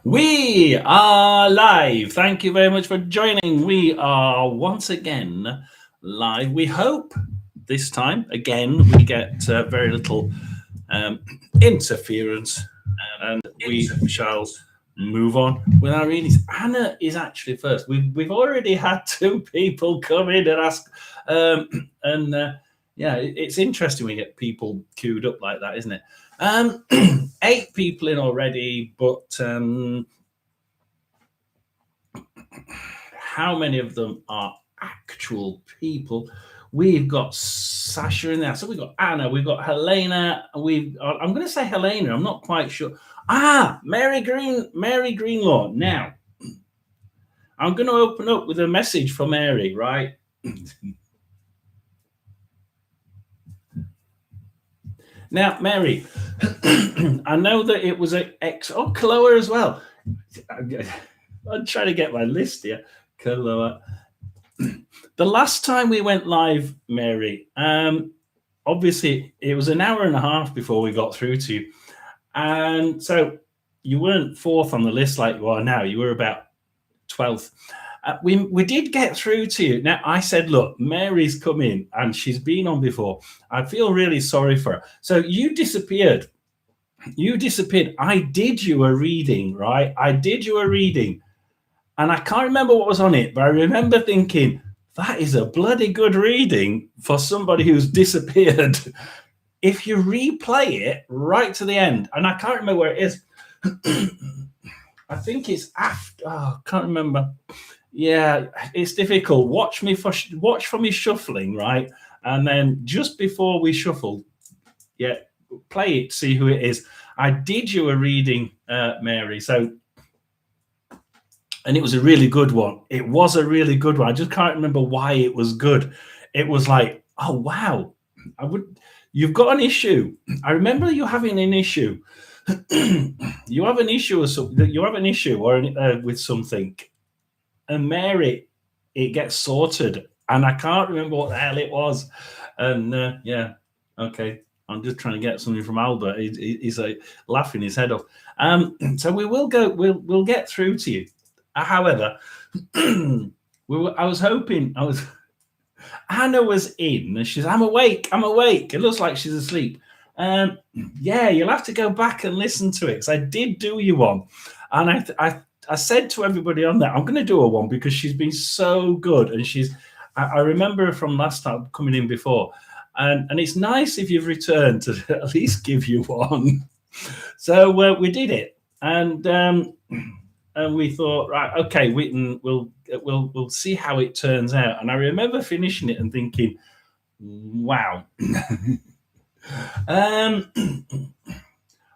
We are live. Thank you very much for joining. We are once again live. We hope this time, again, we get very little interference and we shall move on with our readings. Anna is actually first. We've already had two people come in and ask, yeah, it's interesting we get people queued up like that, isn't it? 8 people in already, but how many of them are actual people? We've got Sasha in there, so we've got Anna, we've got Helena. I'm going to say Helena. I'm not quite sure. Mary Greenlaw. Now, I'm going to open up with a message for Mary, right? Now, Mary, I know that it was Chloe as well. I'm trying to get my list here. Chloe. The last time we went live, Mary, obviously it was an hour and a half before we got through to you. And so you weren't fourth on the list like you are now. You were about 12th. We did get through to you. Now, I said, look, Mary's come in and she's been on before. I feel really sorry for her. So you disappeared. I did you a reading, right? I did you a reading. And I can't remember what was on it, but I remember thinking, that is a bloody good reading for somebody who's disappeared. If you replay it right to the end, and I can't remember where it is. I think it's after. I can't remember. Yeah, it's difficult. Watch for me shuffling, right? And then just before we shuffle, yeah, play it, see who it is. I did you a reading, Mary. So, and it was a really good one. It was a really good one. I just can't remember why it was good. It was like, oh wow, you've got an issue. I remember you having an issue. You have an issue with something. And Mary, it gets sorted, and I can't remember what the hell it was. And yeah, okay, I'm just trying to get something from Albert. He's laughing his head off. So we will go. We'll get through to you. However, Anna was in, and she's, I'm awake. It looks like she's asleep. Yeah, you'll have to go back and listen to it because I did do you one, and I said to everybody on there, I'm going to do her one because she's been so good. And I remember her from last time coming in before. And it's nice if you've returned to at least give you one. So we did it. And we thought, right, okay, we'll see how it turns out. And I remember finishing it and thinking, wow.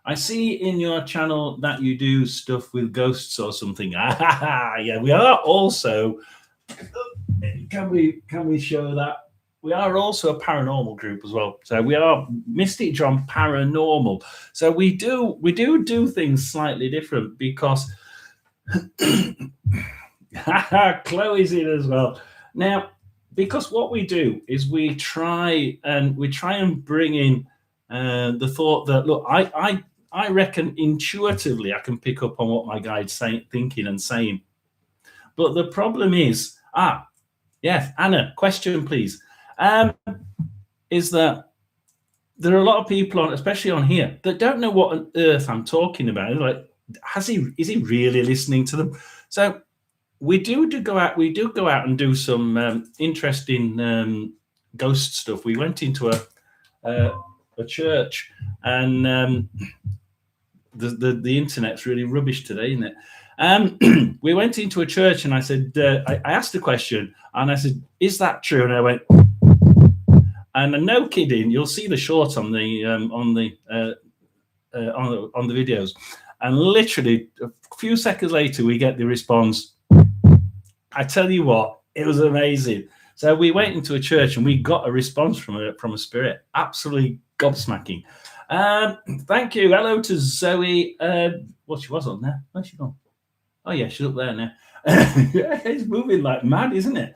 I see in your channel that you do stuff with ghosts or something. Yeah, we are also. Can we show that? We are also a paranormal group as well. So we are Mystic John Paranormal. So we do things slightly different because Chloe's in as well. Now, because what we do is we try and bring in the thought that, look, I reckon intuitively I can pick up on what my guide's thinking and saying. But the problem is, yes, Anna, question please. Is that there are a lot of people on, especially on here, that don't know what on earth I'm talking about. They're like, is he really listening to them? So we do go out and do some interesting ghost stuff. We went into a church, and the internet's really rubbish today, isn't it? We went into a church, and I said, I asked a question, and I said, "Is that true?" And I went, and no kidding, you'll see the short on the videos, and literally a few seconds later, we get the response. I tell you what, it was amazing. So we went into a church, and we got a response from a spirit, absolutely gobsmacking. Thank you. Hello to Zoe. Well, she was on there. Where's she gone? Oh yeah, she's up there now. It's moving like mad, isn't it?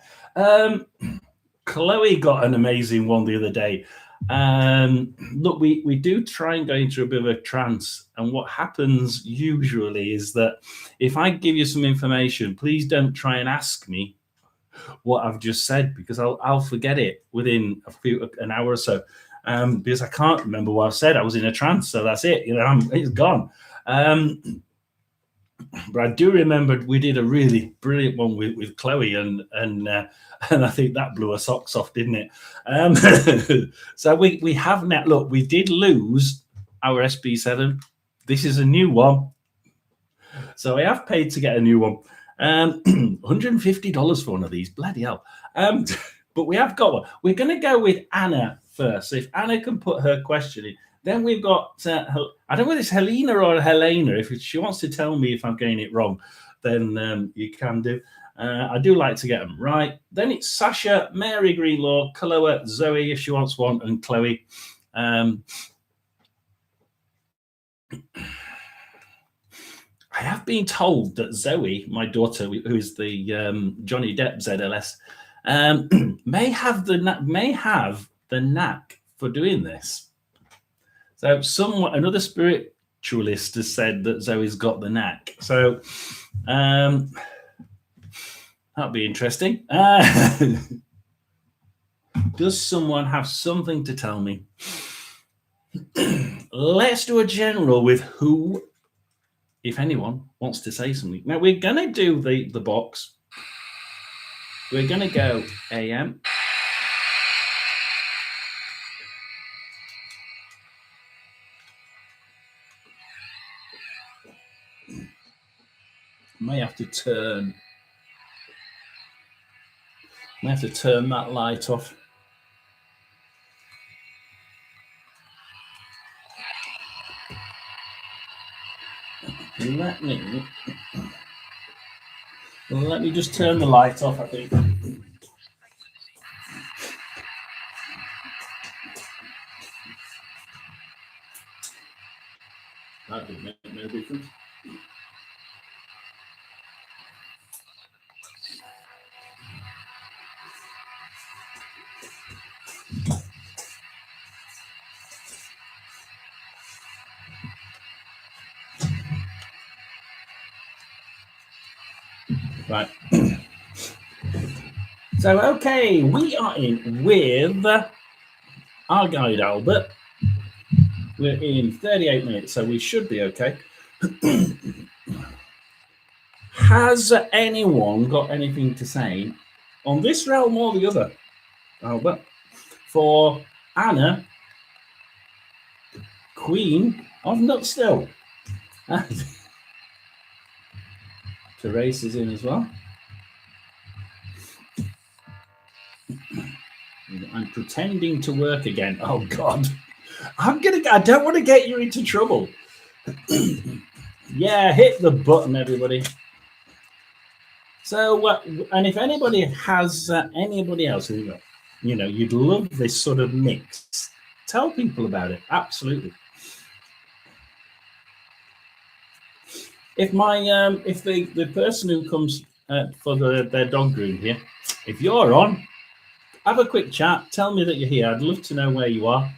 Chloe got an amazing one the other day. Look, we do try and go into a bit of a trance, and what happens usually is that if I give you some information, please don't try and ask me what I've just said, because I'll forget it within an hour or so, because I can't remember what I've said. I was in a trance, so that's it. It's gone. But I do remember we did a really brilliant one with Chloe, and I think that blew her socks off, didn't it? So we have now. Look, we did lose our SB7. This is a new one, so I have paid to get a new one. $150 for one of these, bloody hell. But we have got one. We're going to go with Anna first. If Anna can put her question in. Then we've got, I don't know whether it's Helena or Helena. If she wants to tell me if I'm getting it wrong, then you can do. I do like to get them right. Then it's Sasha, Mary Greenlaw, Kaloa, Zoe, if she wants one, and Chloe. I have been told that Zoe, my daughter, who is the Johnny Depp ZLS, may have the knack for doing this. So another spiritualist has said that Zoe's got the knack. So that'll be interesting. Does someone have something to tell me? Let's do a general with who, if anyone, wants to say something. Now, we're going to do the box. We're going to go AM. May have to turn that light off. Let me just turn the light off, I think. That would make no difference. Right. So, okay, we are in with our guide, Albert. We're in 38 minutes, so we should be okay. Has anyone got anything to say on this realm or the other, Albert? For Anna, Queen of Nutstill. Therese is in as well. I'm pretending to work again. Oh God, I don't want to get you into trouble. Yeah, hit the button, everybody. So, and if anybody has anybody else who, you'd love this sort of mix, tell people about it. Absolutely. If if the person who comes for their dog groom here, if you're on, have a quick chat. Tell me that you're here. I'd love to know where you are.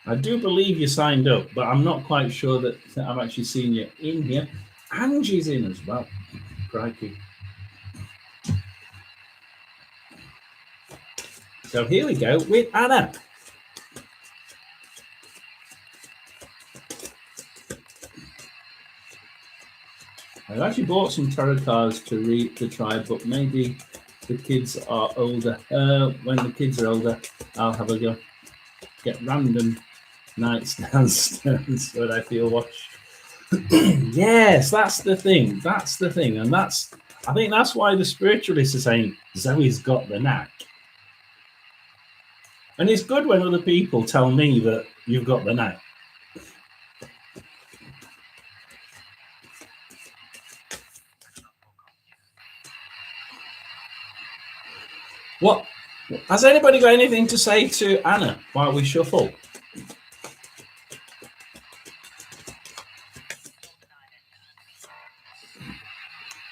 I do believe you signed up, but I'm not quite sure that I've actually seen you in here. Angie's in as well. Crikey. So here we go with Anna. I've actually bought some tarot cards to try, but maybe the kids are older. When the kids are older, I'll have a go. Get random nightstands so that I feel watched. Yes, that's the thing. That's the thing, and I think that's why the spiritualists are saying Zoe's got the knack. And it's good when other people tell me that you've got the knack. What? Has anybody got anything to say to Anna while we shuffle?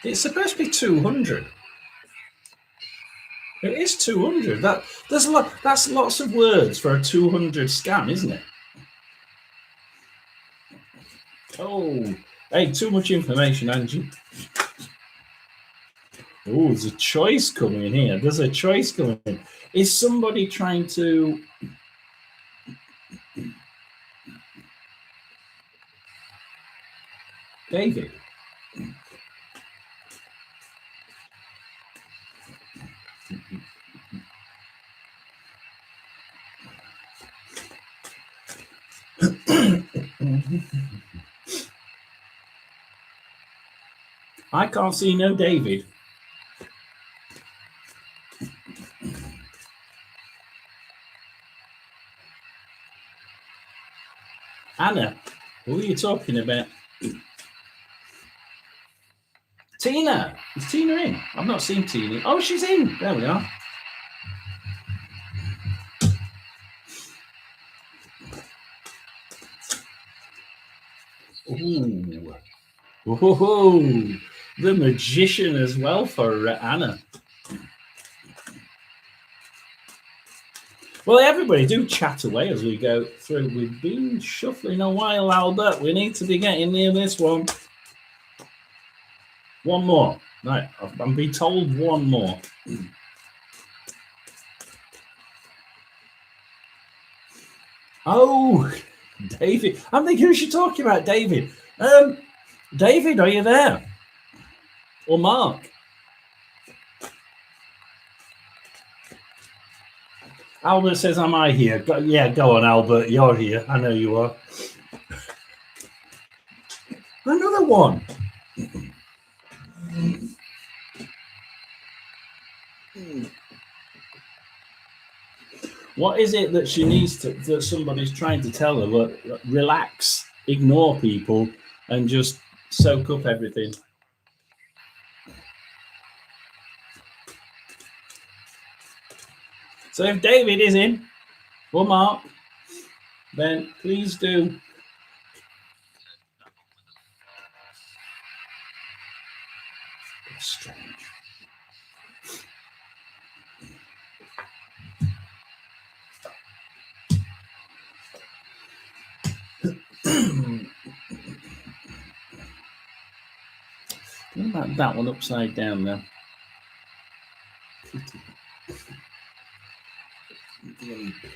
It's supposed to be 200. It is 200. That's lots of words for a 200 scam, isn't it? Oh, hey, too much information, Angie. Oh, there's a choice coming in here. There's a choice coming in. Is somebody trying to... David. I can't see no David. Anna, who are you talking about? Tina. Is Tina in? I've not seen Tina. Oh, she's in. There we are. Ooh. Whoa. The magician as well for Anna. Well, everybody do chat away as we go through. We've been shuffling a while, Albert. We need to be getting near this one. One more. Right, I'm being told one more. Oh, David. I'm thinking who's she talking about, David? David, are you there? Or Mark? Albert says, am I here? Go on, Albert. You're here. I know you are. Another one. What is it that she needs to, that somebody's trying to tell her? Look, relax, ignore people, and just soak up everything. So if David is in, or Mark, then please do. That's strange. What about that one upside down there?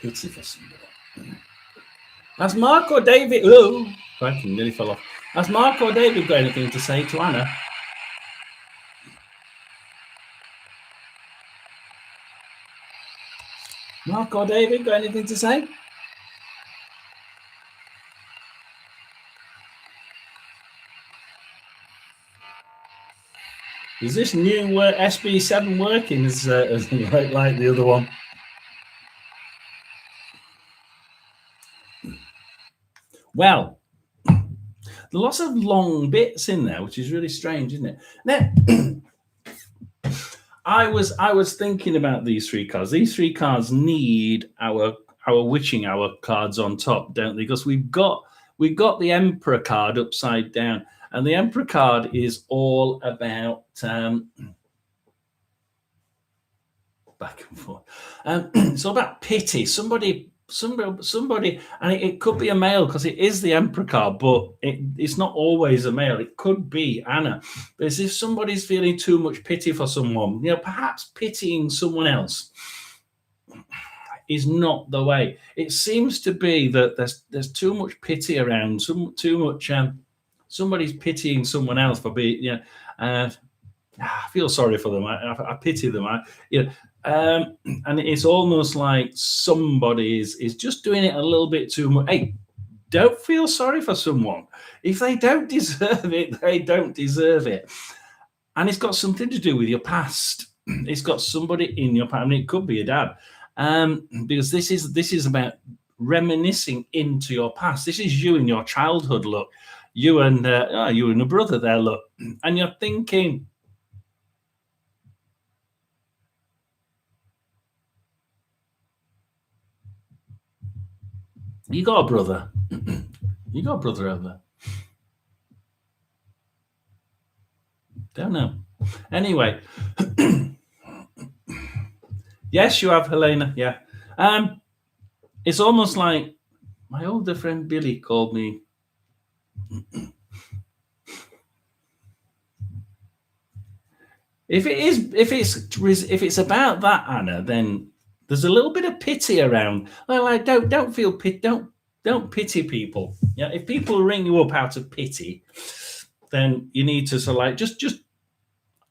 Pity for somebody. Has Mark or David? Oh, crikey, nearly fell off. Has Mark or David got anything to say to Anna? Mark or David got anything to say? Is this new SB7 working as like the other one? Well, there's lots of long bits in there, which is really strange, isn't it? Now, I was thinking about these three cards. These three cards need our witching hour cards on top, don't they? Because we've got the Emperor card upside down, and the Emperor card is all about back and forth. It's all about pity. Somebody, and it could be a male because it is the Emperor card, but it's not always a male. It could be Anna. But as if somebody's feeling too much pity for someone, perhaps pitying someone else is not the way. It seems to be that there's too much pity around, too much. Somebody's pitying someone else for being, I feel sorry for them. I pity them. And it's almost like somebody is just doing it a little bit too much. Hey, don't feel sorry for someone. If they don't deserve it, they don't deserve it. And it's got something to do with your past. It's got somebody in your past. I mean, it could be a dad, because this is about reminiscing into your past. This is you in your childhood. Look, you and a brother there. Look, and you're thinking, you got a brother. You got a brother over there. Don't know. Anyway, Yes, you have, Helena. Yeah. It's almost like my older friend Billy called me. If it's about that, Anna, then there's a little bit of pity around. Like don't feel pit, don't pity people. Yeah, if people ring you up out of pity, then you need to sort of like just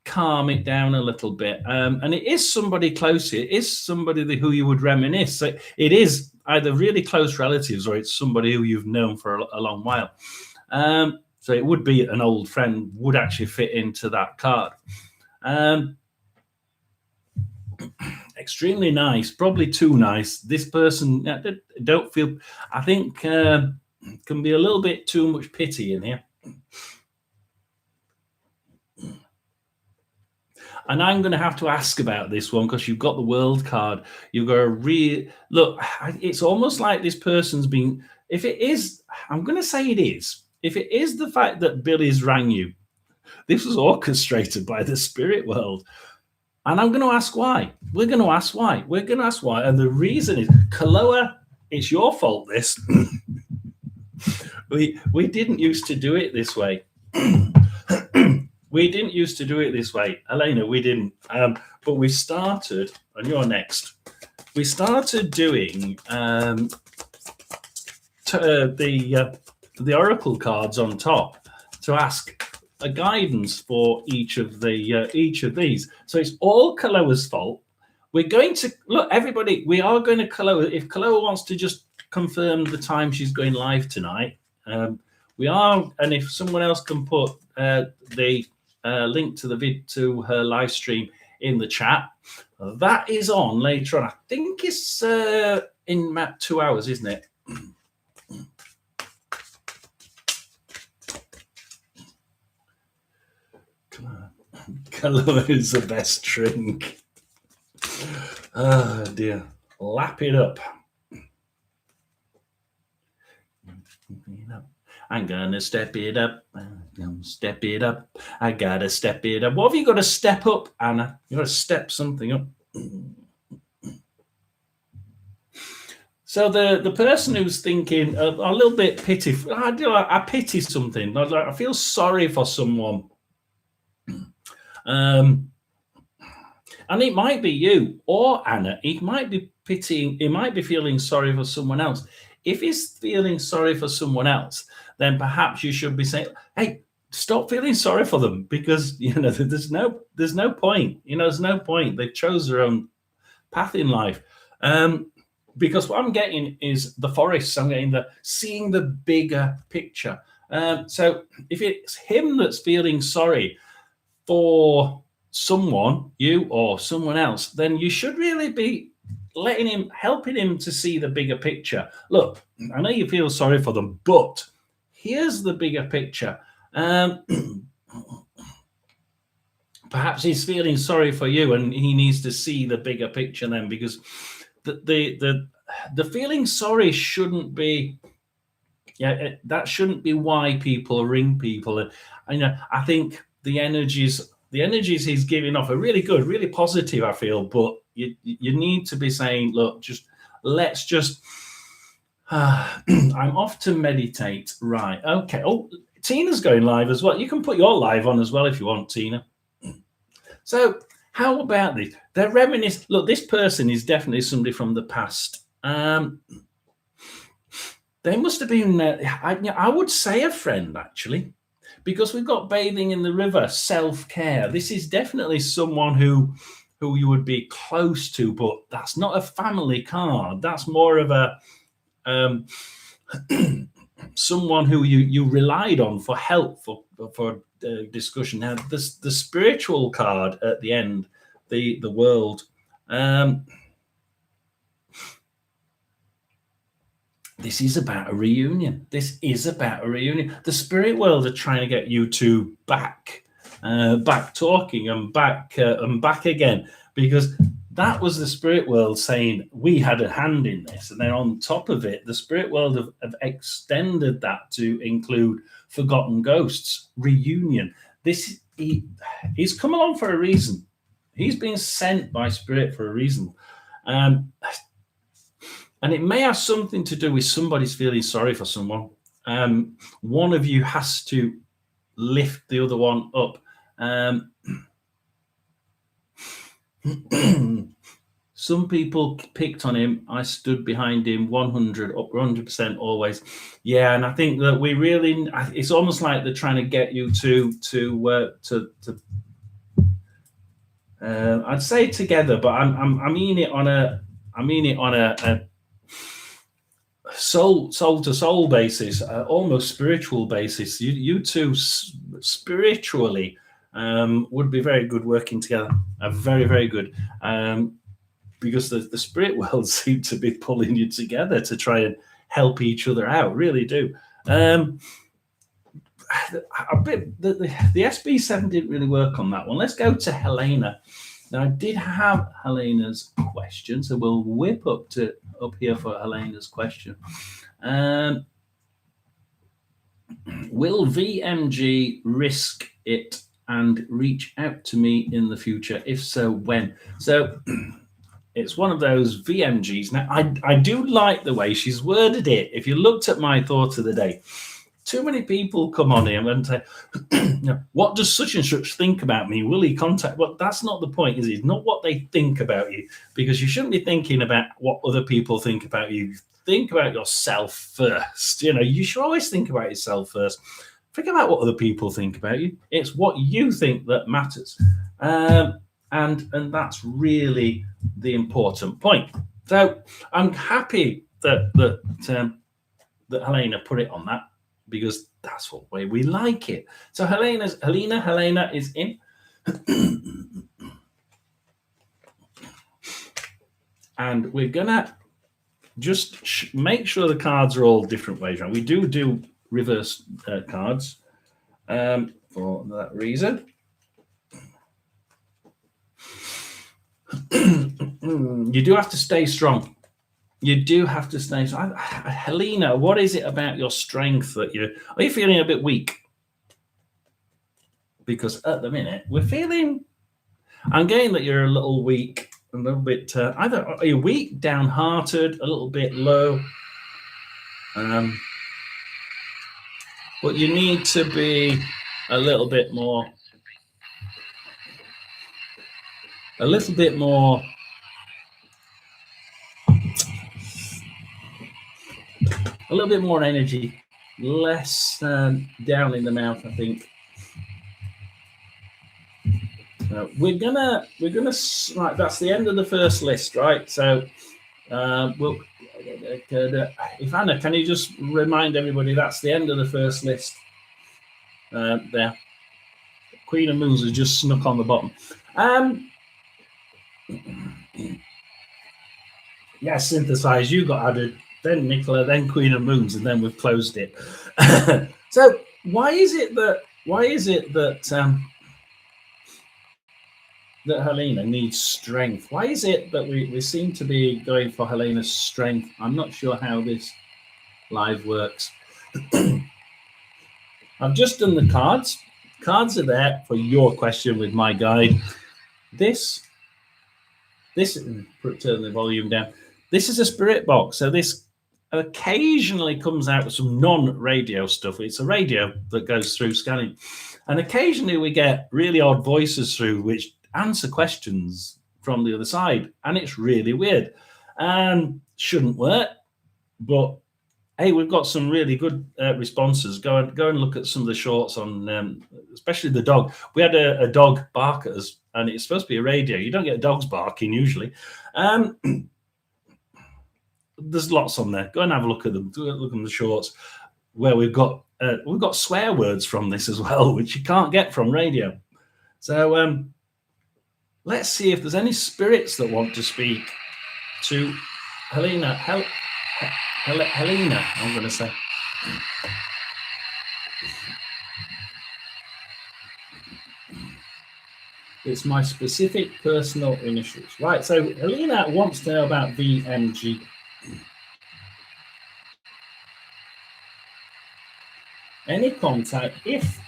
calm it down a little bit. And it is somebody close. It is somebody who you would reminisce. So it is either really close relatives or it's somebody who you've known for a long while. So it would be an old friend would actually fit into that card. Extremely nice, probably too nice. This person, don't feel, I think can be a little bit too much pity in here. And I'm going to have to ask about this one because you've got the world card. You've got a look. It's almost like this person's been. If it is, I'm going to say it is. If it is the fact that Billy's rang you, this was orchestrated by the spirit world. And I'm going to ask why. We're going to ask why. We're going to ask why. And the reason is, Kaloa, it's your fault, this. we didn't used to do it this way. We didn't used to do it this way. Elena, we didn't. But we started, and you're next. We started doing the oracle cards on top to ask a guidance for each of these. So it's all Kaloa's fault. We're going to look, everybody. We are going to Kaloa. If Kaloa wants to just confirm the time she's going live tonight, we are. And if someone else can put the link to her live stream in the chat, that is on later on. I think it's in about 2 hours, isn't it? Kaloa is the best drink. Oh dear. Lap it up. I'm gonna step it up. Step it up. I gotta step it up. What have you got to step up, Anna? You got to step something up. So the person who's thinking a little bit pitiful, I pity something. I feel sorry for someone. And it might be you or Anna. He might be pitying. He might be feeling sorry for someone else. If he's feeling sorry for someone else, then perhaps you should be saying, "Hey, stop feeling sorry for them because there's no point. There's no point. They've chose their own path in life." Because what I'm getting is the forests. I'm getting seeing the bigger picture. So if it's him that's feeling sorry for someone, you or someone else, then you should really be helping him to see the bigger picture. Look, I know you feel sorry for them, but here's the bigger picture. Perhaps he's feeling sorry for you and he needs to see the bigger picture then, because the feeling sorry shouldn't be, that shouldn't be why people ring people. I think the energies he's giving off are really good, really positive, I feel, but you need to be saying, look, let's just I'm off to meditate. Right. Okay. Oh, Tina's going live as well. You can put your live on as well if you want, Tina. So how about this? They're reminiscing. Look, this person is definitely somebody from the past. They must have been, I would say a friend, actually, because we've got bathing in the river, self-care. This is definitely someone who you would be close to, but that's not a family card. That's more of a someone who you relied on for help, for discussion. Now, the spiritual card at the end, the world. This is about a reunion. This is about a reunion. The spirit world are trying to get you two back talking and back again, because that was the spirit world saying we had a hand in this. And then on top of it, the spirit world have extended that to include forgotten ghosts, reunion. He's come along for a reason. He's been sent by spirit for a reason. And it may have something to do with somebody's feeling sorry for someone. One of you has to lift the other one up. Some people picked on him. I stood behind him 100% always. Yeah, and I think that we really, it's almost like they're trying to get you I'd say together, but I mean it on a soul to soul basis, almost spiritual basis. You two spiritually would be very good working together. Very, very good. Because the spirit world seem to be pulling you together to try and help each other out. Really do. The SB7 didn't really work on that one. Let's go to Helena. Now, I did have Helena's question, so we'll whip up here for Helena's question. Will VMG risk it and reach out to me in the future? If so, when? So it's one of those VMGs. Now, I do like the way she's worded it. If you looked at my thought of the day, too many people come on here and say, what does such and such think about me? Will he contact? Well, that's not the point, is it? Not what they think about you, because you shouldn't be thinking about what other people think about you. Think about yourself first. You should always think about yourself first. Forget about what other people think about you. It's what you think that matters. And that's really the important point. So I'm happy that Helena put it on that, because that's what way we like it. So Helena is in. And we're gonna just make sure the cards are all different ways around. We do reverse cards for that reason. You do have to stay strong. You do have to stay strong. Helena, what is it about your strength that are you feeling a bit weak? Because at the minute I'm getting that you're a little weak, a little bit. Either are you weak, downhearted, a little bit low, but you need to be a little bit more. A little bit more energy, less down in the mouth, I think. We're gonna right, that's the end of the first list, right? So we'll if Anna, can you just remind everybody that's the end of the first list there. Queen of Moons has just snuck on the bottom. Yeah, Synthesize, you got added, then Nicola, then Queen of Moons, and then we've closed it. So why is it that that Helena needs strength? Why is it that we seem to be going for Helena's strength? I'm not sure how this live works. I've just done the cards. Cards are there for your question with my guide. This turn the volume down. This is a spirit box, so this occasionally comes out with some non-radio stuff. It's a radio that goes through scanning, and occasionally we get really odd voices through which answer questions from the other side, and it's really weird and shouldn't work. But hey, we've got some really good responses. Go and look at some of the shorts on, especially the dog. We had a dog bark at us, and it's supposed to be a radio. You don't get dogs barking usually. There's lots on there. Go and have a look at them. Look at the shorts where we've got swear words from this as well, which you can't get from radio. So let's see if there's any spirits that want to speak to Helena. Helena, I'm going to say. It's my specific personal initials. Right, so Helena wants to know about VMG. Any contact if...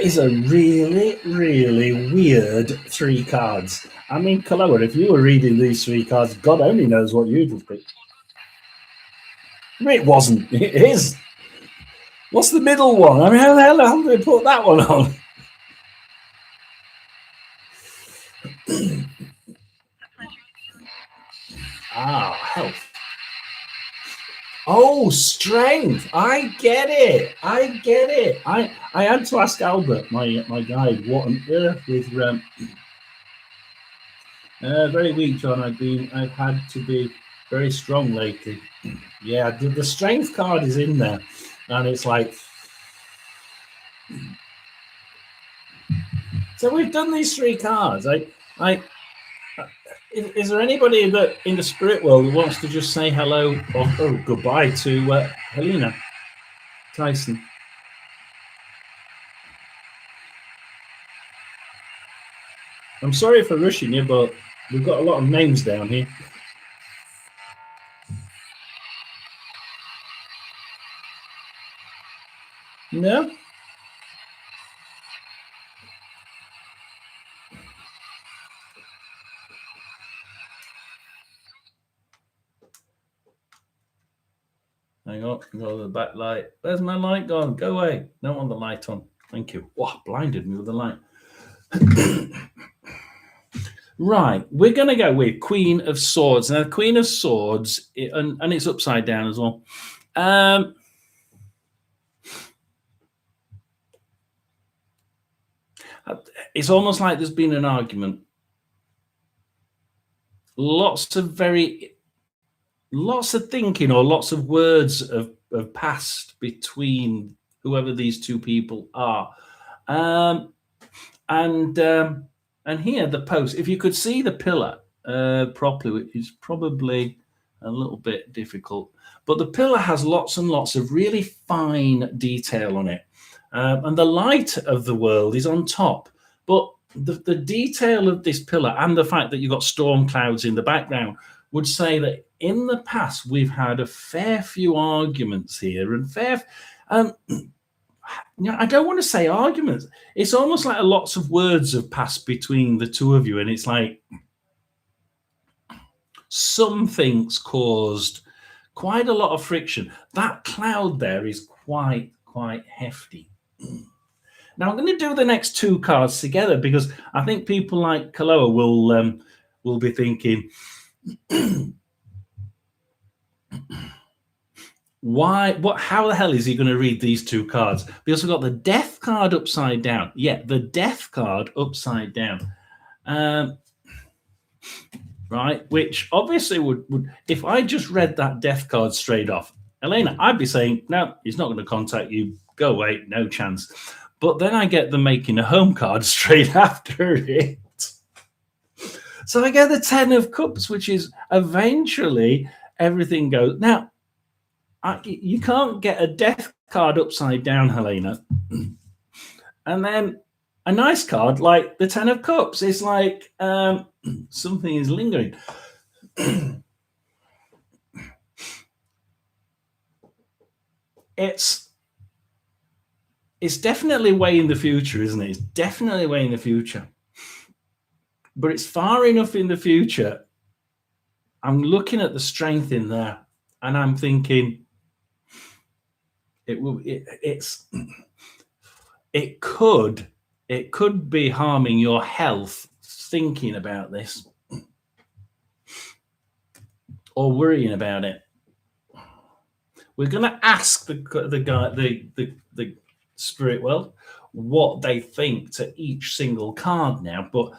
That is a really, really weird 3 cards. I mean, Kaloa, if you were reading these 3 cards, God only knows what you'd have picked. It wasn't. It is. What's the middle one? I mean, how the hell did they put that one on? Health. Oh, strength. I get it. I had to ask Albert, my guide, what on earth is very weak, John. I've had to be very strong lately. Yeah, the strength card is in there, and it's like. So we've done these 3 cards. Is there anybody that in the spirit world who wants to just say hello or goodbye to Helena Tyson? I'm sorry for rushing you, but we've got a lot of names down here. No? Hang on, go to the back light. Where's my light gone? Go away. Don't want the light on. Thank you. Wow, blinded me with the light. Right, we're going to go with Queen of Swords. Now, the Queen of Swords, and it's upside down as well. It's almost like there's been an argument. Lots of thinking or lots of words have passed between whoever these 2 people are. And here the post, if you could see the pillar properly, which is probably a little bit difficult, but the pillar has lots and lots of really fine detail on it. And the light of the world is on top. But the detail of this pillar and the fact that you've got storm clouds in the background would say that in the past we've had a fair few arguments here, and I don't want to say arguments. It's almost like lots of words have passed between the 2 of you, and it's like something's caused quite a lot of friction. That cloud there is quite hefty. Now I'm going to do the next 2 cards together because I think people like Kaloa will be thinking, how the hell is he going to read these 2 cards? Because we've got the Death card upside down. Yeah, the Death card upside down. Right, which obviously would if I just read that Death card straight off, Elena, I'd be saying, no, he's not going to contact you. Go away, no chance. But then I get the Making a Home card straight after it. So I get the 10 of Cups, which is eventually everything goes. Now, you can't get a Death card upside down, Helena, and then a nice card like the 10 of Cups. It's like something is lingering. It's definitely way in the future, isn't it? It's definitely way in the future. But it's far enough in the future. I'm looking at the strength in there, and I'm thinking it could be harming your health thinking about this or worrying about it. We're going to ask the spirit world what they think to each single card now, but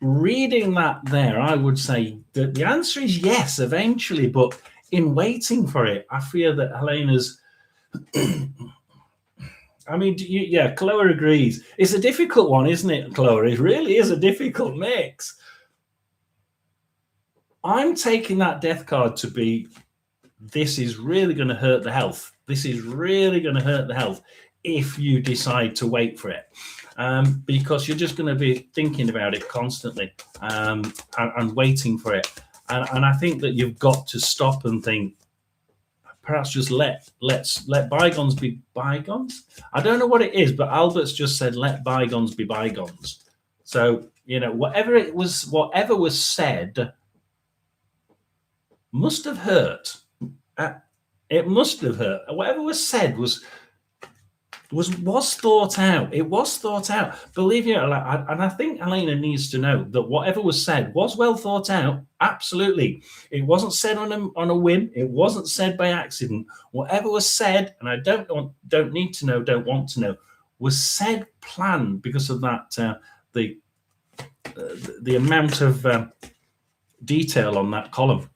reading that there, I would say that the answer is yes eventually, but in waiting for it, I fear that Helena's I mean, Kaloa agrees. It's a difficult one, isn't it, Kaloa? It really is a difficult mix. I'm taking that Death card to be, this is really going to hurt the health. This is really going to hurt the health if you decide to wait for it. Because you're just going to be thinking about it constantly and waiting for it. And I think that you've got to stop and think, perhaps just let's let bygones be bygones. I don't know what it is, but Albert's just said let bygones be bygones. So whatever was said must have hurt. It must have hurt. Whatever was said was thought out. It was thought out. Believe me, and I think Elena needs to know that whatever was said was well thought out. Absolutely, it wasn't said on a whim. It wasn't said by accident. Whatever was said, and I don't need to know, don't want to know, was said, planned because of that the amount of detail on that column.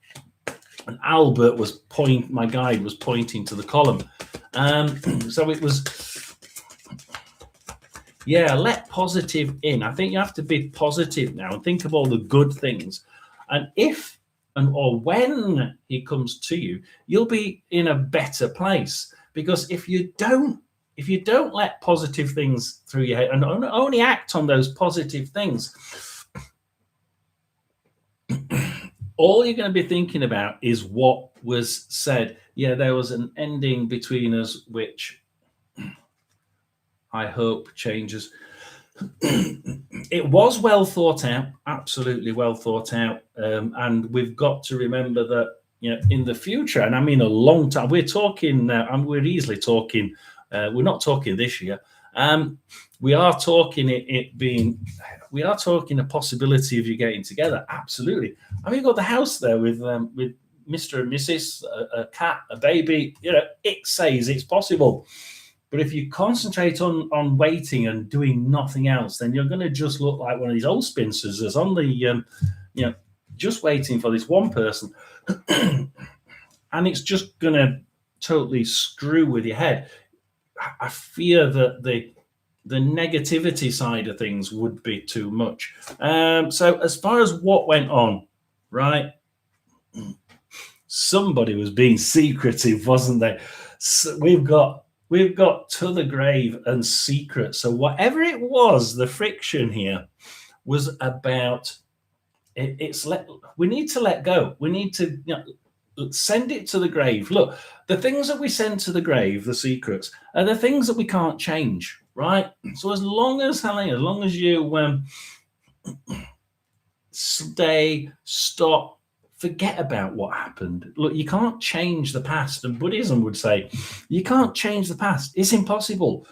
And Albert my guide was pointing to the column. So it was. Yeah, let positive in. I think you have to be positive now and think of all the good things. And or when he comes to you, you'll be in a better place. Because if you don't let positive things through your head and only act on those positive things, all you're going to be thinking about is what was said. Yeah, there was an ending between us, which I hope changes. It was well thought out, absolutely well thought out. And we've got to remember that, in the future, and I mean a long time, we're talking, we're easily talking, we're not talking this year. We are talking we are talking a possibility of you getting together. Absolutely. I mean, you've got the house there with Mr. and Mrs., a cat, a baby, it says it's possible. But if you concentrate on waiting and doing nothing else, then you're going to just look like one of these old spinsters that's on the, just waiting for this one person. And it's just going to totally screw with your head. I fear that the negativity side of things would be too much. So as far as what went on, right? Somebody was being secretive, wasn't they? So we've got to the grave and secret. So whatever it was, the friction here was about we need to let go. We need to send it to the grave. Look, the things that we send to the grave, the secrets, are the things that we can't change, right? So as long as you stop, forget about what happened. Look, you can't change the past. And Buddhism would say, you can't change the past. It's impossible.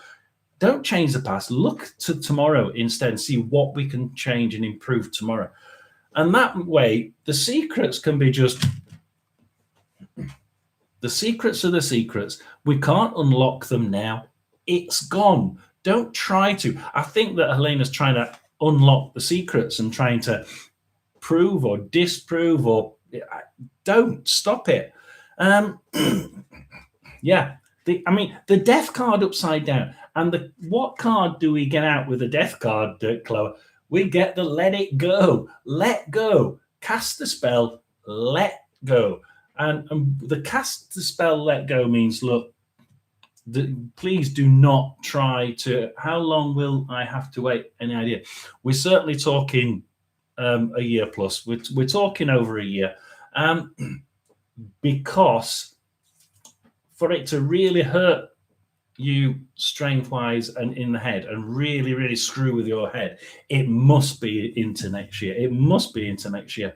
Don't change the past. Look to tomorrow instead and see what we can change and improve tomorrow. And that way, the secrets can be just... The secrets are the secrets. We can't unlock them now. It's gone. Don't try to. I think that Helena's trying to unlock the secrets and trying to prove or disprove or... Don't stop it. Yeah. The death card upside down. And what card do we get out with the death card, Chloe? We get the let it go. Let go. Cast the spell. Let go. And the cast the spell, let go means, look, please do not try to... How long will I have to wait? Any idea? We're certainly talking a year plus. We're talking over a year. Because for it to really hurt you strength-wise and in the head and really, really screw with your head, it must be into next year. It must be into next year.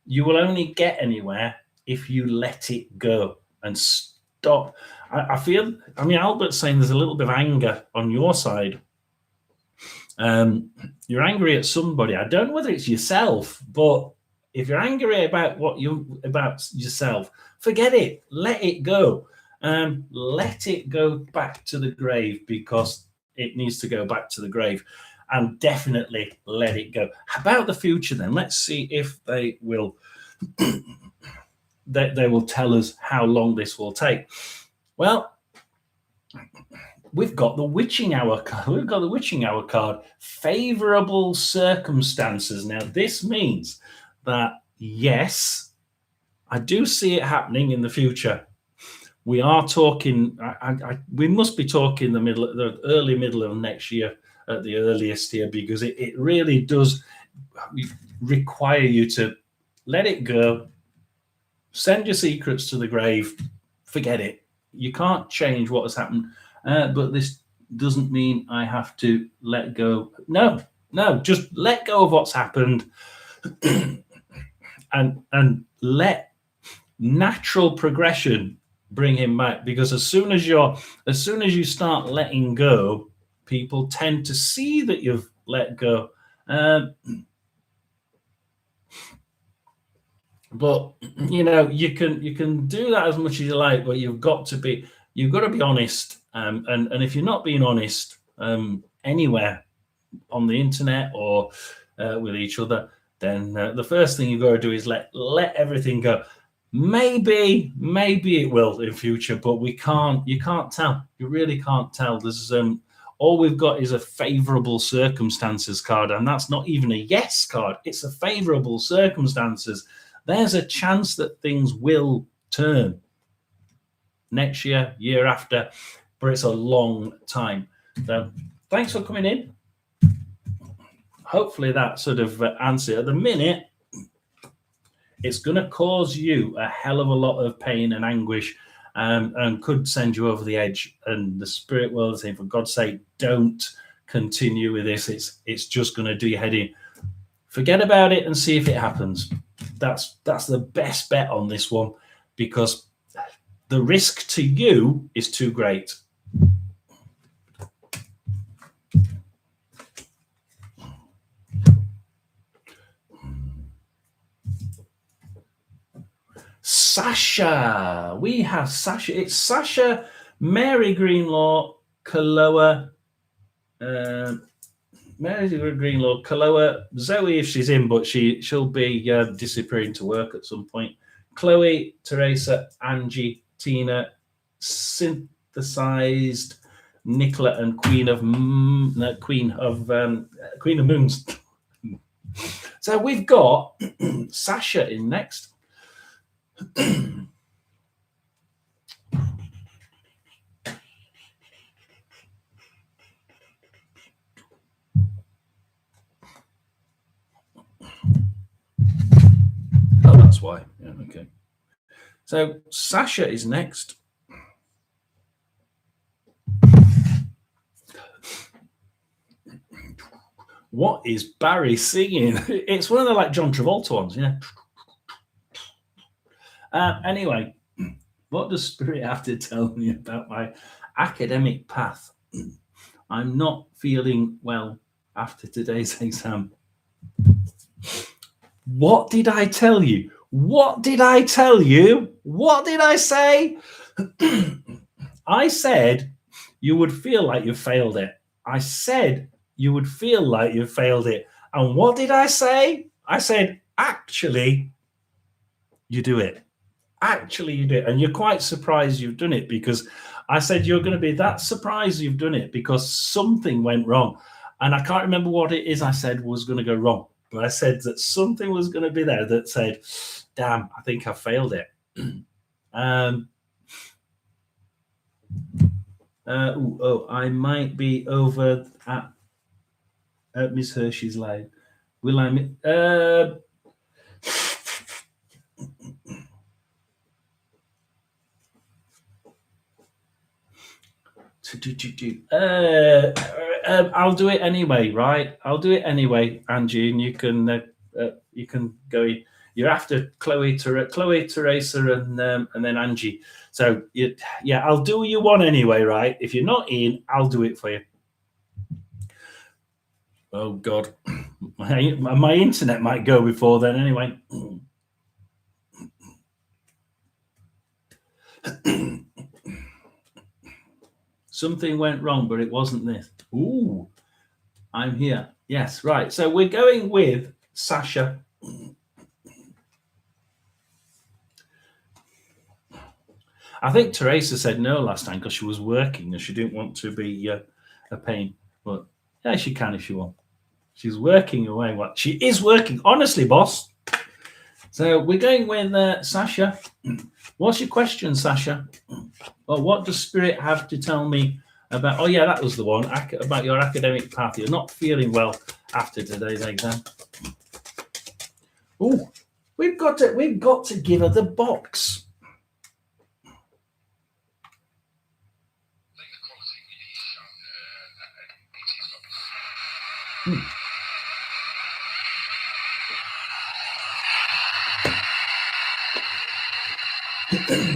You will only get anywhere if you let it go and stop. I feel, Albert's saying there's a little bit of anger on your side. You're angry at somebody. I don't know whether it's yourself, but if you're angry about yourself, forget it. Let it go. Let it go back to the grave because it needs to go back to the grave. And definitely let it go. About the future, then, let's see if they will. They will tell us how long this will take. Well, we've got the witching hour card. We've got the witching hour card. Favorable circumstances. Now, this means that yes, I do see it happening in the future. We are talking. We must be talking the early middle of next year at the earliest here, because it really does require you to let it go, Send your secrets to the grave. Forget it. You can't change what has happened. But this doesn't mean I have to let go. No, just let go of what's happened and let natural progression bring him back. Because as soon as you start letting go, people tend to see that you've let go. But you can do that as much as you like, but you've got to be honest. And if you're not being honest anywhere on the internet or with each other, then the first thing you've got to do is let everything go. Maybe it will in future, but you can't tell. You really can't tell. There's all we've got is a favorable circumstances card, and that's not even a yes card. It's a favorable circumstances. There's a chance that things will turn next year, year after, but it's a long time. So thanks for coming in. Hopefully that sort of answer. At the minute, it's going to cause you a hell of a lot of pain and anguish, and could send you over the edge. And the spirit world is saying, for God's sake, don't continue with this. It's just going to do your head in. Forget about it and see if it happens. That's the best bet on this one, because the risk to you is too great. Sasha. We have Sasha. It's Sasha, Mary Greenlaw, Kaloa, Mary Greenlaw, Kaloa, Zoe if she's in, but she'll be disappearing to work at some point. Chloe, Teresa, Angie, Tina, Synthesized, Nicola, and Queen of Moons. So we've got Sasha in next. Oh, that's why. Yeah, okay. So Sasha is next. What is Barry singing? It's one of the like John Travolta ones, yeah. Anyway, what does Spirit have to tell me about my academic path? I'm not feeling well after today's exam. What did I tell you? What did I tell you? What did I say? I said you would feel like you failed it. I said you would feel like you failed it. And what did I say? I said, actually, you do it. Actually, you do it. And you're quite surprised you've done it, because I said you're going to be that surprised you've done it because something went wrong. And I can't remember what it is I said was going to go wrong. But I said that something was going to be there that said, damn, I think I failed it. I might be over at Miss Hershey's live. Will I? I'll do it anyway, right? I'll do it anyway, Angie, and you can go. You're after Chloe, Teresa, and then Angie. So yeah, I'll do you one anyway, right? If you're not in, I'll do it for you. Oh God, my internet might go before then anyway. Something went wrong, but it wasn't this. Ooh, I'm here. Yes, right. So we're going with Sasha. I think Teresa said no last time because she was working and she didn't want to be a pain. But yeah, she can if she wants. She's working away. What she is working, honestly, boss. So we're going with Sasha. What's your question, Sasha? Well, what does Spirit have to tell me about? Oh yeah, that was the one about your academic path. You're not feeling well after today's exam. Oh, We've got to give her the box.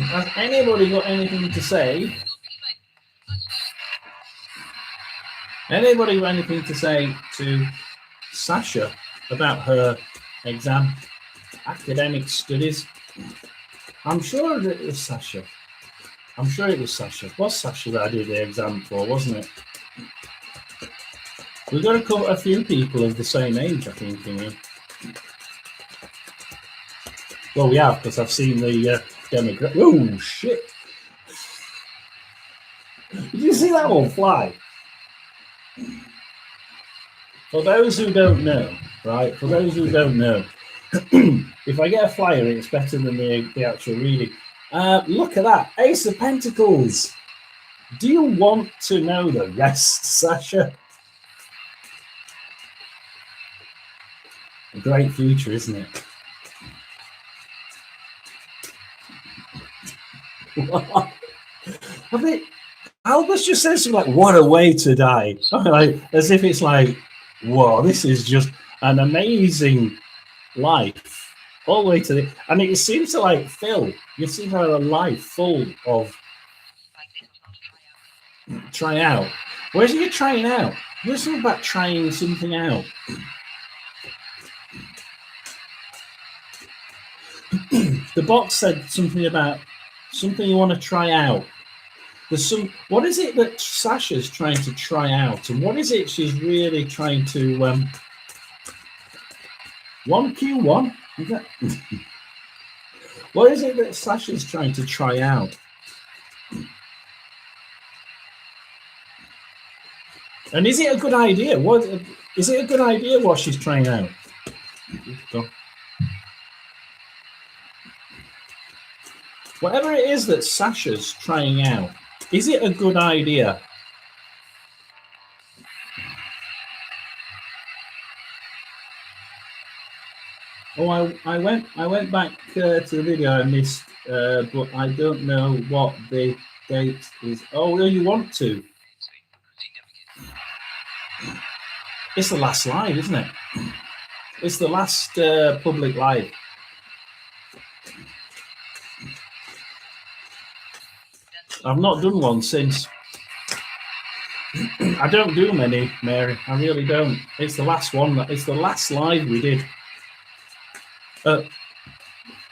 Has anybody got anything to say? Anybody got anything to say to Sasha about her exam, academic studies? I'm sure it was Sasha. I'm sure it was Sasha. It was Sasha that I did the exam for, wasn't it? We've got to cover a few people of the same age, I think. Well, we have, because I've seen the demographic. Oh, shit. Did you see that one fly? For those who don't know, right? For those who don't know, if I get a flyer, it's better than the actual reading. Look at that. Ace of Pentacles. Do you want to know the rest, Sasha? A great future, isn't it? I think Albus just says something like, what a way to die. Like, as if it's like, whoa, this is just an amazing life. All the way to the... And it seems to like fill. You seem to have a life full of... Try out. Where's you trying out? Where's something about trying something out? The box said something about something you want to try out. There's some. What is it that Sasha's trying to try out, and what is it she's really trying to? 1Q1. Is that? What is it that Sasha's trying to try out? And is it a good idea? What is it a good idea? What she's trying out? Whatever it is that Sasha's trying out, is it a good idea? Oh, I went back to the video I missed, but I don't know what the date is. Oh, no, you want to? It's the last live, isn't it? It's the last public live. I've not done one since. I don't do many, Mary. I really don't. It's the last one. It's the last live we did.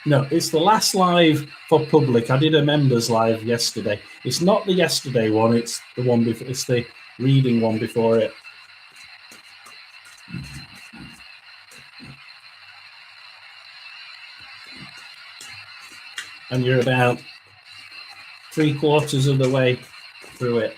No, it's the last live for public. I did a members live yesterday. It's not the yesterday one. It's the one before. It's the reading one before it. And you're about 3/4 of the way through it.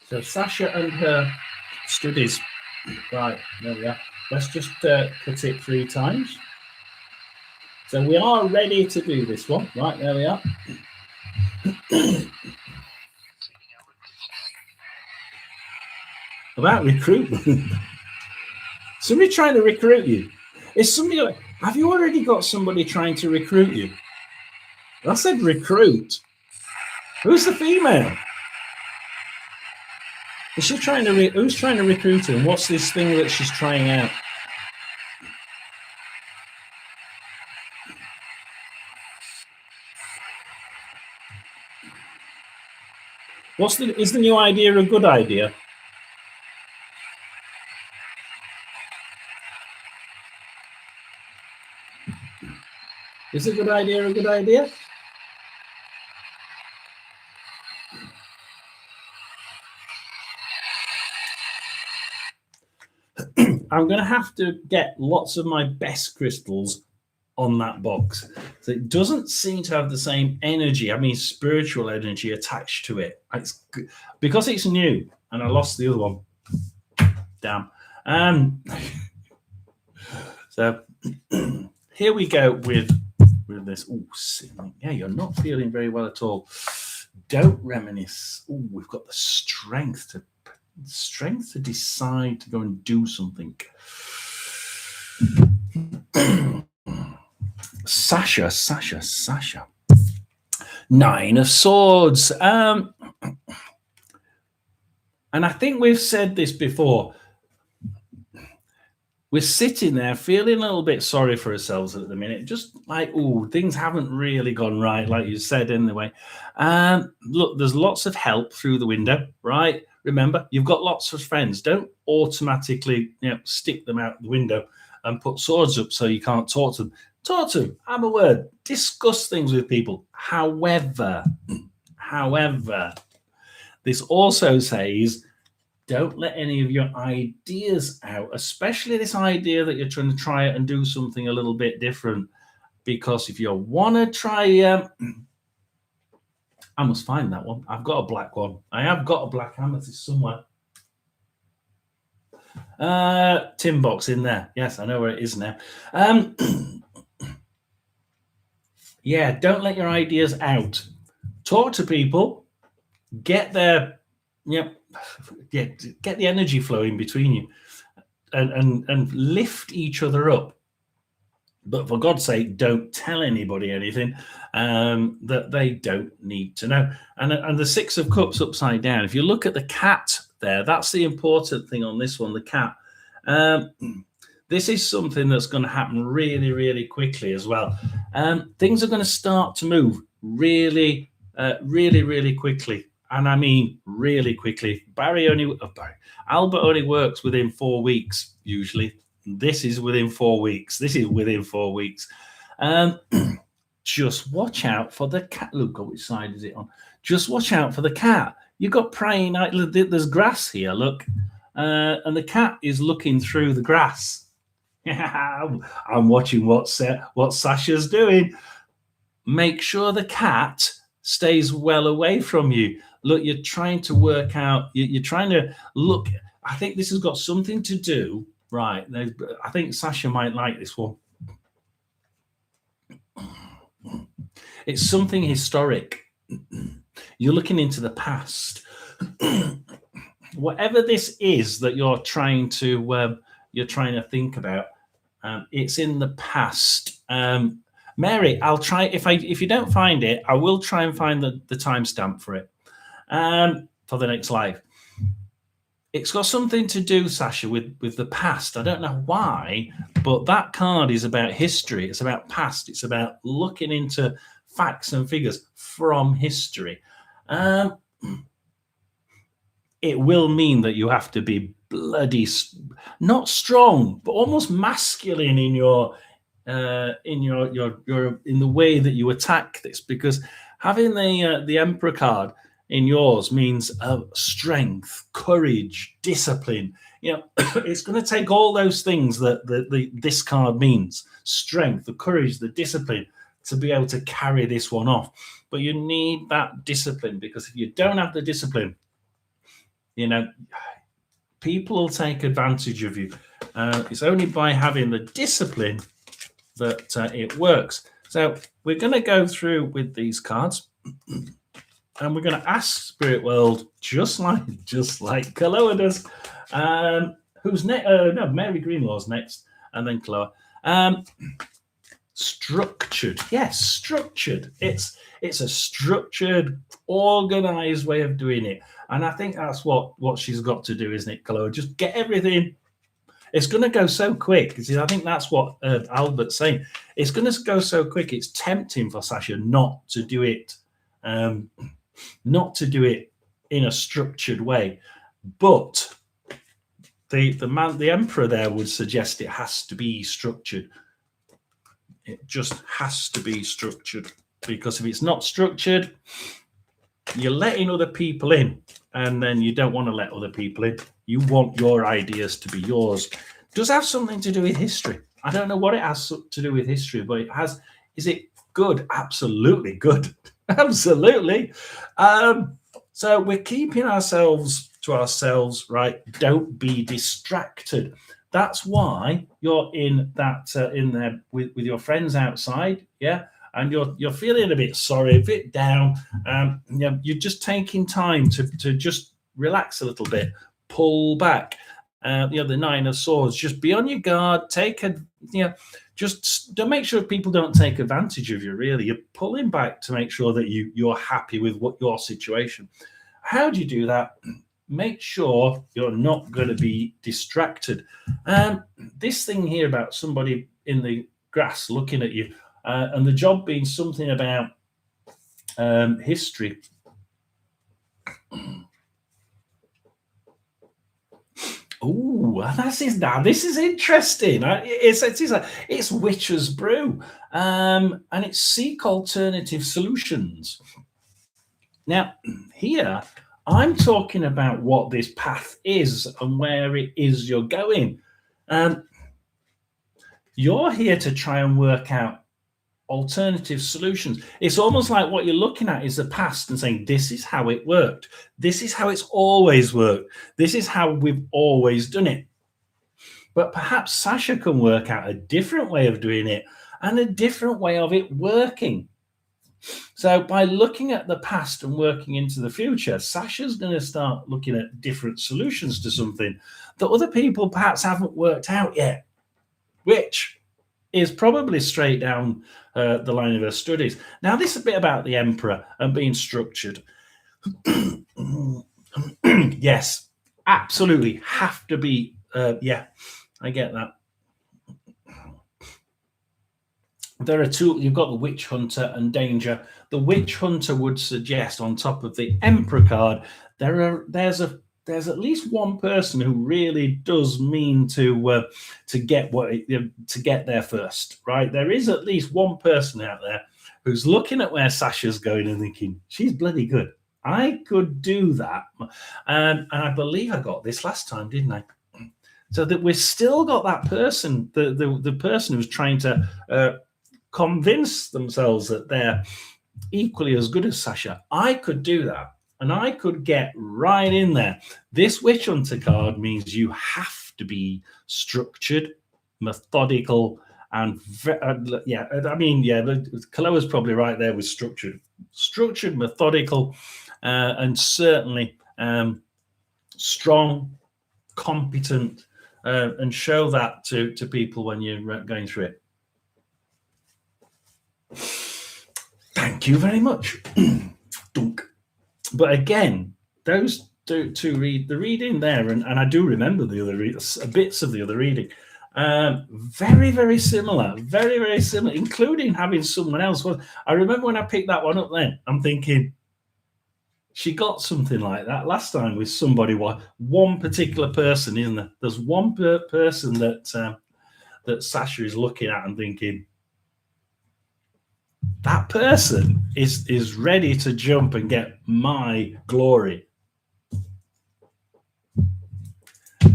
So Sasha and her studies. Right, there we are. Let's just cut it 3 times. So we are ready to do this one. Right, there we are. About recruitment. Somebody trying to recruit you. Is somebody? Have you already got somebody trying to recruit you? I said recruit. Who's the female? Is she trying to? Who's trying to recruit her? And what's this thing that she's trying out? Is the new idea a good idea? Is a good idea a good idea? I'm going to have to get lots of my best crystals on that box. So it doesn't seem to have the same energy. I mean, spiritual energy attached to it. It's because it's new, and I lost the other one. Damn. So here we go with this. Oh, yeah, you're not feeling very well at all. Don't reminisce. Oh, we've got the strength to decide to go and do something. Sasha. Nine of Swords. And I think we've said this before. We're sitting there feeling a little bit sorry for ourselves at the minute, just like, oh, things haven't really gone right, like you said anyway. Look, there's lots of help through the window, right? Remember, you've got lots of friends. Don't automatically, stick them out the window and put swords up so you can't talk to them. Talk to them, have a word, discuss things with people. However, this also says, don't let any of your ideas out, especially this idea that you're trying to try it and do something a little bit different. Because if you want to try, I must find that one. I've got a black one. I have got a black amethyst somewhere. Tin box in there. Yes, I know where it is now. Yeah, don't let your ideas out. Talk to people. Get their, get the energy flowing between you, and lift each other up. But for God's sake, don't tell anybody anything that they don't need to know. And the Six of Cups upside down. If you look at the cat there, that's the important thing on this one, the cat. This is something that's going to happen really, really quickly as well. Things are going to start to move really, really quickly. And I mean really quickly. Albert only works within 4 weeks, usually. This is within 4 weeks. Just watch out for the cat. Look, which side is it on? Just watch out for the cat. You've got praying. There's grass here, look. And the cat is looking through the grass. I'm watching what Sasha's doing. Make sure the cat stays well away from you. Look, you're trying to work out. You're trying to look. I think this has got something to do. Right. I think Sasha might like this one. It's something historic. You're looking into the past. Whatever this is that you're trying to think about, it's in the past. Mary, I'll try. If you don't find it, I will try and find the timestamp for it for the next live. It's got something to do, Sasha, with the past. I don't know why, but that card is about history. It's about past. It's about looking into facts and figures from history. It will mean that you have to be bloody, not strong, but almost masculine in the way that you attack this, because having the Emperor card in yours means strength, courage, discipline. It's going to take all those things that this card means: strength, the courage, the discipline, to be able to carry this one off. But you need that discipline, because if you don't have the discipline, people will take advantage of you. It's only by having the discipline that it works. So we're going to go through with these cards. And we're going to ask Spirit World, just like Kaloa does. Who's next? No, Mary Greenlaw's next, and then Kaloa. Structured. Yes, structured. It's a structured, organized way of doing it. And I think that's what she's got to do, isn't it, Kaloa? Just get everything. It's going to go so quick. See, I think that's what Albert's saying. It's going to go so quick. It's tempting for Sasha not to do it. Not to do it in a structured way, but the Emperor there would suggest it has to be structured. It just has to be structured, because if it's not structured, you're letting other people in, and then you don't want to let other people in. You want your ideas to be yours. It does have something to do with history. I don't know what it has to do with history, but it has. Is it good? Absolutely good. Absolutely. So we're keeping ourselves to ourselves, right? Don't be distracted. That's why you're in there with your friends outside, yeah, and you're feeling a bit sorry, a bit down. You're just taking time to just relax a little bit, pull back. The Nine of Swords, just be on your guard. Just don't make sure people don't take advantage of you. Really, you're pulling back to make sure that you're happy with what your situation. How do you do that? Make sure you're not going to be distracted. This thing here about somebody in the grass looking at you, and the job being something about history. Oh, this is interesting. It's Witcher's Brew, and it's Seek Alternative Solutions. Now, here I'm talking about what this path is and where it is you're going. You're here to try and work out alternative solutions. It's almost like what you're looking at is the past and saying, this is how it worked. This is how it's always worked. This is how we've always done it. But perhaps Sasha can work out a different way of doing it and a different way of it working. So by looking at the past and working into the future, Sasha's going to start looking at different solutions to something that other people perhaps haven't worked out yet, which is probably straight down the line of her studies. Now, this is a bit about the Emperor and being structured. Yes, absolutely. Have to be. Yeah, I get that. There are two. You've got the Witch Hunter and Danger. The Witch Hunter would suggest on top of the Emperor card, there's at least one person who really does mean to get there first, right? There is at least one person out there who's looking at where Sasha's going and thinking, she's bloody good. I could do that. And I believe I got this last time, didn't I? So that we've still got that person, the person who's trying to convince themselves that they're equally as good as Sasha. I could do that. And I could get right in there. This Witch Hunter card means you have to be structured, methodical, and Kaloa's probably right there with structured, methodical, and certainly strong, competent, and show that to people when you're going through it. Thank you very much. Dunk. But again, those two read the reading there, and I do remember the other bits of the other reading. Very, very similar, very, very similar, including having someone else. Well, I remember when I picked that one up then, I'm thinking, she got something like that last time with somebody, one particular person, isn't there? There's one person that Sasha is looking at and thinking, that person is ready to jump and get my glory.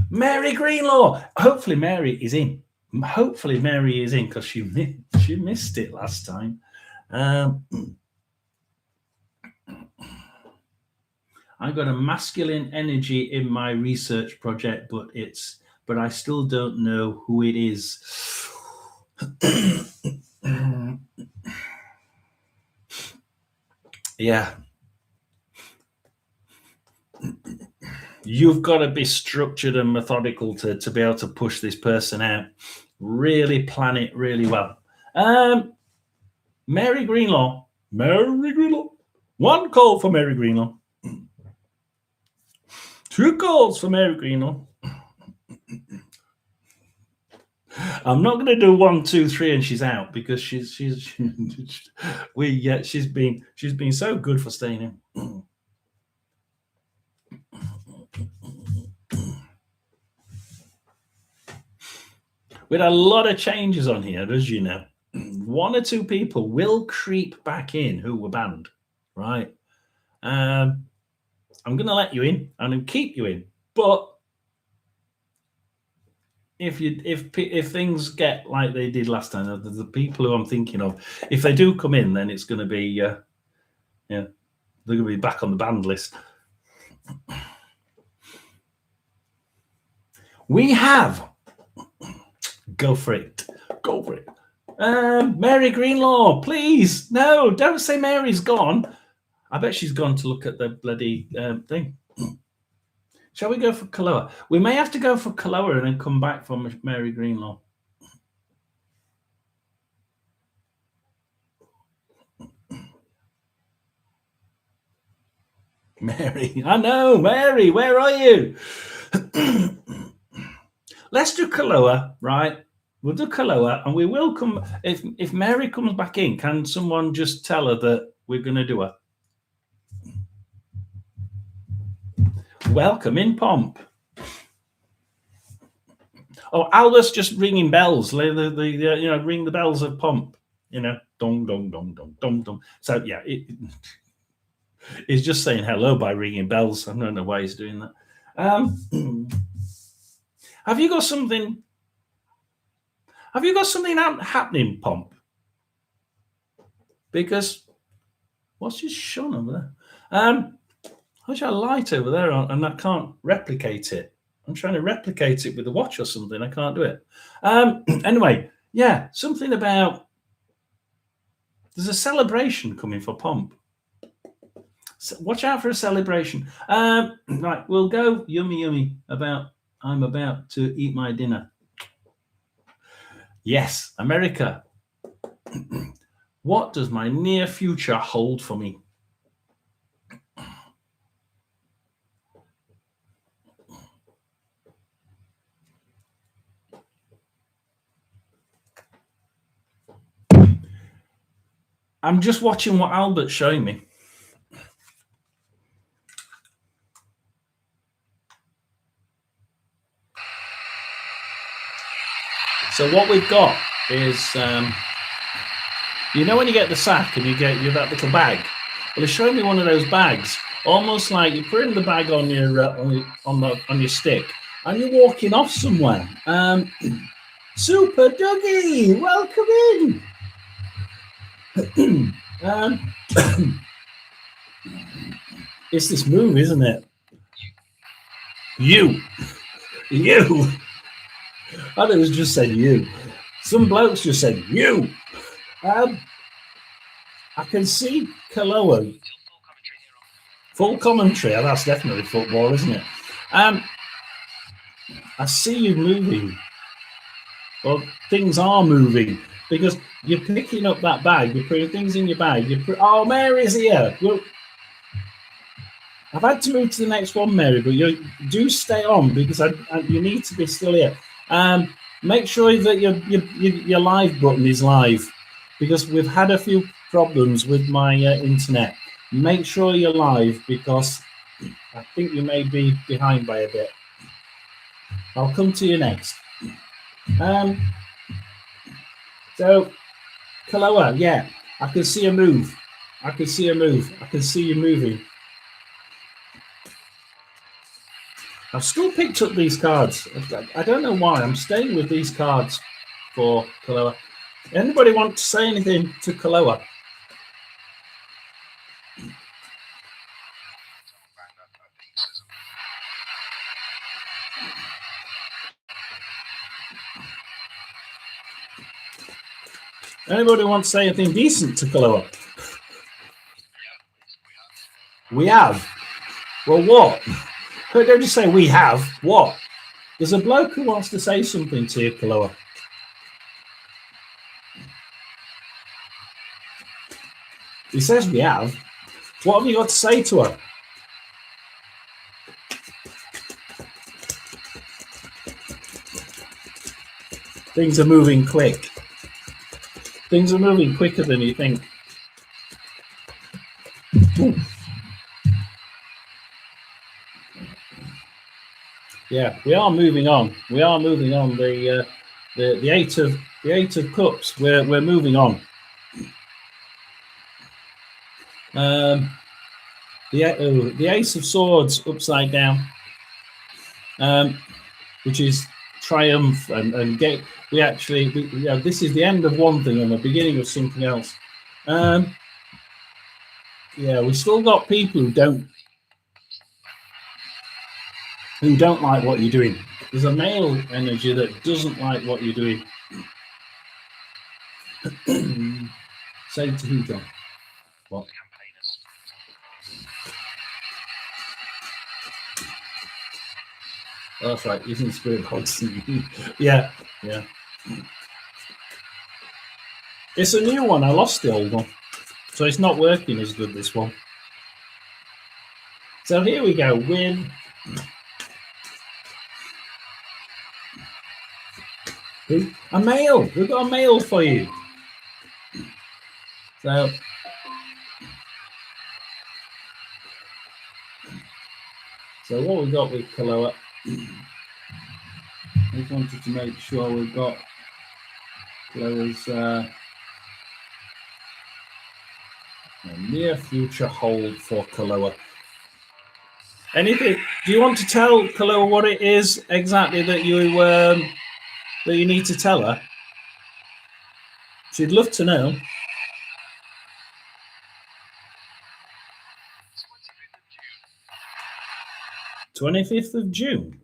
Mary Greenlaw. Hopefully Mary is in. Hopefully Mary is in because she missed it last time. I got a masculine energy in my research project, but I still don't know who it is. Yeah. You've got to be structured and methodical to be able to push this person out. Really plan it really well. Mary Greenlaw. One call for Mary Greenlaw. 2 calls for Mary Greenlaw. I'm not going to do 1, 2, 3 and she's out because she's been so good for staying in. We had a lot of changes on here, as you know. 1 or 2 people will creep back in who were banned, right? I'm going to let you in and keep you in, but if things get like they did last time, the people who I'm thinking of, if they do come in, then it's going to be they're going to be back on the banned list. We have Go for it. Go for it. Mary Greenlaw, please. No, don't say Mary's gone. I bet she's gone to look at the bloody thing. Shall we go for Kaloa? We may have to go for Kaloa and then come back for Mary Greenlaw. Mary, I know, Mary, where are you? Let's do Kaloa, right? We'll do Kaloa, and we will come. If Mary comes back in, can someone just tell her that we're going to do her? Welcome in, Pomp. Oh, Albert's just ringing bells. Ring the bells of Pomp. Dong dong dong dong dong dong. So yeah, he's just saying hello by ringing bells. I don't know why he's doing that. Have you got something? Have you got something happening, Pomp? Because what's just shone over there? There's a light over there, and I can't replicate it. I'm trying to replicate it with the watch or something. I can't do it. Anyway, yeah, something about there's a celebration coming for Pomp. So watch out for a celebration. Right, we'll go yummy about I'm about to eat my dinner. Yes, America. What does my near future hold for me? I'm just watching what Albert's showing me. So what we've got is, when you get the sack and you get that little bag. Well, it's showing me one of those bags, almost like you're putting the bag on your stick, and you're walking off somewhere. Super Dougie, welcome in. It's this move, isn't it? You. I thought it was just said you. Some blokes just said you. I can see Kaloa. Full commentary. Oh, that's definitely football, isn't it? I see you moving. Well, things are moving because you're picking up that bag. You're putting things in your bag. Oh, Mary's here. I've had to move to the next one, Mary, but you do stay on because you need to be still here. Make sure that your live button is live because we've had a few problems with my internet. Make sure you're live because I think you may be behind by a bit. I'll come to you next. So, Kaloa, yeah, I can see a move. I can see you moving. I've still picked up these cards. I don't know why. I'm staying with these cards for Kaloa. Anybody want to say anything to Kaloa? Anybody want to say anything decent to Kaloa? We have. Well, what? Don't just say we have. What? There's a bloke who wants to say something to you, Kaloa. He says we have. What have you got to say to her? Things are moving quick. Things are moving quicker than you think. Ooh. Yeah, we are moving on. We are moving on. The eight of cups. We're moving on. The ace of swords upside down, which is triumph and get. This is the end of one thing and the beginning of something else. Yeah, we still got people who don't like what you're doing. There's a male energy that doesn't like what you're doing. Say to who, John? What? Oh, that's right, using spirit box. Yeah. It's a new one. I lost the old one. So it's not working as good, this one. So here we go with a male. We've got a male for you. So what we got with Kaloa, I just wanted to make sure we've got Kaloa's near future hold for Kaloa. Anything? Do you want to tell Kaloa what it is exactly that you need to tell her? She'd love to know. 25th of June.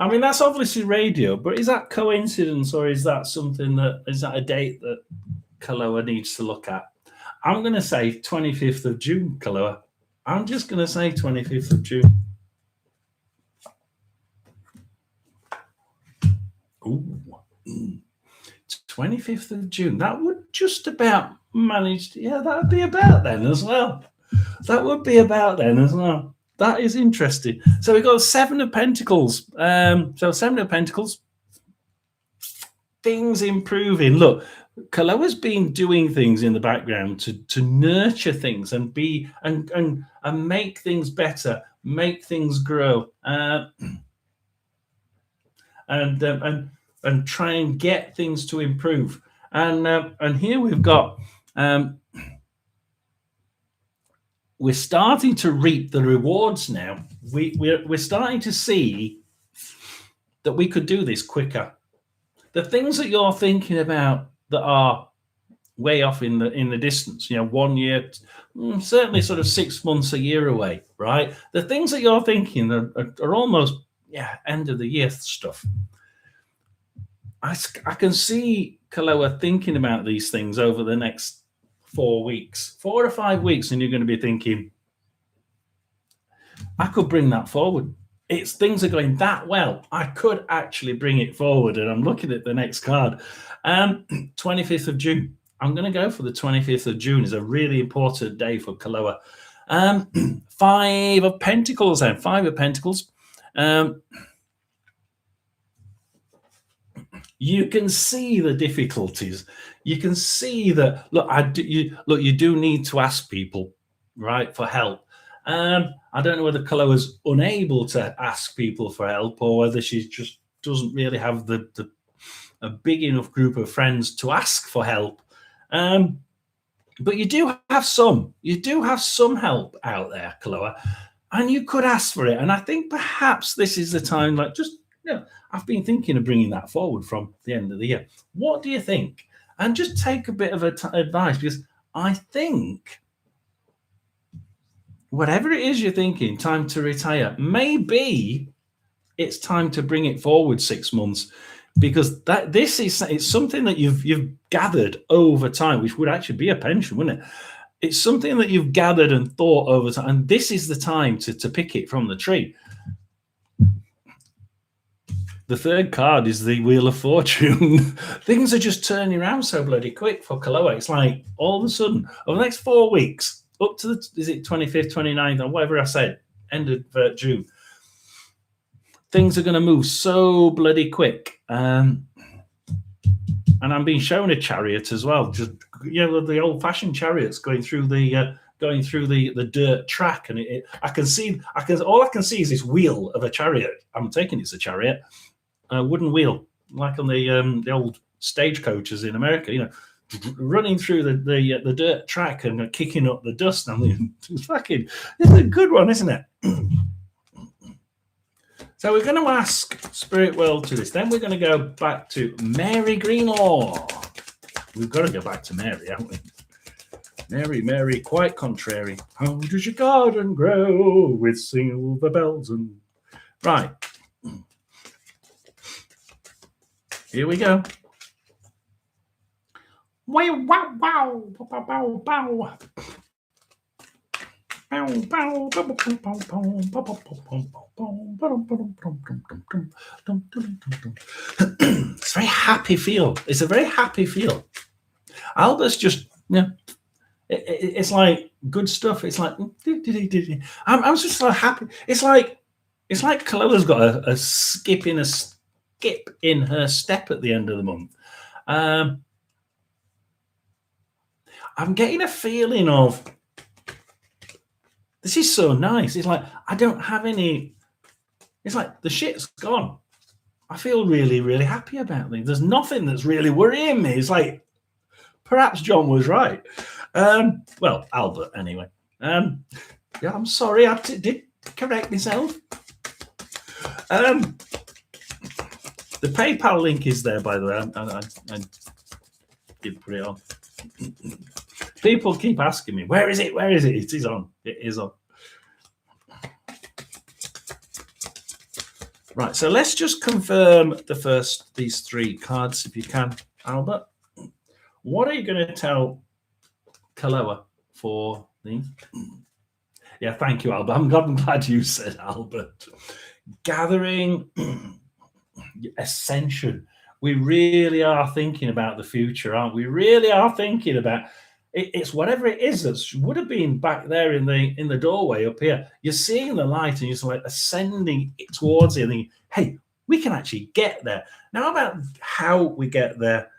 I mean, that's obviously radio, but is that coincidence, or is that a date that Kaloa needs to look at? I'm going to say 25th of June, Kaloa. I'm just going to say 25th of June. Ooh. 25th of June. That would just about manage. Yeah, that would be about then as well. That would be about then as well. That is interesting. So we've got 7 of Pentacles. So 7 of Pentacles. Things improving. Look, Kaloa's been doing things in the background to nurture things and be and make things better, make things grow, and try and get things to improve. And here we've got we're starting to reap the rewards now. We're starting to see that we could do this quicker. The things that you're thinking about that are way off in the distance, 1 year, certainly sort of 6 months, a year away, right? The things that you're thinking are almost end of the year stuff. I can see Kaloa thinking about these things over the next 4 weeks, 4 or 5 weeks, and you're going to be thinking, I could bring that forward. Things are going that well. I could actually bring it forward. And I'm looking at the next card. 25th of June. I'm going to go for the 25th of June. Is a really important day for Kaloa. 5 of Pentacles then. 5 of Pentacles. You can see the difficulties. You can see that. Look, you do need to ask people, right, for help. I don't know whether Kaloa's unable to ask people for help, or whether she just doesn't really have a big enough group of friends to ask for help. But you do have some. You do have some help out there, Kaloa, and you could ask for it. And I think perhaps this is the time. I've been thinking of bringing that forward from the end of the year. What do you think? And just take a bit of advice, because I think whatever it is you're thinking, time to retire, maybe it's time to bring it forward 6 months, because it's something that you've gathered over time, which would actually be a pension, wouldn't it? It's something that you've gathered and thought over time, and this is the time to pick it from the tree. The third card is the Wheel of Fortune. Things are just turning around so bloody quick for Kaloa. It's like all of a sudden, over the next 4 weeks, up to is it 25th, 29th, or whatever I said, end of June, things are going to move so bloody quick. And I'm being shown a chariot as well. Just the old-fashioned chariots going through the dirt track, and all I can see is this wheel of a chariot. I'm taking it's a chariot, a wooden wheel, like on the old stagecoaches in America, running through the dirt track and kicking up the dust. I mean, it's a good one, isn't it? So we're going to ask Spirit World to this. Then we're going to go back to Mary Greenlaw. We've got to go back to Mary, haven't we? Mary, Mary, quite contrary. How does your garden grow with silver bells and... Right. Here we go. Wow, wow, wow, bow, bow, bow. It's a very happy feel. It's a very happy feel. Albert's just, it's like good stuff. It's like I'm just so happy. It's like Chloe's got a skip in her step at the end of the month. I'm getting a feeling of this is so nice. It's like I don't have any. It's like the shit's gone. I feel really, really happy about things. There's nothing that's really worrying me. It's like perhaps John was right. Well, Albert, anyway. Yeah, I'm sorry. I did correct myself. The PayPal link is there, by the way. I did put it on. People keep asking me, where is it? Where is it? It is on. It is on. Right, so let's just confirm these three cards, if you can, Albert. What are you going to tell Kaloa for the... Yeah, thank you, Albert. I'm glad you said Albert. Gathering, ascension. We really are thinking about the future, aren't we? Really are thinking about it's whatever it is that would have been back there in the doorway up here. You're seeing the light and you're like ascending towards it and thinking, hey, we can actually get there. Now about how we get there.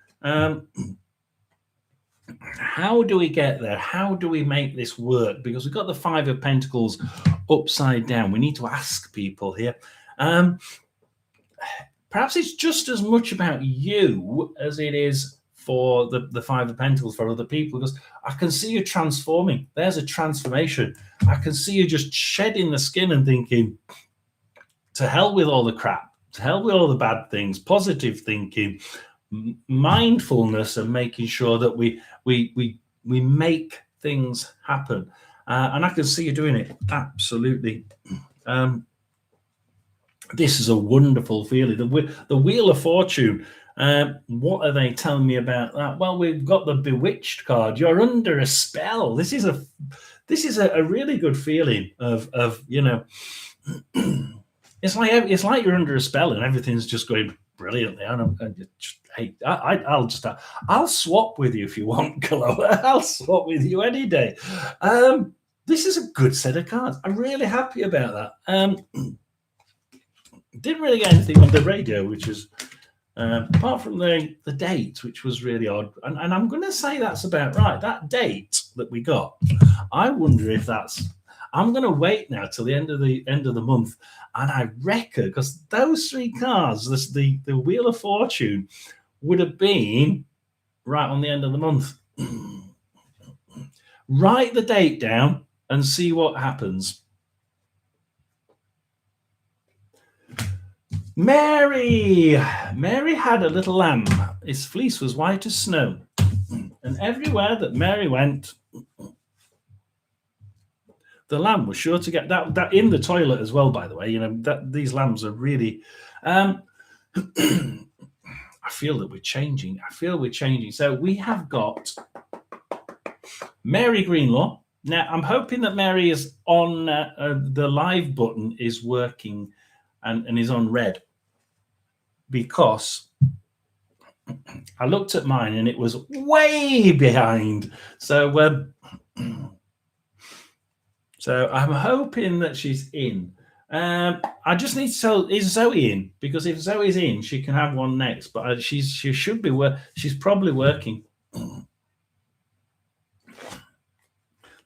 How do we get there? How do we make this work? Because we've got the Five of Pentacles upside down. We need to ask people here. Perhaps it's just as much about you as it is for the Five of Pentacles for other people, because I can see you transforming. There's a transformation. I can see you just shedding the skin and thinking, to hell with all the crap, to hell with all the bad things, positive thinking, mindfulness, and making sure that we make things happen. And I can see you doing it. Absolutely. This is a wonderful feeling. The Wheel of Fortune. What are they telling me about that? Well, we've got the Bewitched card. You're under a spell. This is a really good feeling of it's like you're under a spell and everything's just going brilliantly. I'll swap with you if you want, Kaloa. I'll swap with you any day. This is a good set of cards. I'm really happy about that. Didn't really get anything on the radio, which was apart from the date, which was really odd. And I'm going to say that's about right. That date that we got, I wonder if that's. I'm going to wait now till the end of the month, and I reckon because those three cards, the Wheel of Fortune, would have been right on the end of the month. Write the date down and see what happens. Mary had a little lamb. His fleece was white as snow, and everywhere that Mary went, the lamb was sure to get that in the toilet as well. By the way, that these lambs are really. I feel that we're changing. So we have got Mary Greenlaw. Now I'm hoping that Mary is on the live button is working and is on red, because I looked at mine and it was way behind. So so I'm hoping that she's in. I just need to tell, is Zoe in? Because if Zoe's in, she can have one next. But she should be she's probably working.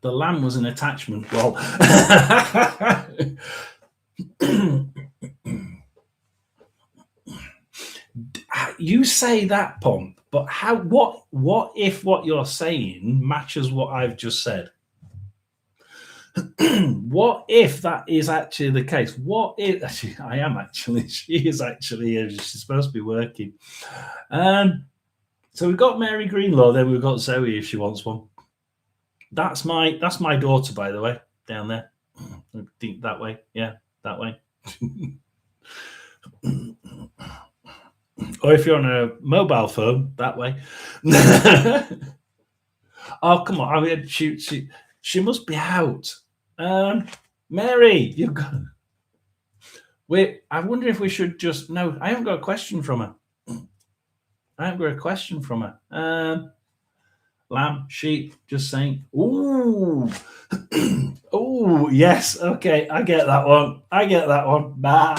The lamb was an attachment. Well, you say that, Pomp, but what if what you're saying matches what I've just said? What if that is actually the case? What if she is actually she's supposed to be working. So we've got Mary Greenlaw, then we've got Zoe if she wants one. That's my daughter, by the way, down there. I think that way. Yeah, that way. Or if you're on a mobile phone, that way. Oh, come on. I mean, she must be out. Mary, you've got. Wait, I wonder if we should just. No, I haven't got a question from her. I haven't got a question from her. Lamb, sheep, just saying. Ooh. Oh, yes. Okay, I get that one. Bah.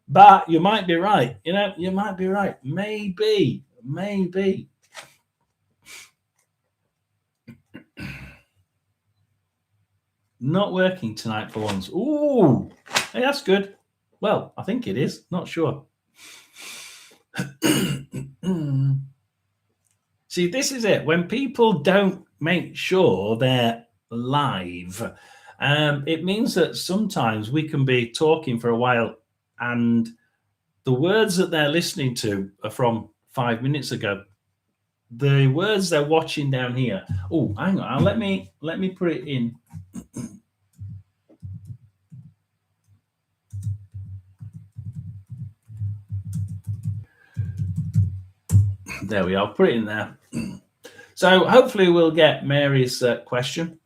But you might be right. You know, you might be right. Maybe. Not working tonight for once. Ooh, hey, that's good. Well, I think it is. Not sure. See, this is it. When people don't make sure they're live, it means that sometimes we can be talking for a while and the words that they're listening to are from 5 minutes ago. The words they're watching down here. Oh, hang on. Let me put it in. There we are. Put it in there. So hopefully we'll get Mary's question.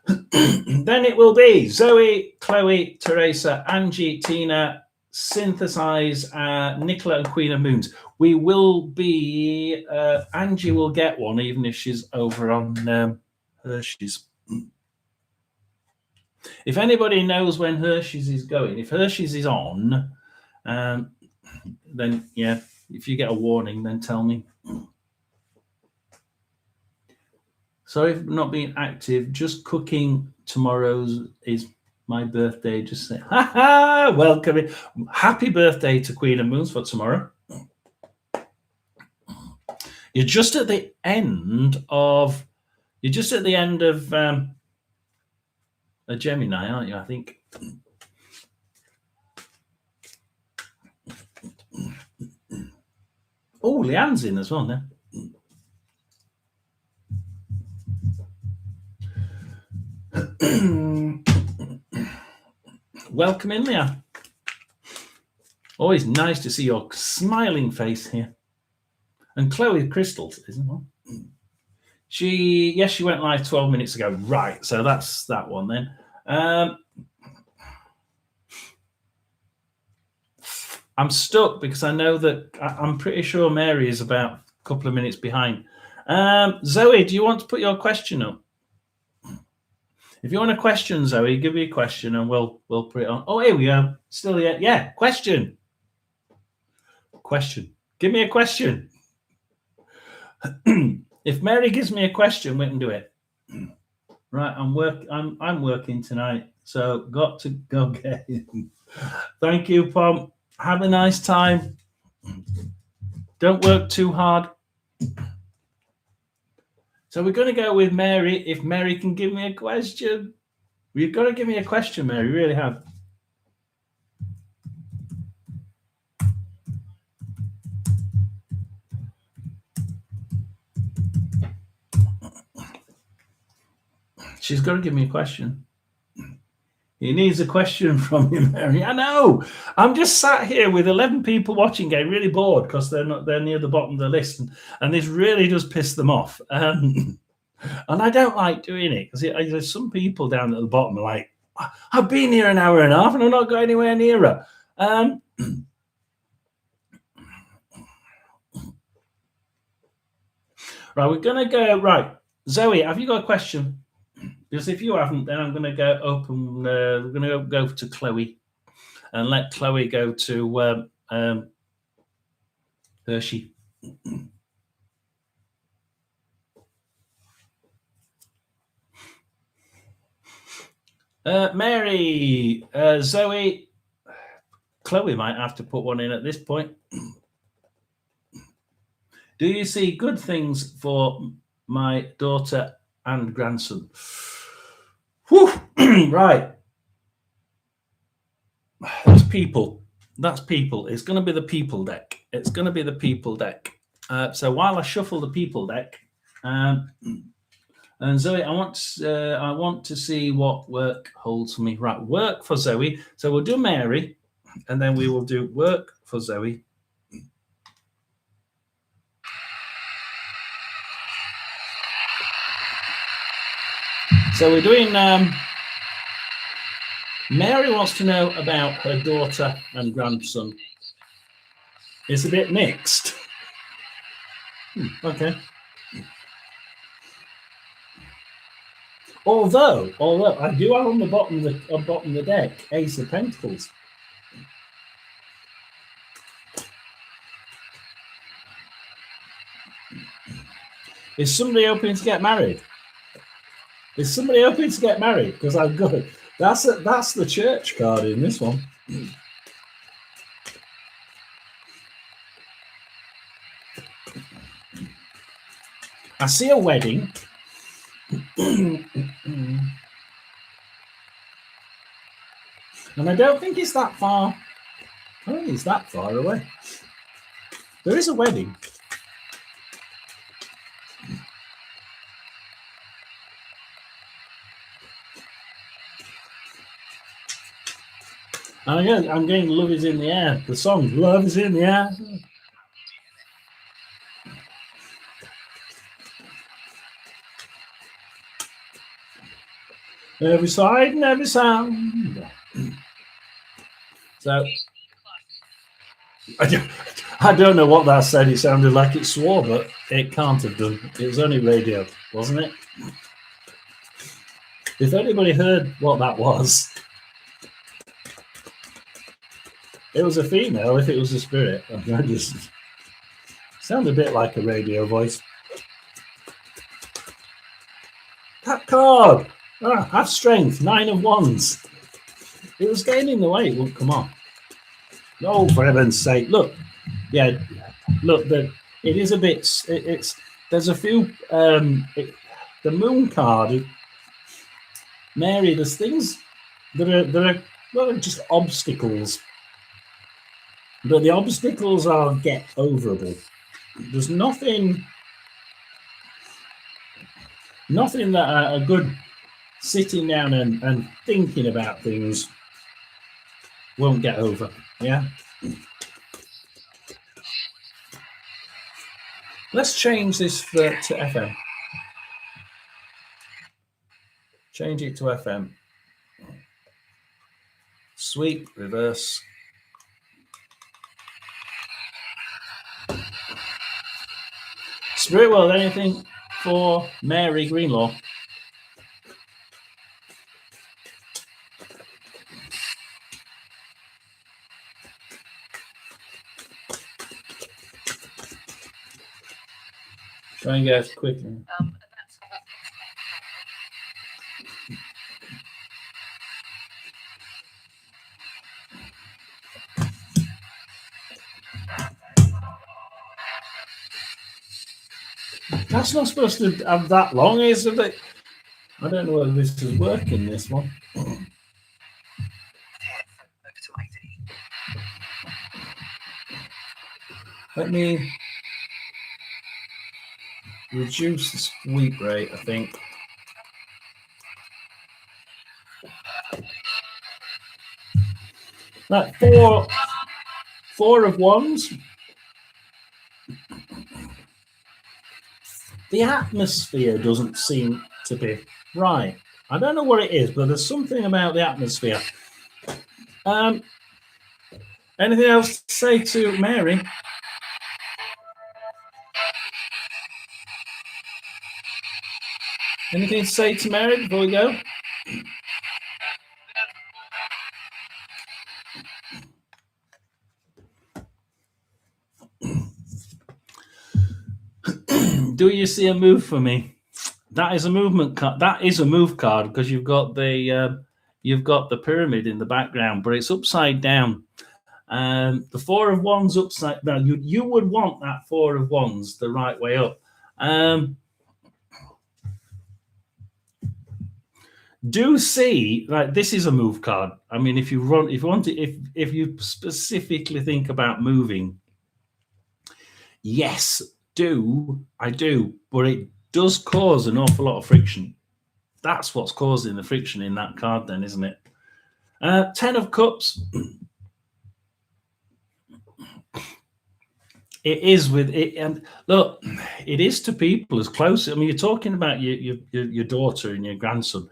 Then it will be Zoe, Chloe, Teresa, Angie, Tina, Synthesize, Nicola, and Queen of Moons. We will be. Angie will get one even if she's over on Hershey's. If anybody knows when Hershey's is going, if Hershey's is on, then yeah. If you get a warning, then tell me. Sorry for not being active. Just cooking. Tomorrow's is my birthday. Just say, ha ha! Welcome. Happy birthday to Queen of Moons for tomorrow. You're just at the end of. A Gemini, aren't you? I think. Oh, Leanne's in as well now. Welcome in, Leanne. Always nice to see your smiling face here. And Chloe Crystals, isn't it? She went live 12 minutes ago. Right, so that's that one then. I'm stuck because I know that I'm pretty sure Mary is about a couple of minutes behind. Zoe, do you want to put your question up? If you want a question, Zoe, give me a question and we'll put it on. Oh, here we go. Still here. Yeah, question. Give me a question. If Mary gives me a question, we can do it. Right, I'm working tonight, so got to go get it. Thank you, Pom. Have a nice time. Don't work too hard. So we're going to go with Mary. If Mary can give me a question. You've got to give me a question, Mary. You really have. She's got to give me a question. He needs a question from you, Mary. I know. I'm just sat here with 11 people watching, getting really bored because they're near the bottom of the list, and this really does piss them off. And I don't like doing it because there's some people down at the bottom are like, I've been here an hour and a half and I've not got anywhere near her. Right, we're going to go. Right, Zoe, have you got a question? Because if you haven't, then I'm going to go open. We're going to go to Chloe and let Chloe go to Hershey. Mary, Zoe, Chloe might have to put one in at this point. Do you see good things for my daughter and grandson? Whew. Right. That's people. It's going to be the people deck. So while I shuffle the people deck, And Zoe, I want to see what work holds for me. Right, work for Zoe. So we'll do Mary, and then we will do work for Zoe. So we're doing. Mary wants to know about her daughter and grandson. It's a bit mixed. Okay. Although I do have on the bottom of the deck Ace of Pentacles. Is somebody hoping to get married? Is somebody hoping to get married? Because I'm good. That's the church card in this one. I see a wedding. And I don't think it's that far. I don't think it's that far away. There is a wedding. And again, I'm getting Love Is in the Air. The song Love Is in the Air. Every side and every sound. So I don't know what that said. It sounded like it swore, but it can't have done. It was only radio, wasn't it? If anybody heard what that was, it was a female. If it was a spirit, I just sound a bit like a radio voice. That card. Have strength, 9 of Wands. It was getting in the way, it wouldn't come on. No, for heaven's sake. Look, yeah, look, it is a bit, there's a few, the moon card, Mary, there's things that are well, just obstacles, but the obstacles are get overable. There's nothing that a good sitting down and thinking about things won't get over. Yeah. Let's change this to FM. Change it to FM. Sweep, reverse. Spirit World, anything for Mary Greenlaw? Try and get quickly. That's not supposed to have that long, is it? I don't know whether this is working, this one. Let me reduce the sweep rate, I think. That four of Wands. The atmosphere doesn't seem to be right. I don't know what it is, but there's something about the atmosphere. Anything else to say to Mary? Anything to say to Mary before we go? Do you see a move for me? That is a movement card. That is a move card because you've got the pyramid in the background, but it's upside down. The Four of Wands upside down. You would want that Four of Wands the right way up. Do see, like, this is a move card. I mean, if you specifically think about moving, yes, I do, but does cause an awful lot of friction. That's what's causing the friction in that card then, isn't it? 10 of Cups. It is with it, and look, it is to people as close. I mean, you're talking about your daughter and your grandson.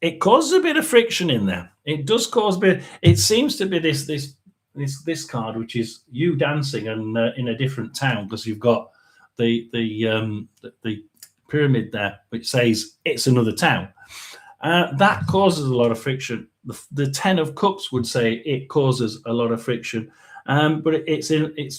It causes a bit of friction in there. It does cause a bit. It seems to be this card, which is you dancing and in a different town, because you've got the pyramid there, which says it's another town. That causes a lot of friction. The 10 of Cups would say it causes a lot of friction. But it's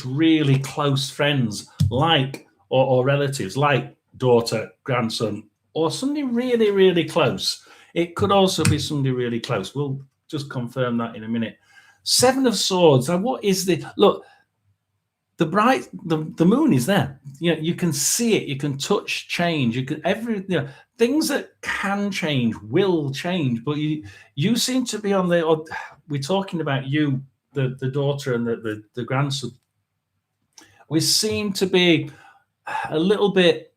really close friends, like or relatives, like daughter, grandson, or somebody really, really close. It could also be somebody really close. We'll just confirm that in a minute. 7 of Swords. Now, what is the look? The moon is there. You can see it. You can touch change. You can things that can change will change. But you seem to be on the. We're talking about you, the daughter and the grandson. We seem to be a little bit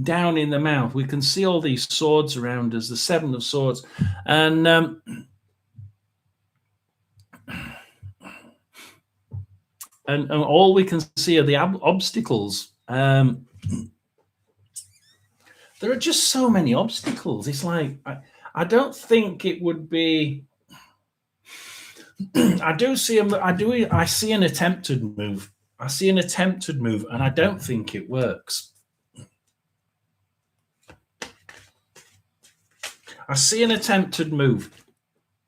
down in the mouth. We can see all these swords around us, the 7 of Swords, and all we can see are the obstacles. There are just so many obstacles. It's like I don't think it would be. I see an attempted move. I see an attempted move, and I don't think it works. I see an attempted move.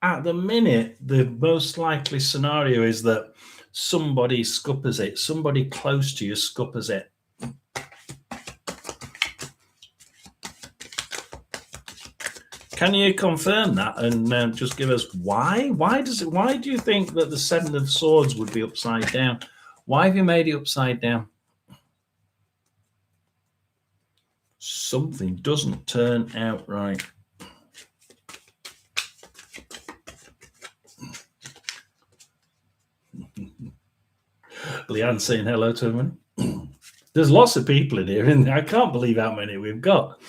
At the minute, the most likely scenario is that somebody scuppers it. Somebody close to you scuppers it. Can you confirm that and just give us why? Why do you think that the 7 of Swords would be upside down? Why have you made it upside down? Something doesn't turn out right. Leanne saying hello to everyone. There's lots of people in here, and I can't believe how many we've got.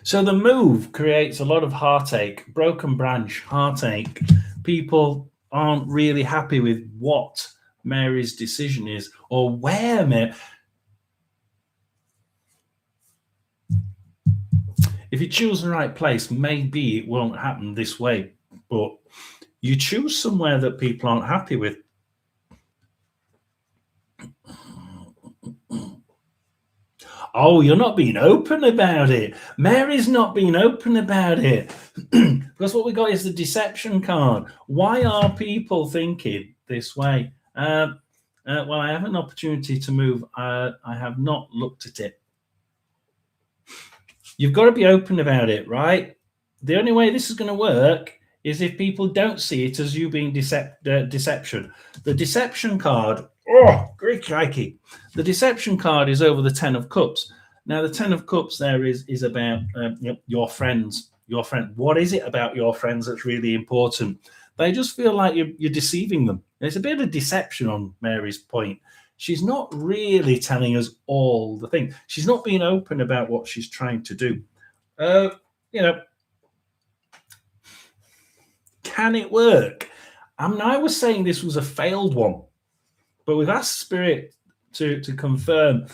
So the move creates a lot of heartache, broken branch, heartache. People aren't really happy with what Mary's decision is or where Mary. If you choose the right place, maybe it won't happen this way, but you choose somewhere that people aren't happy with. Oh, you're not being open about it. Mary's not being open about it. Because what we got is the deception card. Why are people thinking this way? Well, I have an opportunity to move. I have not looked at it. You've got to be open about it, right? The only way this is going to work is if people don't see it as you being deception. The deception card, oh, great crikey. The deception card is over the 10 of Cups. Now, the 10 of Cups there is about your friends. Your friend. What is it about your friends that's really important? They just feel like you're deceiving them. There's a bit of deception on Mary's point. She's not really telling us all the things. She's not being open about what she's trying to do. Can it work? I was saying this was a failed one, but we've asked Spirit to confirm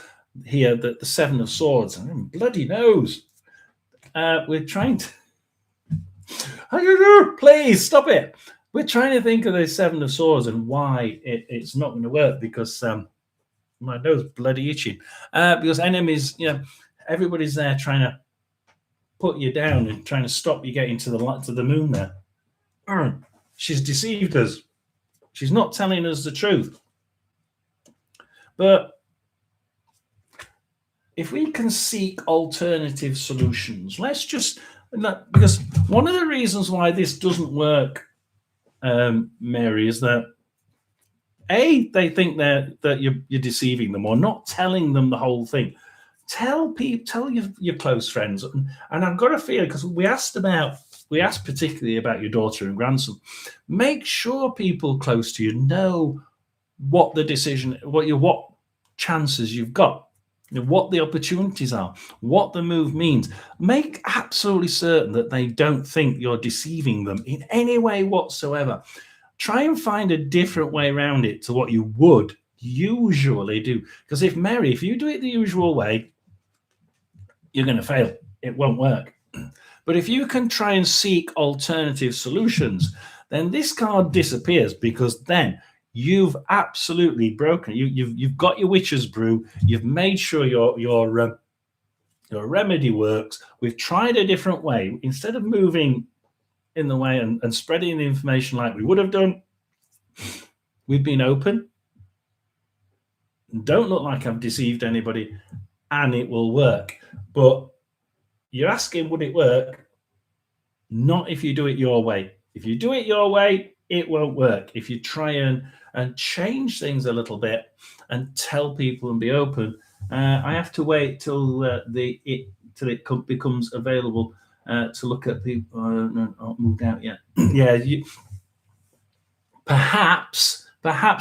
here that the 7 of Swords, bloody knows. We're trying to. Please stop it. We're trying to think of the 7 of Swords and why it's not going to work, because my nose bloody itching. Because enemies, everybody's there trying to put you down and trying to stop you getting to the moon there. She's deceived us. She's not telling us the truth. But if we can seek alternative solutions, let's just, because one of the reasons why this doesn't work, Mary, is that they think that you're deceiving them or not telling them the whole thing. Tell your close friends, and I've got a feeling, because we asked about we ask particularly about your daughter and grandson. Make sure people close to you know what the decision, what chances you've got, what the opportunities are, what the move means. Make absolutely certain that they don't think you're deceiving them in any way whatsoever. Try and find a different way around it to what you would usually do. Because if you do it the usual way, you're going to fail. It won't work. But if you can try and seek alternative solutions, then this card disappears, because then you've absolutely broken. You've got your witch's brew. You've made sure your remedy works. We've tried a different way. Instead of moving in the way and spreading the information like we would have done, we've been open. Don't look like I've deceived anybody, and it will work. But you're asking, would it work? Not if you do it your way. If you do it your way, it won't work. If you try and change things a little bit and tell people and be open, I have to wait till it becomes available to look at people. No, not moved out yet. Yeah, perhaps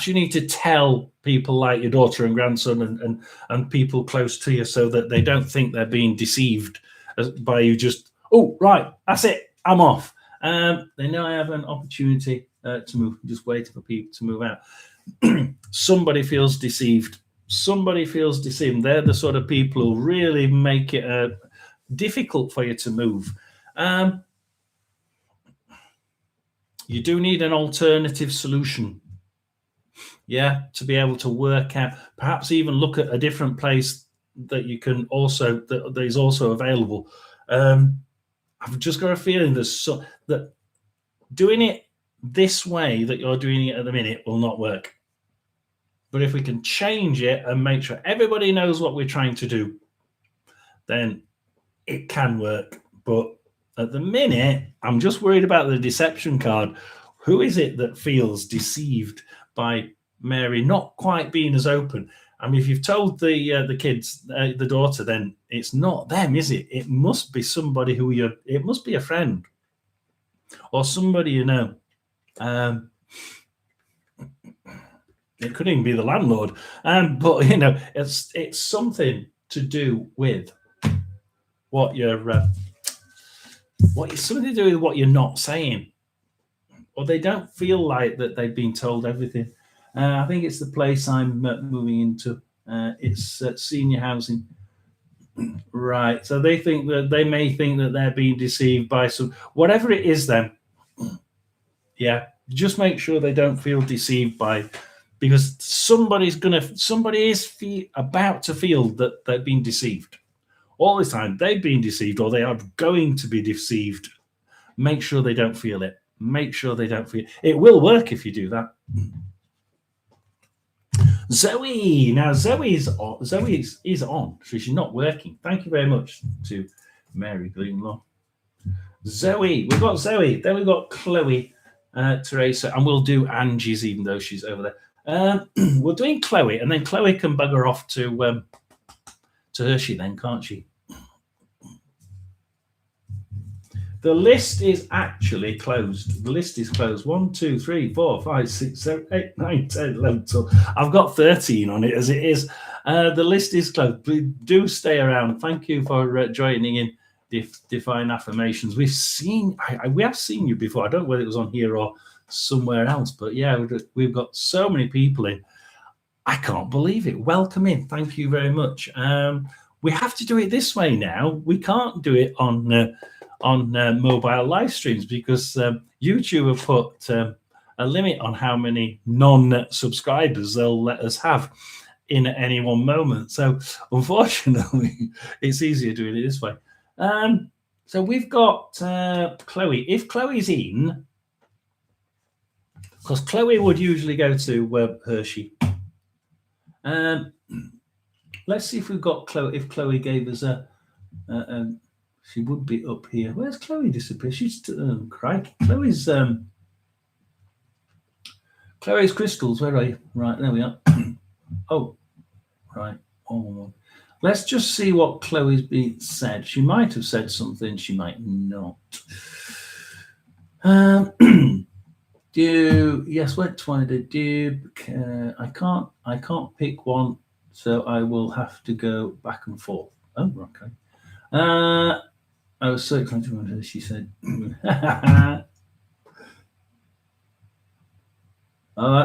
you need to tell people like your daughter and grandson and people close to you, so that they don't think they're being deceived by you. Just, oh, right, that's it, I'm off. They know I have an opportunity to move. Just waiting for people to move out. Somebody feels deceived. They're the sort of people who really make it difficult for you to move. You do need an alternative solution, to be able to work out, perhaps even look at a different place that you can also, that is also available. I've just got a feeling that doing it this way that you're doing it at the minute will not work. But if we can change it and make sure everybody knows what we're trying to do, then it can work. But at the minute, I'm just worried about the deception card. Who is it that feels deceived by Mary not quite being as open? I mean, if you've told the kids, the daughter, then it's not them, is it? It must be somebody it must be a friend or somebody you know. It could even be the landlord. But it's something to do with what something to do with what you're not saying, or they don't feel like that they've been told everything. I think it's the place I'm moving into. It's senior housing, right? So they may think that they're being deceived by whatever it is. Then, just make sure they don't feel deceived by, because somebody is about to feel that they've been deceived. All this time they've been deceived, or they are going to be deceived. Make sure they don't feel it. It will work if you do that. Zoe. Now Zoe is on, so she's not working. Thank you very much to Mary Greenlaw. Zoe, we've got Zoe, then we've got Chloe, Teresa, and we'll do Angie's, even though she's over there. We're doing Chloe, and then Chloe can bugger off to Hershey then, can't she? The list is actually closed. The list is closed. 1, 2, 3, 4, 5, 6, 7, 8, 9, 10, 11, 12. I've got 13 on it as it is. The list is closed. Please do stay around. Thank you for joining in Divine Affirmations. We have seen you before. I don't know whether it was on here or somewhere else, but we've got so many people in. I can't believe it. Welcome in. Thank you very much. We have to do it this way now. We can't do it on mobile live streams, because YouTube have put a limit on how many non-subscribers they'll let us have in at any one moment. So unfortunately, it's easier doing it this way. So we've got Chloe. If Chloe's in, because Chloe would usually go to Hershey. Let's see if we've got Chloe. If Chloe gave us she would be up here. Where's Chloe disappeared? She's crikey. Chloe's crystals. Where are you? Right, there we are. Oh, right. Oh, let's just see what Chloe's been said. She might have said something. She might not. Yes, which one did do? I can't pick one, so I will have to go back and forth. Oh, okay. I was so excited when her. She said,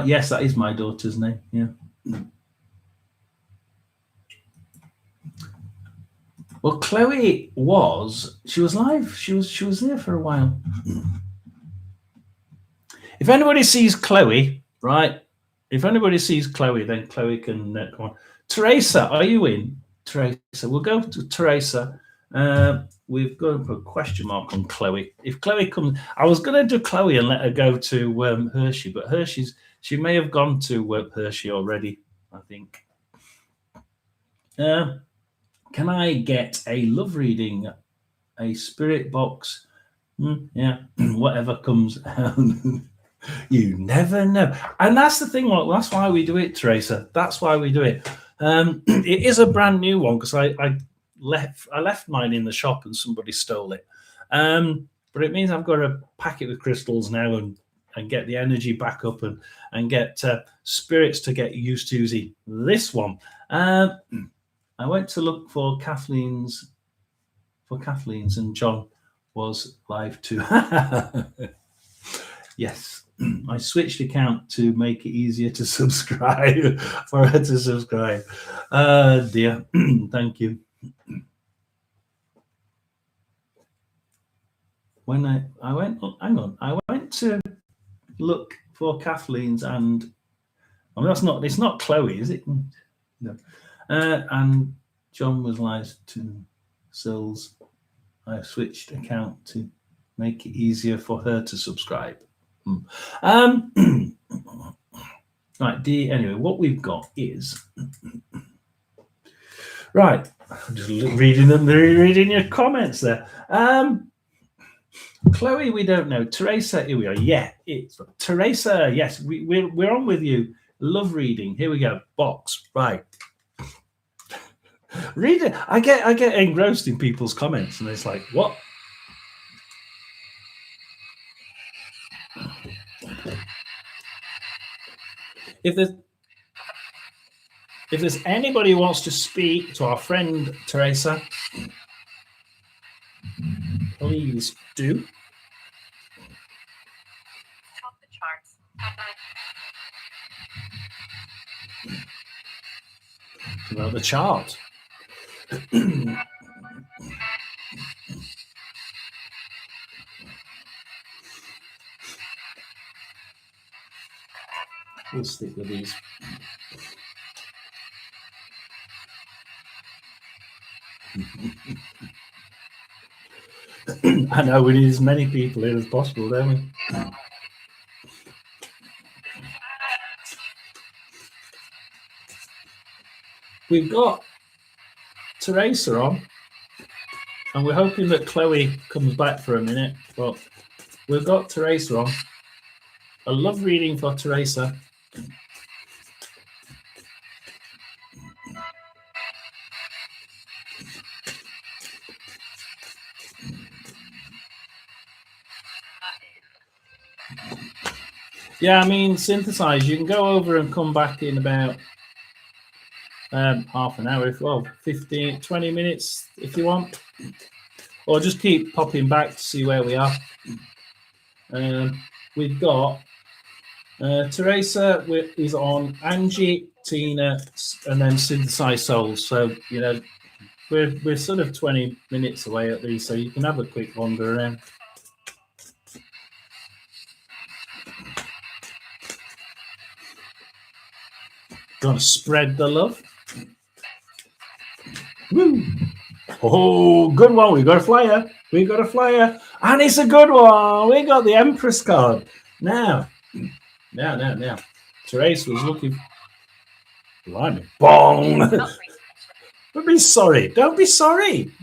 "Yes, that is my daughter's name." Yeah. Well, Chloe she was live. She was there for a while. If anybody sees Chloe, right? If anybody sees Chloe, then Chloe can come on. Teresa, are you in? Teresa, we'll go to Teresa. We've got to put a question mark on Chloe. If Chloe comes, I was going to do Chloe and let her go to Hershey, but she may have gone to Hershey already, I think. Can I get a love reading, a spirit box? Yeah, whatever comes out. You never know. And that's the thing. That's why we do it, Teresa. That's why we do it. It is a brand new one because I left mine in the shop and somebody stole it. But it means I've got to pack it with crystals now and get the energy back up and get spirits to get used to this one. I went to look for Kathleen's and John was live too. Yes, I switched account to make it easier to subscribe for her to subscribe. Dear, thank you. When I went, hang on, I went to look for Kathleen's and it's not Chloe, is it? No. And John was live to Sills. I switched account to make it easier for her to subscribe. Right, anyway, what we've got is right. I'm just reading your comments there. Chloe, we don't know. Teresa, here we are. Yeah, it's Teresa. Yes, we're on with you. Love reading. Here we go. Box. Right. Read it. I get engrossed in people's comments, and it's like, what? If there's anybody who wants to speak to our friend Teresa, please do. About the chart. We'll stick with these. I know we need as many people here as possible, don't we? We've got Teresa on, and we're hoping that Chloe comes back for a minute, but we've got Teresa on. A love reading for Teresa. Yeah, I mean, synthesize. You can go over and come back in about half an hour, 15, 20 minutes if you want. Or just keep popping back to see where we are. We've got Teresa is on, Angie, Tina, and then Synthesized Souls. So, you know, we're sort of 20 minutes away at least, so you can have a quick wander around. Gonna spread the love. Woo! Oh, good one. We got a flyer. And it's a good one. We got the Empress card. Now. Teresa was looking. Blimey. Bong. Don't be sorry. Don't be sorry.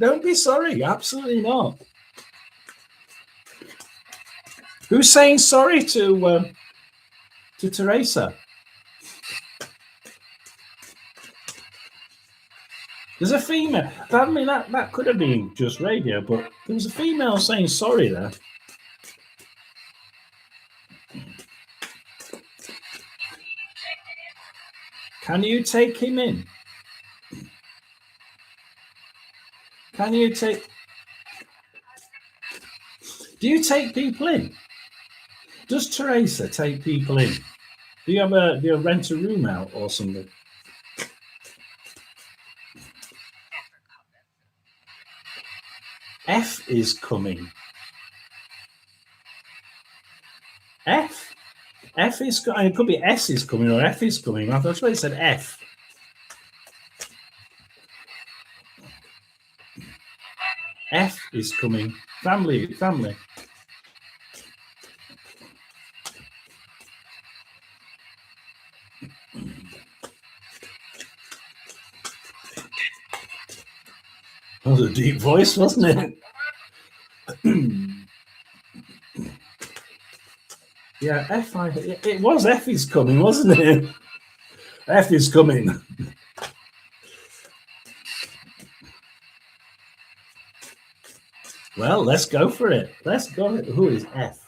Absolutely not. Who's saying sorry to Teresa? There's a female. I mean, that could have been just radio, but there was a female saying sorry there. Can you take him in? Can you take... Do you take people in? Does Teresa take people in? Do you rent a room out or something? F is coming. F is coming. It could be S is coming or F is coming. I thought it said F. F is coming. Family. That was a deep voice, wasn't it? Yeah, it was F is coming, wasn't it? F is coming. Well, let's go for it. Let's go. Who is F?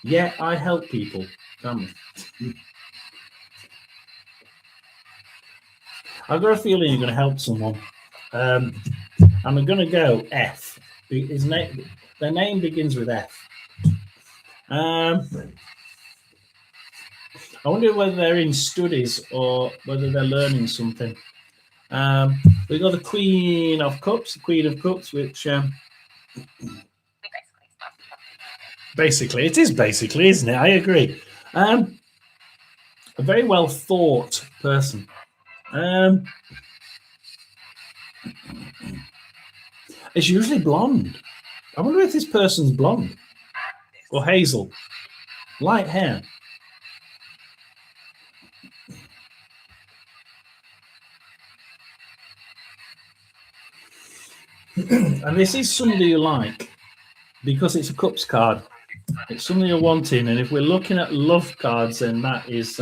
Yeah, I help people. Come on. I've got a feeling you're going to help someone. And I'm going to go F. Their name begins with F. I wonder whether they're in studies or whether they're learning something. We've got the Queen of Cups, which basically, it is basically, isn't it? I agree. A very well thought person. It's usually blonde. I wonder if this person's blonde or hazel, light hair. And this is somebody you like because it's a cups card. It's something you're wanting. And if we're looking at love cards, then that is...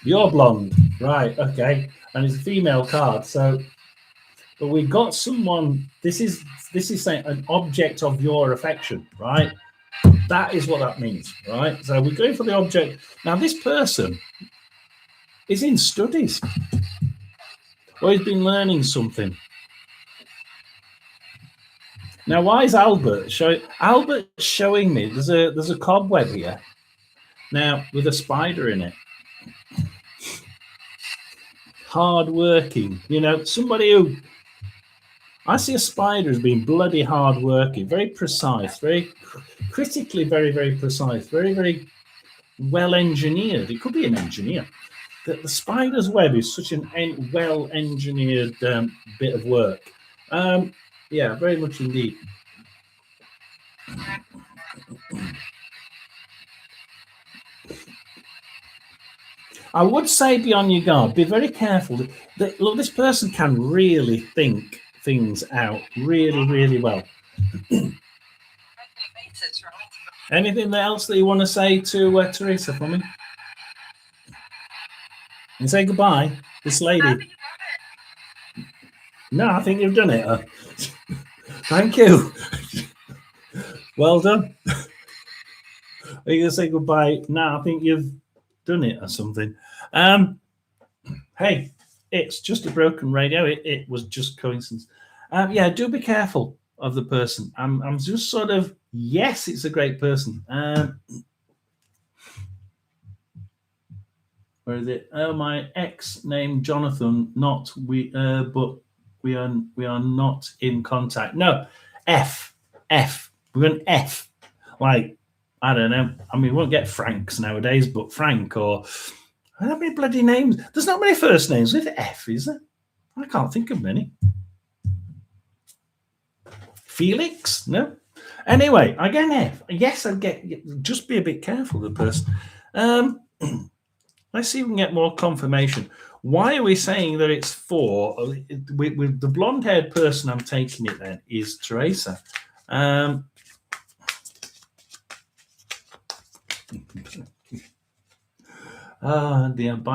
You're blonde. Right, okay. And it's a female card. So, but we've got someone... This is saying an object of your affection, right? That is what that means, right? So we're going for the object. Now, this person is in studies. Or he's been learning something. Now, why is Albert showing? Albert's showing me there's a cobweb here. Now, with a spider in it. Hard working. You know, somebody who... I see a spider as being bloody hard working, very precise, very critically, very, very precise, very, very well engineered. It could be an engineer. The spider's web is such an well engineered bit of work. Yeah, very much indeed. I would say be on your guard. Be very careful. Look, this person can really think things out really, really well. Anything else that you want to say to Teresa for me? And say goodbye, this lady. No, I think you've done it. Thank you. Well done. Are you going to say goodbye? No, I think you've done it or something. Hey, it's just a broken radio. It was just coincidence. Yeah, do be careful of the person. I'm just sort of, yes, it's a great person. Where is it? Oh, my ex named Jonathan. But we are not in contact. No, F. We're going F. Like, I don't know. I mean, we won't get Franks nowadays, but Frank or how many bloody names? There's not many first names with F, is there? I can't think of many. Felix? No. Anyway, again F. Yes, I'd get. Just be a bit careful, the person. Let's see if we can get more confirmation. Why are we saying that it's 4? With the blonde-haired person I'm taking it then is Teresa. By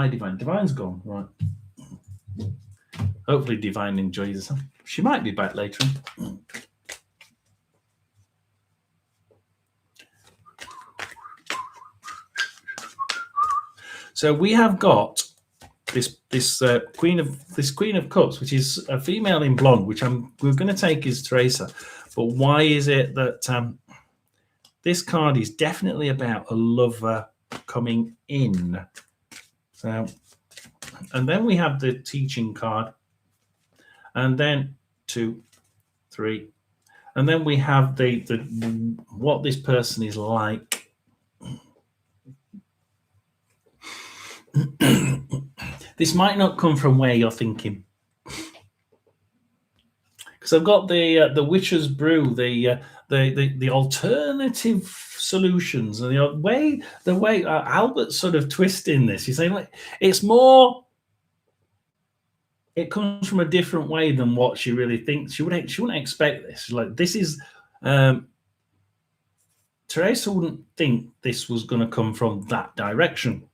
Divine. Divine's gone, right. Hopefully Divine enjoys herself. She might be back later on. So we have got this Queen of Cups, which is a female in blonde, which we're going to take as Teresa. But why is it that this card is definitely about a lover coming in? So, and then we have the teaching card, and then 2, 3, and then we have the what this person is like. This might not come from where you're thinking, because I've got the Witch's Brew, the alternative solutions, and the way Albert's sort of twisting this. He's saying like it's more. It comes from a different way than what she really thinks. She wouldn't expect this. Like this is. Teresa wouldn't think this was going to come from that direction.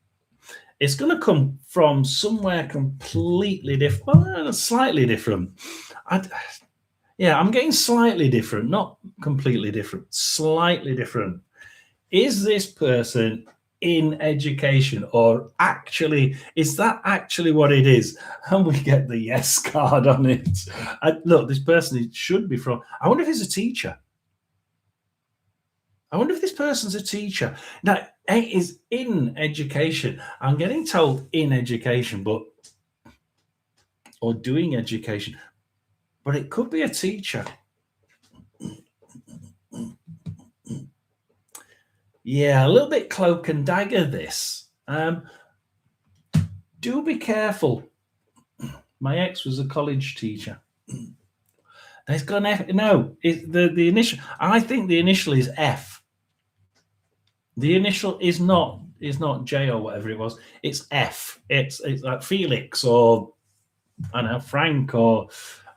It's going to come from somewhere completely different, well, slightly different. I'm getting slightly different, not completely different, slightly different. Is this person in education, or actually, is that actually what it is? And we get the yes card on it. Look, this person should be from, I wonder if he's a teacher. I wonder if this person's a teacher. Now, it is in education. I'm getting told in education, or doing education, but it could be a teacher. Yeah, a little bit cloak and dagger, this. Do be careful. My ex was a college teacher. It's got an F. No, the initial. I think the initial is F. The initial is not J or whatever it was. It's F. It's like Felix, or I don't know, Frank, or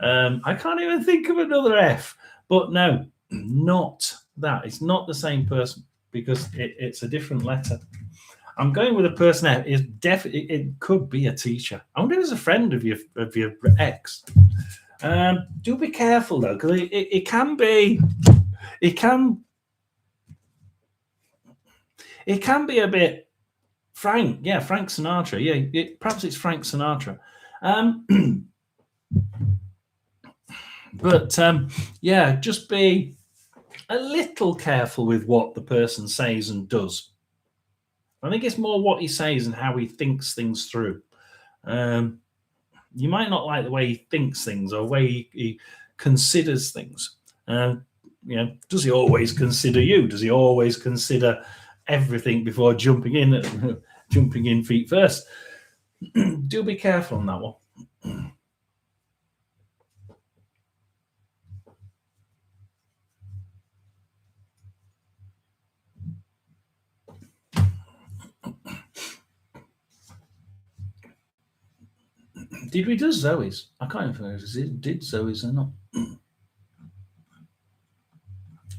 I can't even think of another F. But no, not that. It's not the same person, because it's a different letter. I'm going with a person F. It could be a teacher. I wonder if it's a friend of your ex. Do be careful though, because it can be. It can be a bit Frank. Yeah, Frank Sinatra. Yeah, perhaps it's Frank Sinatra. But yeah, just be a little careful with what the person says and does. I think it's more what he says and how he thinks things through. You might not like the way he thinks things, or the way he considers things. Does he always consider you? Does he always consider everything before jumping in feet first? Do be careful on that one. Did we do Zoe's? I can't remember if we did Zoe's or not.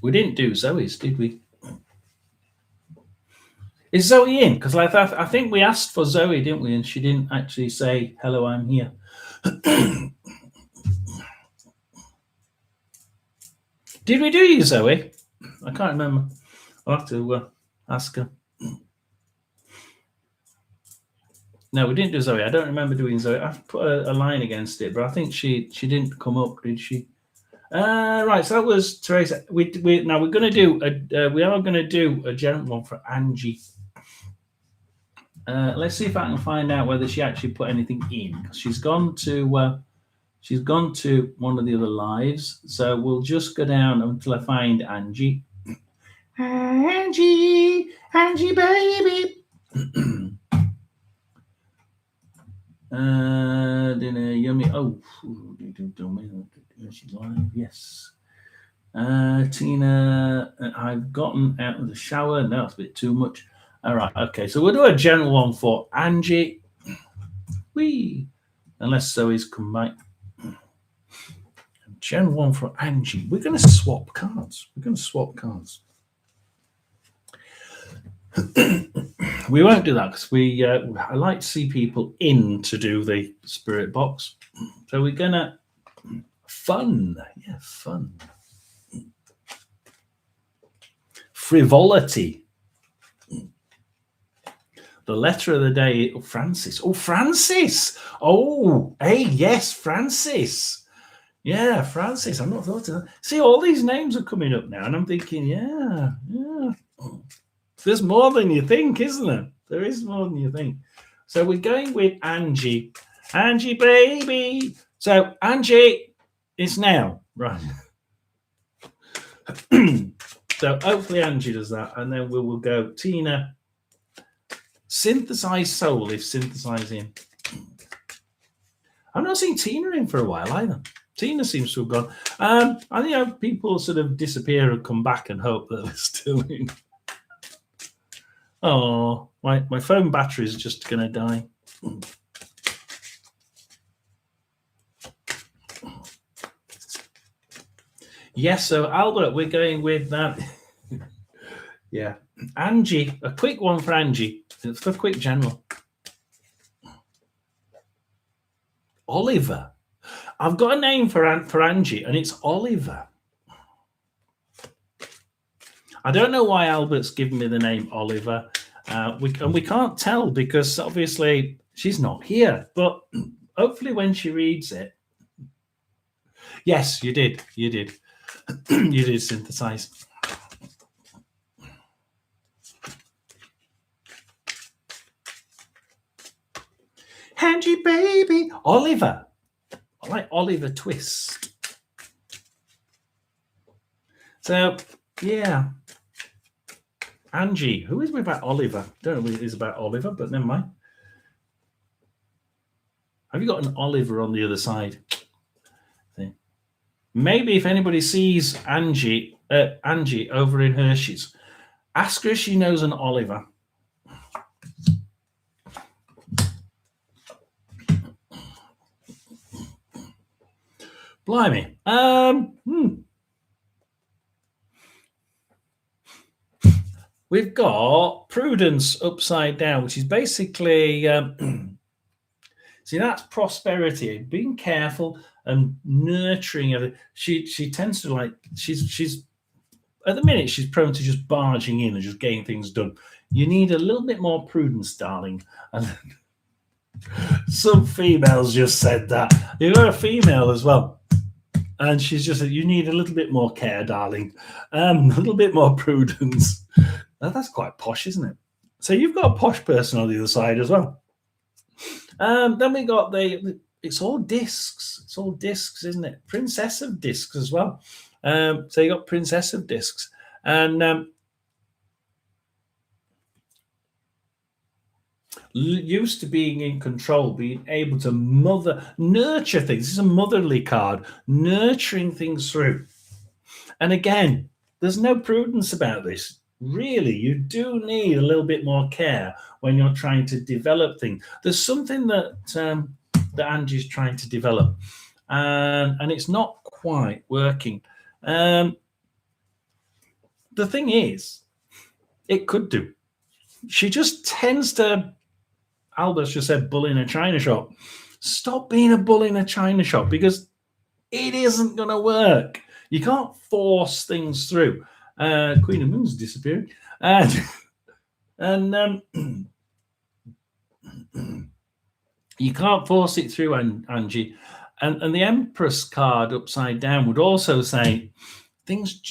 We didn't do Zoe's, did we? Is Zoe in? Because I think we asked for Zoe, didn't we? And she didn't actually say, hello, I'm here. Did we do you, Zoe? I can't remember. I'll have to ask her. No, we didn't do Zoe. I don't remember doing Zoe. I've put a line against it, but I think she didn't come up, did she? Right, so that was Teresa. Now we're going to do we are going to do a general one for Angie. Let's see if I can find out whether she actually put anything in, because she's gone to one of the other lives. So we'll just go down until I find Angie. Angie baby. Dinner yummy. Oh, she's live. Yes. Tina, I've gotten out of the shower. No, it's a bit too much. All right. Okay. So we'll do a general one for Angie. Unless Zoe's come back. General one for Angie. We're going to swap cards. We won't do that, because I like to see people in to do the spirit box. So we're gonna fun. Frivolity. The letter of the day, Francis. Oh, Francis. Oh, hey, yes, Francis. Yeah, Francis. I'm not thought of that. See, all these names are coming up now, and I'm thinking, yeah. There's more than you think, isn't there? There is more than you think. So we're going with Angie. Angie, baby. So Angie, it's now. Right. So hopefully Angie does that, and then we will go Tina. Synthesize soul if synthesizing. I've not seen Tina in for a while either. Tina seems to have gone. I think people sort of disappear and come back and hope that they're still in. Oh, my phone battery is just going to die. Yes, so Albert, we're going with that. Yeah. Angie, a quick one for Angie. It's for quick general. Oliver. I've got a name for Angie, and it's Oliver. I don't know why Albert's given me the name Oliver. We can't tell because obviously she's not here. But hopefully when she reads it. Yes, you did. You did. You did synthesize. Angie, baby. Oliver. I like Oliver Twist. So, yeah. Angie. Who is about Oliver? Don't know what it is about Oliver, but never mind. Have you got an Oliver on the other side? Maybe if anybody sees Angie over in Hershey's, ask her if she knows an Oliver. Blimey. We've got Prudence upside down, which is basically see, that's prosperity, being careful and nurturing of it. She tends to like she's at the minute she's prone to just barging in and just getting things done. You need a little bit more prudence, darling. And some females just said that. You've got a female as well. And she's just said, you need a little bit more care, darling. A little bit more prudence. That's quite posh, isn't it? So you've got a posh person on the other side as well. Then we got it's all discs. It's all discs, isn't it? Princess of Discs as well. So you got Princess of Discs. And used to being in control, being able to nurture things. This is a motherly card, nurturing things through. And again, there's no prudence about this. Really, you do need a little bit more care when you're trying to develop things. There's something that Angie's trying to develop, and it's not quite working. The thing is, it could do. She just tends to, Albert's just said, bull in a china shop. Stop being a bull in a china shop because it isn't going to work. You can't force things through. Queen of Moon's disappearing. And you can't force it through, Angie. And the Empress card upside down would also say things.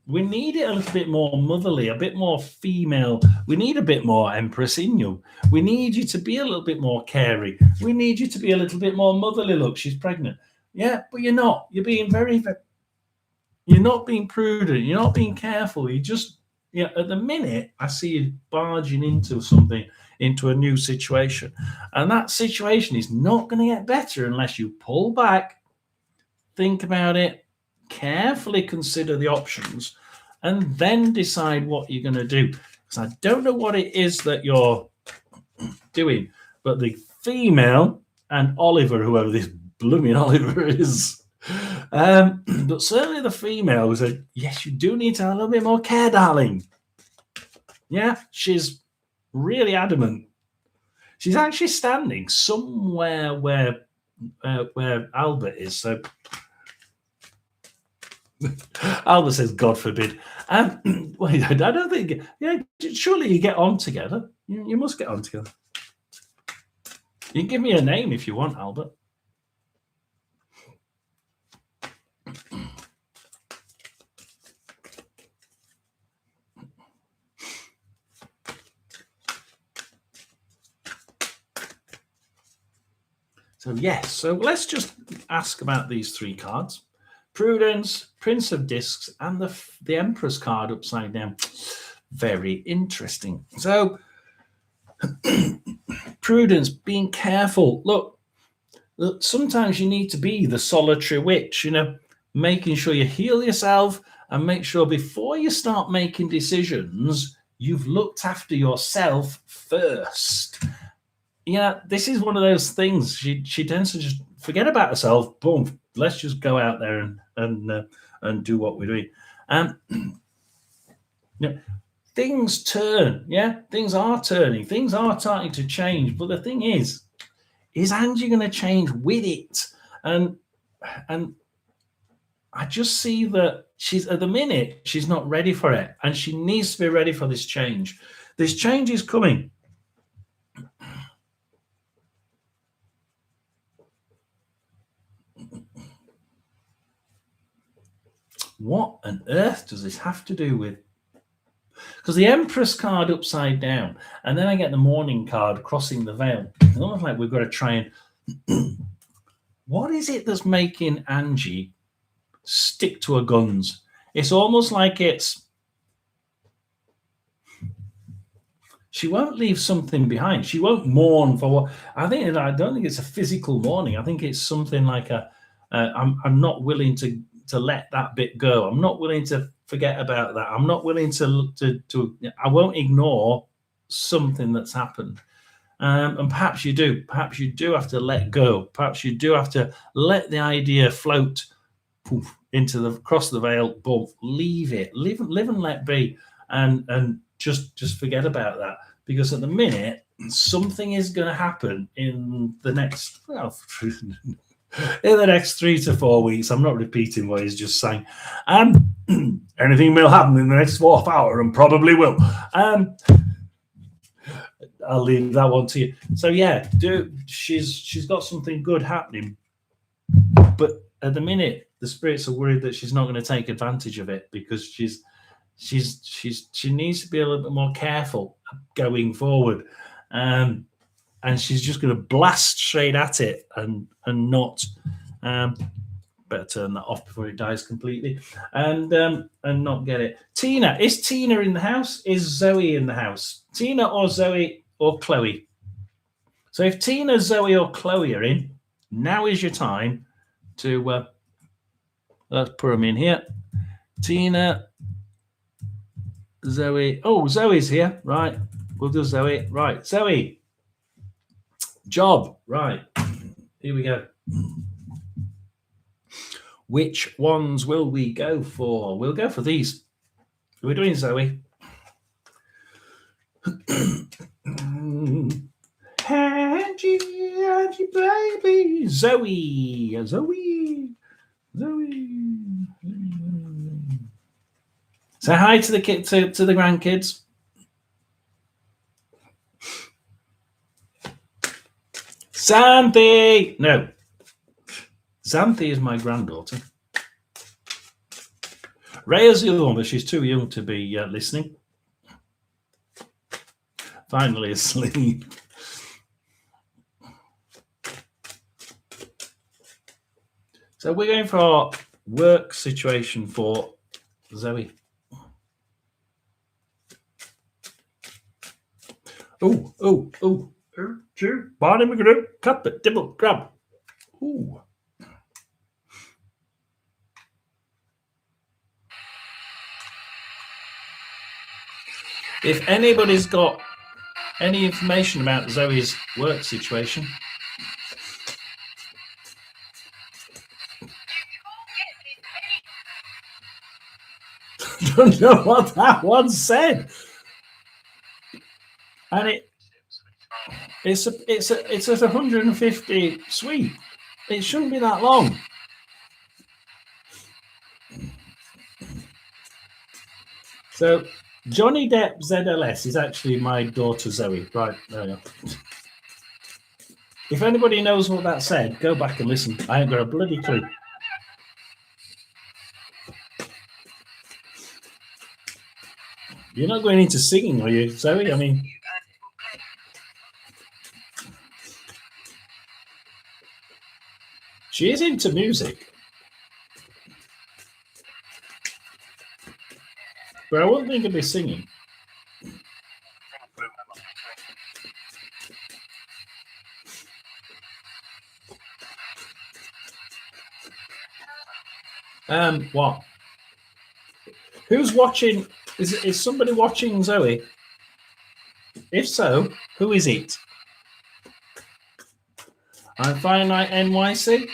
We need it a little bit more motherly, a bit more female. We need a bit more Empress in you. We need you to be a little bit more caring. We need you to be a little bit more motherly. Look, she's pregnant. Yeah, but you're not. You're being you're not being prudent. You're not being careful. You just, at the minute, I see you barging into something, into a new situation. And that situation is not going to get better unless you pull back, think about it, carefully consider the options, and then decide what you're going to do. Because I don't know what it is that you're doing, but the female and Oliver, whoever this blooming Oliver is, but certainly the female was like, yes, you do need to have a little bit more care, darling. Yeah, she's really adamant. She's actually standing somewhere where Albert is. So Albert says, God forbid. Wait, I don't think. Yeah, surely you get on together. You must get on together. You can give me a name if you want, Albert. So yes, so let's just ask about these three cards. Prudence, Prince of Discs, and the Empress card upside down. Very interesting. So Prudence, being careful. Look, sometimes you need to be the solitary witch, making sure you heal yourself and make sure before you start making decisions, you've looked after yourself first. This is one of those things. She tends to just forget about herself. Boom, let's just go out there and do what we're doing. Things turn. Yeah, things are turning. Things are starting to change. But the thing is Angie going to change with it? And I just see that she's at the minute she's not ready for it, and she needs to be ready for this change. This change is coming. What on earth does this have to do with? Because the Empress card upside down, and then I get the Morning card crossing the veil. It's almost like we've got to try and what is it that's making Angie stick to her guns? It's almost like she won't leave something behind. She won't mourn for what I don't think it's a physical mourning. I think it's something like I'm not willing to let that bit go. I'm not willing to forget about that. I'm not willing to I won't ignore something that's happened. And perhaps you do. Perhaps you do have to let go. Perhaps you do have to let the idea float into across the veil. Boom, leave it. Live and let be, and just forget about that. Because at the minute, something is going to happen in the next in the next 3 to 4 weeks. I'm not repeating what he's just saying. Anything will happen in the next 4 hours, and probably will. I'll leave that one to you. So yeah, she's got something good happening, but at the minute, the spirits are worried that she's not going to take advantage of it because she needs to be a little bit more careful going forward. And she's just going to blast straight at it and not. Better turn that off before it dies completely, and not get it. Tina, is Tina in the house? Is Zoe in the house? Tina or Zoe or Chloe? So if Tina, Zoe, or Chloe are in, now is your time to. Let's put them in here. Tina, Zoe. Oh, Zoe's here. Right. We'll do Zoe. Right. Zoe. Job. Right. Here we go. Which ones will we go for? We'll go for these. We're doing Zoe. Angie, baby. Zoe. Say hi to the kid, to the grandkids. Xanthi! No. Xanthi is my granddaughter. Rhea's the other one, but she's too young to be listening. Finally asleep. So we're going for our work situation for Zoe. Oh. Bottom of group, cup it, dibble, grab. Ooh. If anybody's got any information about Zoe's work situation, I don't know what that one said, and it's at 150 sweet. It shouldn't be that long. So Johnny Depp ZLS is actually my daughter Zoe. Right, there we go. If anybody knows what that said, go back and listen. I ain't got a bloody clue. You're not going into singing, are you, Zoe? I mean, she is into music. But I wouldn't think of be singing. What? Who's watching? Is somebody watching Zoe? If so, who is it? I'm Fine Night NYC.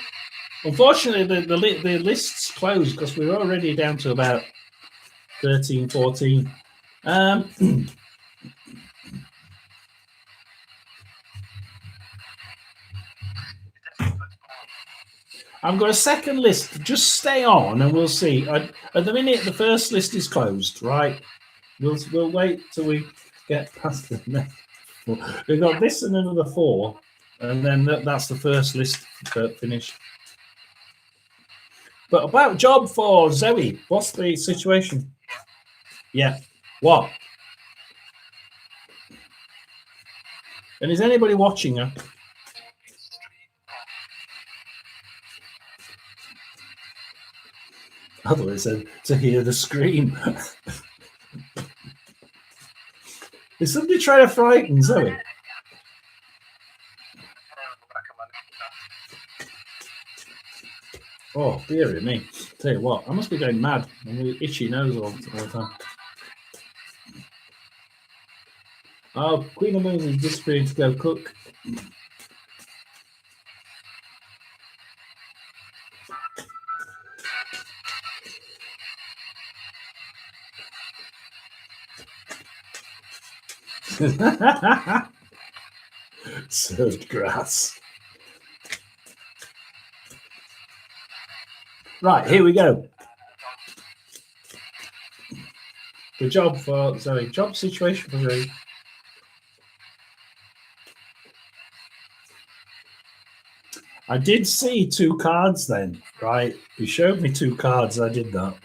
Unfortunately, the list's closed because we're already down to about 13, 14. I've got a second list. Just stay on and we'll see. At the minute, the first list is closed, right? We'll wait till we get past the next. We've got this and another 4, and then that's the first list finished. But about job for Zoe, what's the situation? Yeah. What? And is anybody watching her? I thought it said to hear the scream. Is somebody trying to frighten Zoe? Oh, dear me. Tell you what, I must be going mad. I'm with itchy nose all the time. Oh, Queen of Moons is disappearing to go cook. Served grass. Right, here we go. The job for Zoe. Job situation for Zoe. I did see 2 cards then, right? You showed me 2 cards. I did that.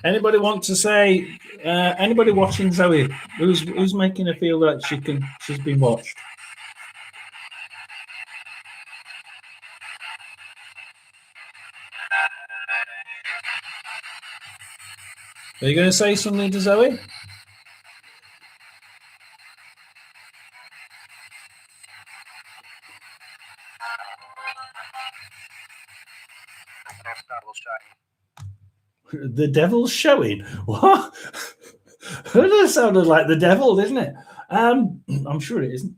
Anybody want to say? Anybody watching Zoe? Who's making her feel that she's been watched? Are you going to say something to Zoe? The devil's showing. What? That sounded like the devil, isn't it? I'm sure it isn't.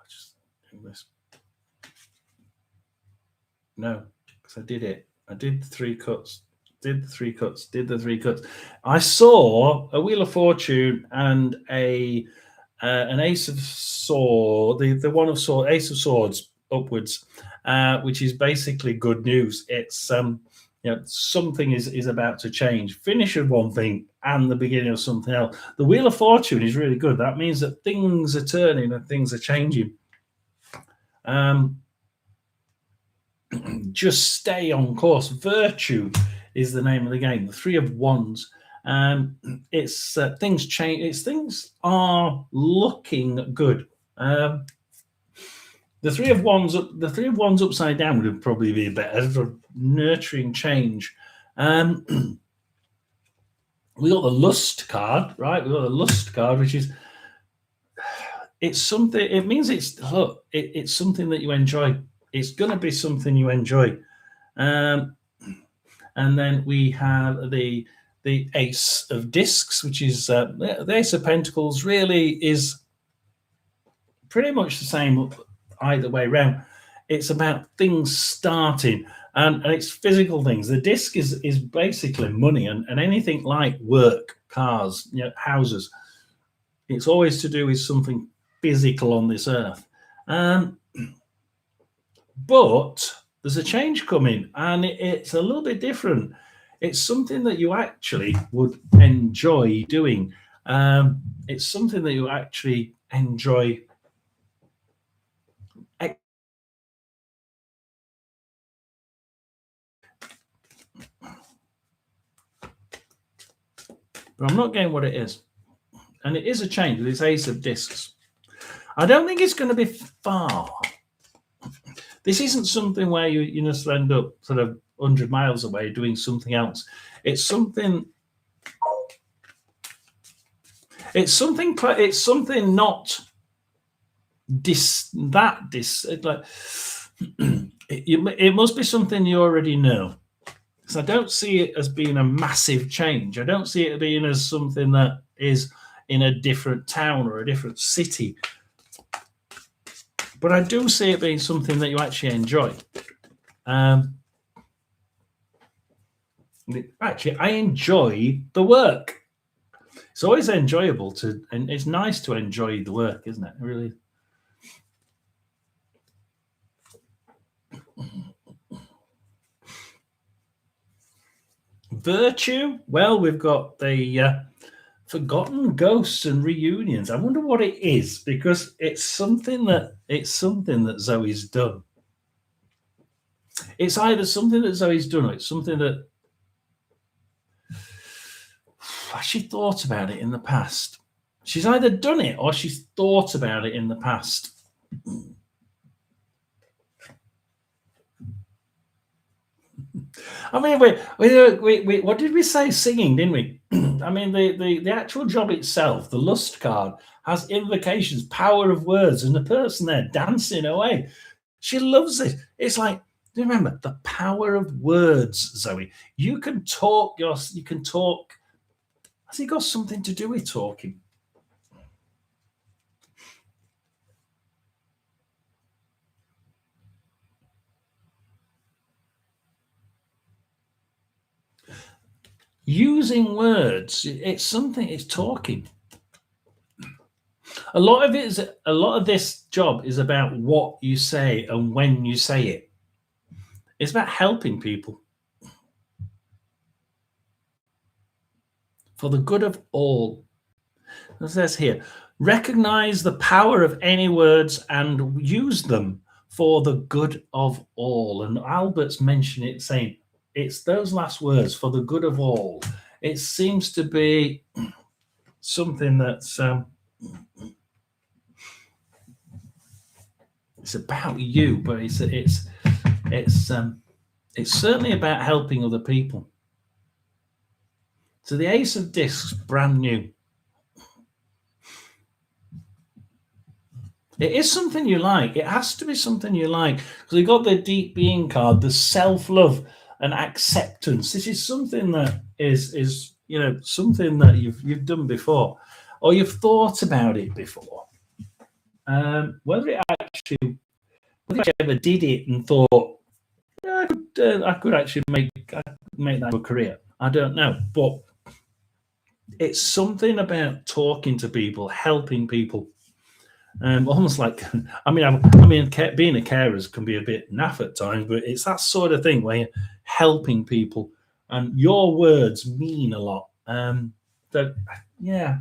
Just do this. No, because I did it. I did the 3 cuts. Did the 3 cuts. Did the 3 cuts. I saw a Wheel of Fortune and an Ace of Swords. The one of Swords, Ace of Swords upwards, which is basically good news. It's something is about to change. Finish of one thing and the beginning of something else. The Wheel of Fortune is really good. That means that things are turning and things are changing. Just stay on course. Virtue is the name of the game. The 3 of Wands. It's things change. It's things are looking good. The 3 of Wands. The 3 of Wands upside down would probably be better for nurturing change. We got the Lust card, right? We got the Lust card, which is it's something. It means it's something that you enjoy. It's going to be something you enjoy. And then we have the Ace of Discs, which is the Ace of Pentacles. Really is pretty much the same either way around. It's about things starting, and it's physical things. The disc is basically money and anything like work, cars, houses. It's always to do with something physical on this earth. But there's a change coming, and it's a little bit different. It's something that you actually would enjoy doing. It's something that you actually enjoy. But I'm not getting what it is. And it is a change with this Ace of Discs. I don't think it's going to be far. This isn't something where you just end up sort of 100 miles away doing something else. It's something. It's something not it must be something you already know. So I don't see it as being a massive change. I don't see it being as something that is in a different town or a different city. But I do see it being something that you actually enjoy. Actually, I enjoy the work. It's always enjoyable and it's nice to enjoy the work, isn't it? It really. Virtue. Well, we've got the forgotten ghosts and reunions. I wonder what it is, because it's something that Zoe's done. It's either something that Zoe's done or it's something that she thought about it in the past. She's either done it or she's thought about it in the past. I mean, we what did we say? Singing, didn't we? I mean, the actual job itself, the lust card, has invocations, power of words, and the person there dancing away. She loves it. It's like, do you remember the power of words, Zoe? You can talk. You can talk. Has it got something to do with talking? Using words, it's something. It's talking. A lot of this job is about what you say and when you say it. It's about helping people for the good of all. It says here, recognize the power of any words and use them for the good of all. And Albert's mentioned it, saying it's those last words, for the good of all. It seems to be something that's it's about you, but it's certainly about helping other people. So the Ace of Discs, brand new. It is something you like. It has to be something you like, because we got the deep being card, the self-love and acceptance. This is something that is something that you've done before, or you've thought about it before. Whether you ever did it and thought, yeah, I could actually make that a career, I don't know, but it's something about talking to people, helping people. Almost like, I mean, being a carer can be a bit naff at times, but it's that sort of thing where you're helping people, and your words mean a lot. Yeah.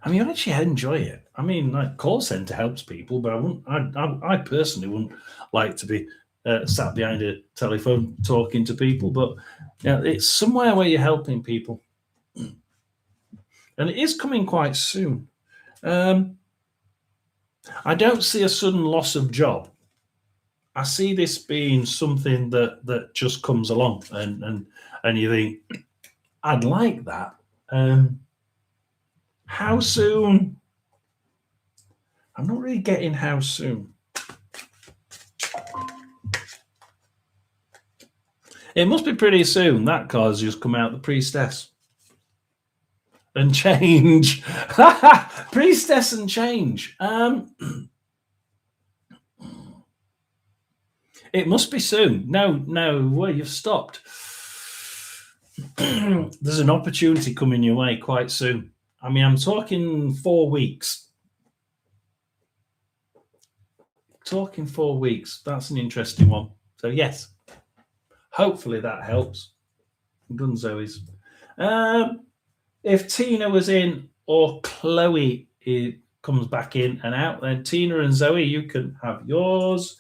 I mean, I actually enjoy it. I mean, like, call center helps people, but I personally wouldn't like to be sat behind a telephone talking to people. But it's somewhere where you're helping people, and it is coming quite soon. I don't see a sudden loss of job. I see this being something that just comes along, and you think, I'd like that. How soon? I'm not really getting how soon. It must be pretty soon. That card's just come out, the Priestess. And change. Priestess and change. It must be soon. No, well, you've stopped. There's an opportunity coming your way quite soon. I mean, I'm talking 4 weeks. talking 4 weeks. That's an interesting one. So yes, hopefully that helps. Done Zoe's. If Tina was in or Chloe comes back in and out, then Tina and Zoe, you can have yours.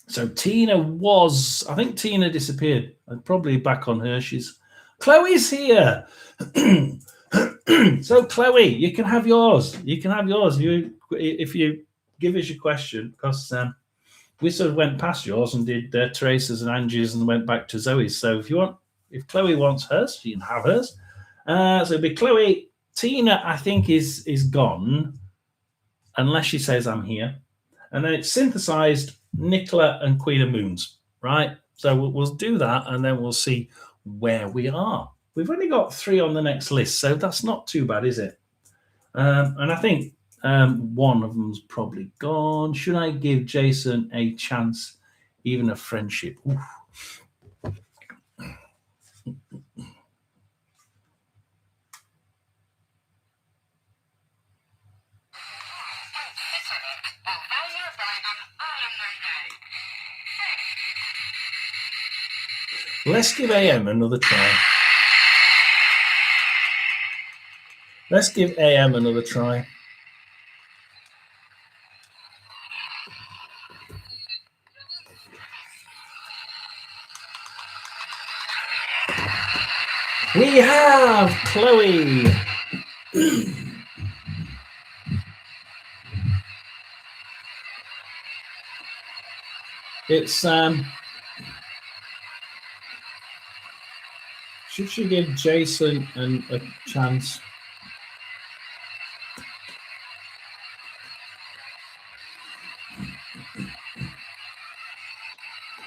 So Tina was, I think Tina disappeared. I'm probably back on her. Chloe's here. So Chloe, you can have yours. You can have yours. If you give us your question, because we sort of went past yours and did Teresa's and Angie's and went back to Zoe's. So if Chloe wants hers, she can have hers. So it'll be Chloe. Tina, I think, is gone, unless she says I'm here. And then it's synthesized Nicola and Queen of Moons, right? So we'll do that, and then we'll see where we are. We've only got 3 on the next list, so that's not too bad, is it? And I think one of them's probably gone. Should I give Jason a chance, even a friendship? Oof. Let's give AM another try. Let's give AM another try. We have Chloe. It's should she give Jason a chance?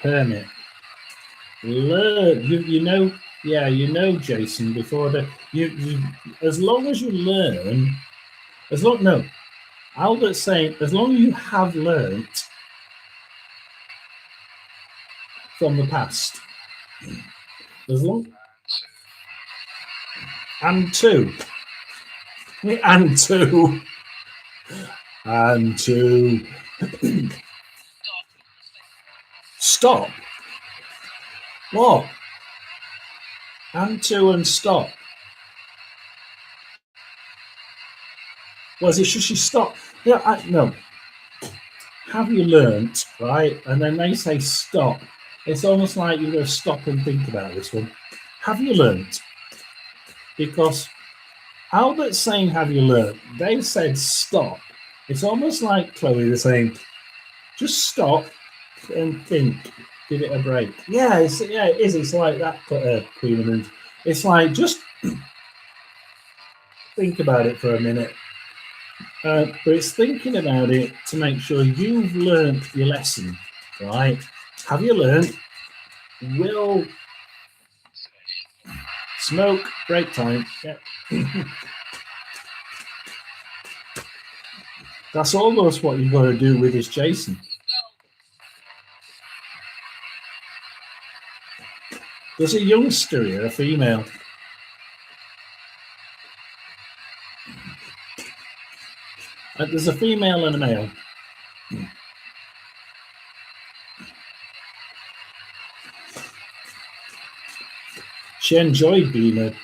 Hermit. Learn. You know, yeah, you know Jason before the you as long as you learn, Albert's saying as long as you have learnt from the past. As long and two. Stop. What? And two and stop. Was it should she stop? Yeah, no. Have you learnt, right? And then they say stop. It's almost like you're going to stop and think about this one. Have you learnt? Because Albert's saying, have you learnt? They've said stop. It's almost like Chloe is saying, just stop and think. Give it a break. Yeah, it is. It's like that, Queen of Moons. It's like, just think about it for a minute. But it's thinking about it to make sure you've learnt your lesson, right? Have you learnt? Will smoke, break time. Yeah. That's almost what you've got to do with this Jason. There's a youngster here, a female. There's a female and a male. She enjoyed being a...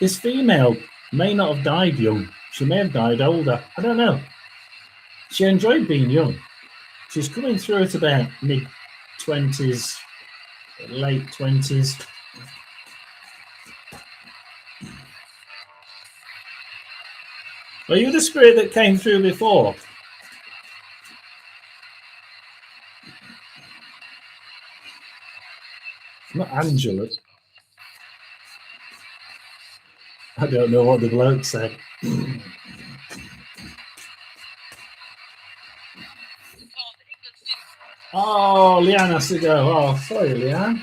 This female may not have died young. She may have died older. I don't know. She enjoyed being young. She's coming through at about mid-20s, late 20s. Are you the spirit that came through before? Not Angela. I don't know what the bloke said. Oh, Leanne has to go. Oh, sorry, Leanne.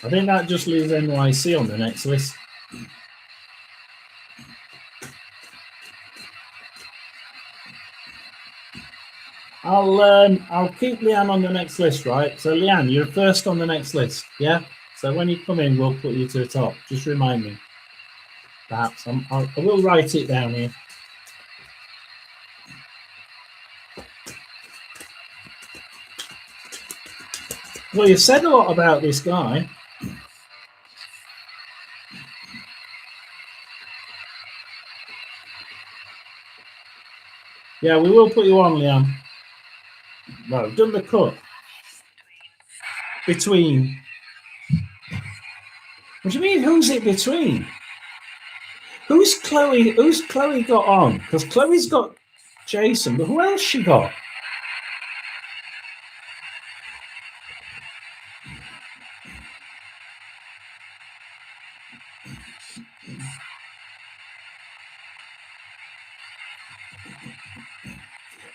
I think that just leaves NYC on the next list. I'll keep Leanne on the next list, right? So Leanne, you're first on the next list, yeah? So when you come in, we'll put you to the top. Just remind me. Perhaps I will write it down here. Well, you said a lot about this guy. Yeah, we will put you on, Liam. Well, we've done the cut. Between. What do you mean, who's it between? Who's Chloe? Who's Chloe got on? Because Chloe's got Jason, but who else she got?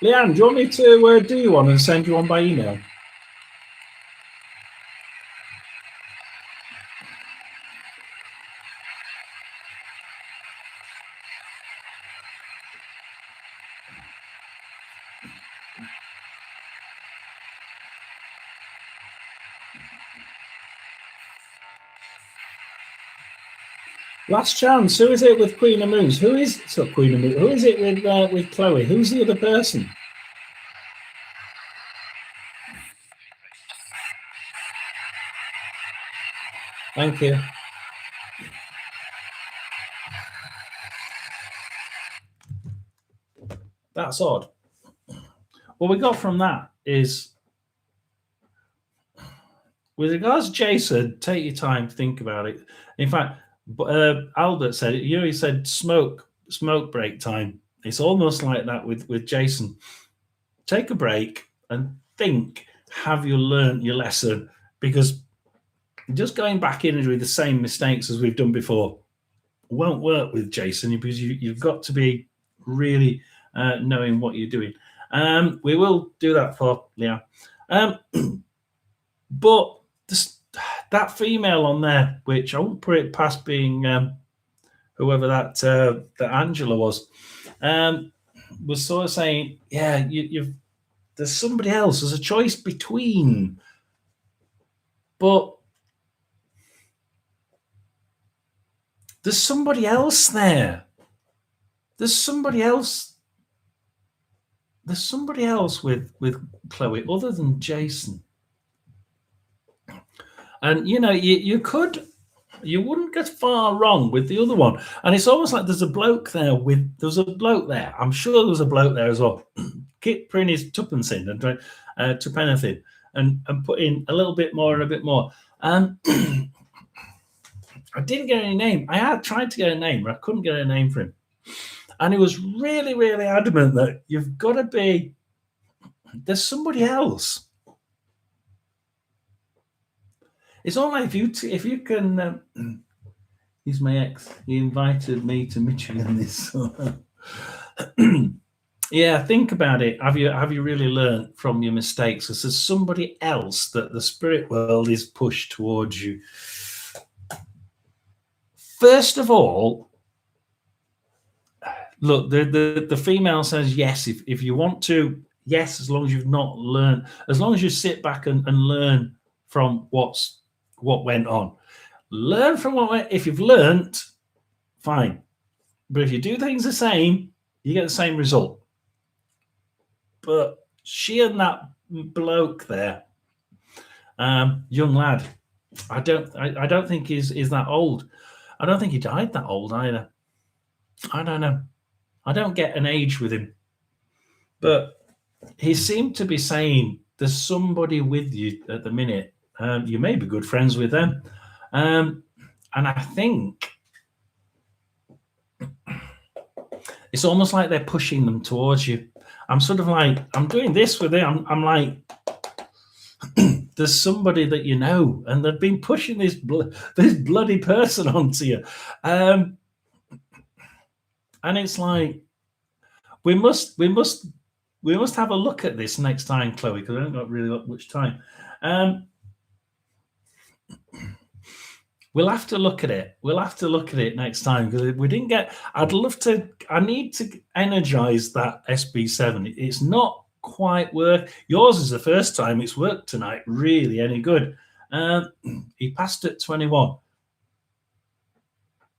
Leanne, do you want me to do you one and send you one by email? Last chance. Who is it with Queen of Moons? Who is Queen of Moons? Who is it with Chloe? Who's the other person? Thank you. That's odd. What we got from that is, with regards to Jason, take your time, think about it. In fact, Albert said it. Yuri said smoke break time. It's almost like that with Jason. Take a break and think. Have you learned your lesson? Because just going back in and doing the same mistakes as we've done before won't work with Jason, because you've got to be really knowing what you're doing. We will do that for Leah. But that female on there, which I won't put it past being whoever that Angela was sort of saying, yeah, there's somebody else. There's a choice between, but there's somebody else there. There's somebody else. There's somebody else with Chloe other than Jason. And you wouldn't get far wrong with the other one. And it's almost like there's a bloke there. I'm sure there's a bloke there as well. Kit putting his tuppence in and tuppence in and put in a little bit more and a bit more. I didn't get any name. I had tried to get a name, but I couldn't get a name for him. And he was really, really adamant that you've got to be. There's somebody else. It's all right if you can. He's my ex. He invited me to Michigan this summer. Yeah, think about it. Have you really learned from your mistakes? Because there's somebody else that the spirit world is pushed towards you. First of all, look, the female says yes if you want to. Yes, as long as you've not learned, as long as you sit back and learn from what went on. Learn from if you've learned, fine. But if you do things the same, you get the same result. But she and that bloke there, young lad, I don't think is that old. I don't think he died that old either. I don't know. I don't get an age with him. But he seemed to be saying there's somebody with you at the minute. You may be good friends with them. And I think it's almost like they're pushing them towards you. I'm sort of like, I'm doing this with it. I'm like, there's somebody that you know, and they've been pushing this bloody person onto you. And it's like, we must have a look at this next time, Chloe, because I haven't got really got much time. We'll have to look at it. We'll have to look at it next time, because we didn't get. I need to energize that SB7. It's not quite work. Yours is the first time it's worked tonight. Really, any good? He passed at 21.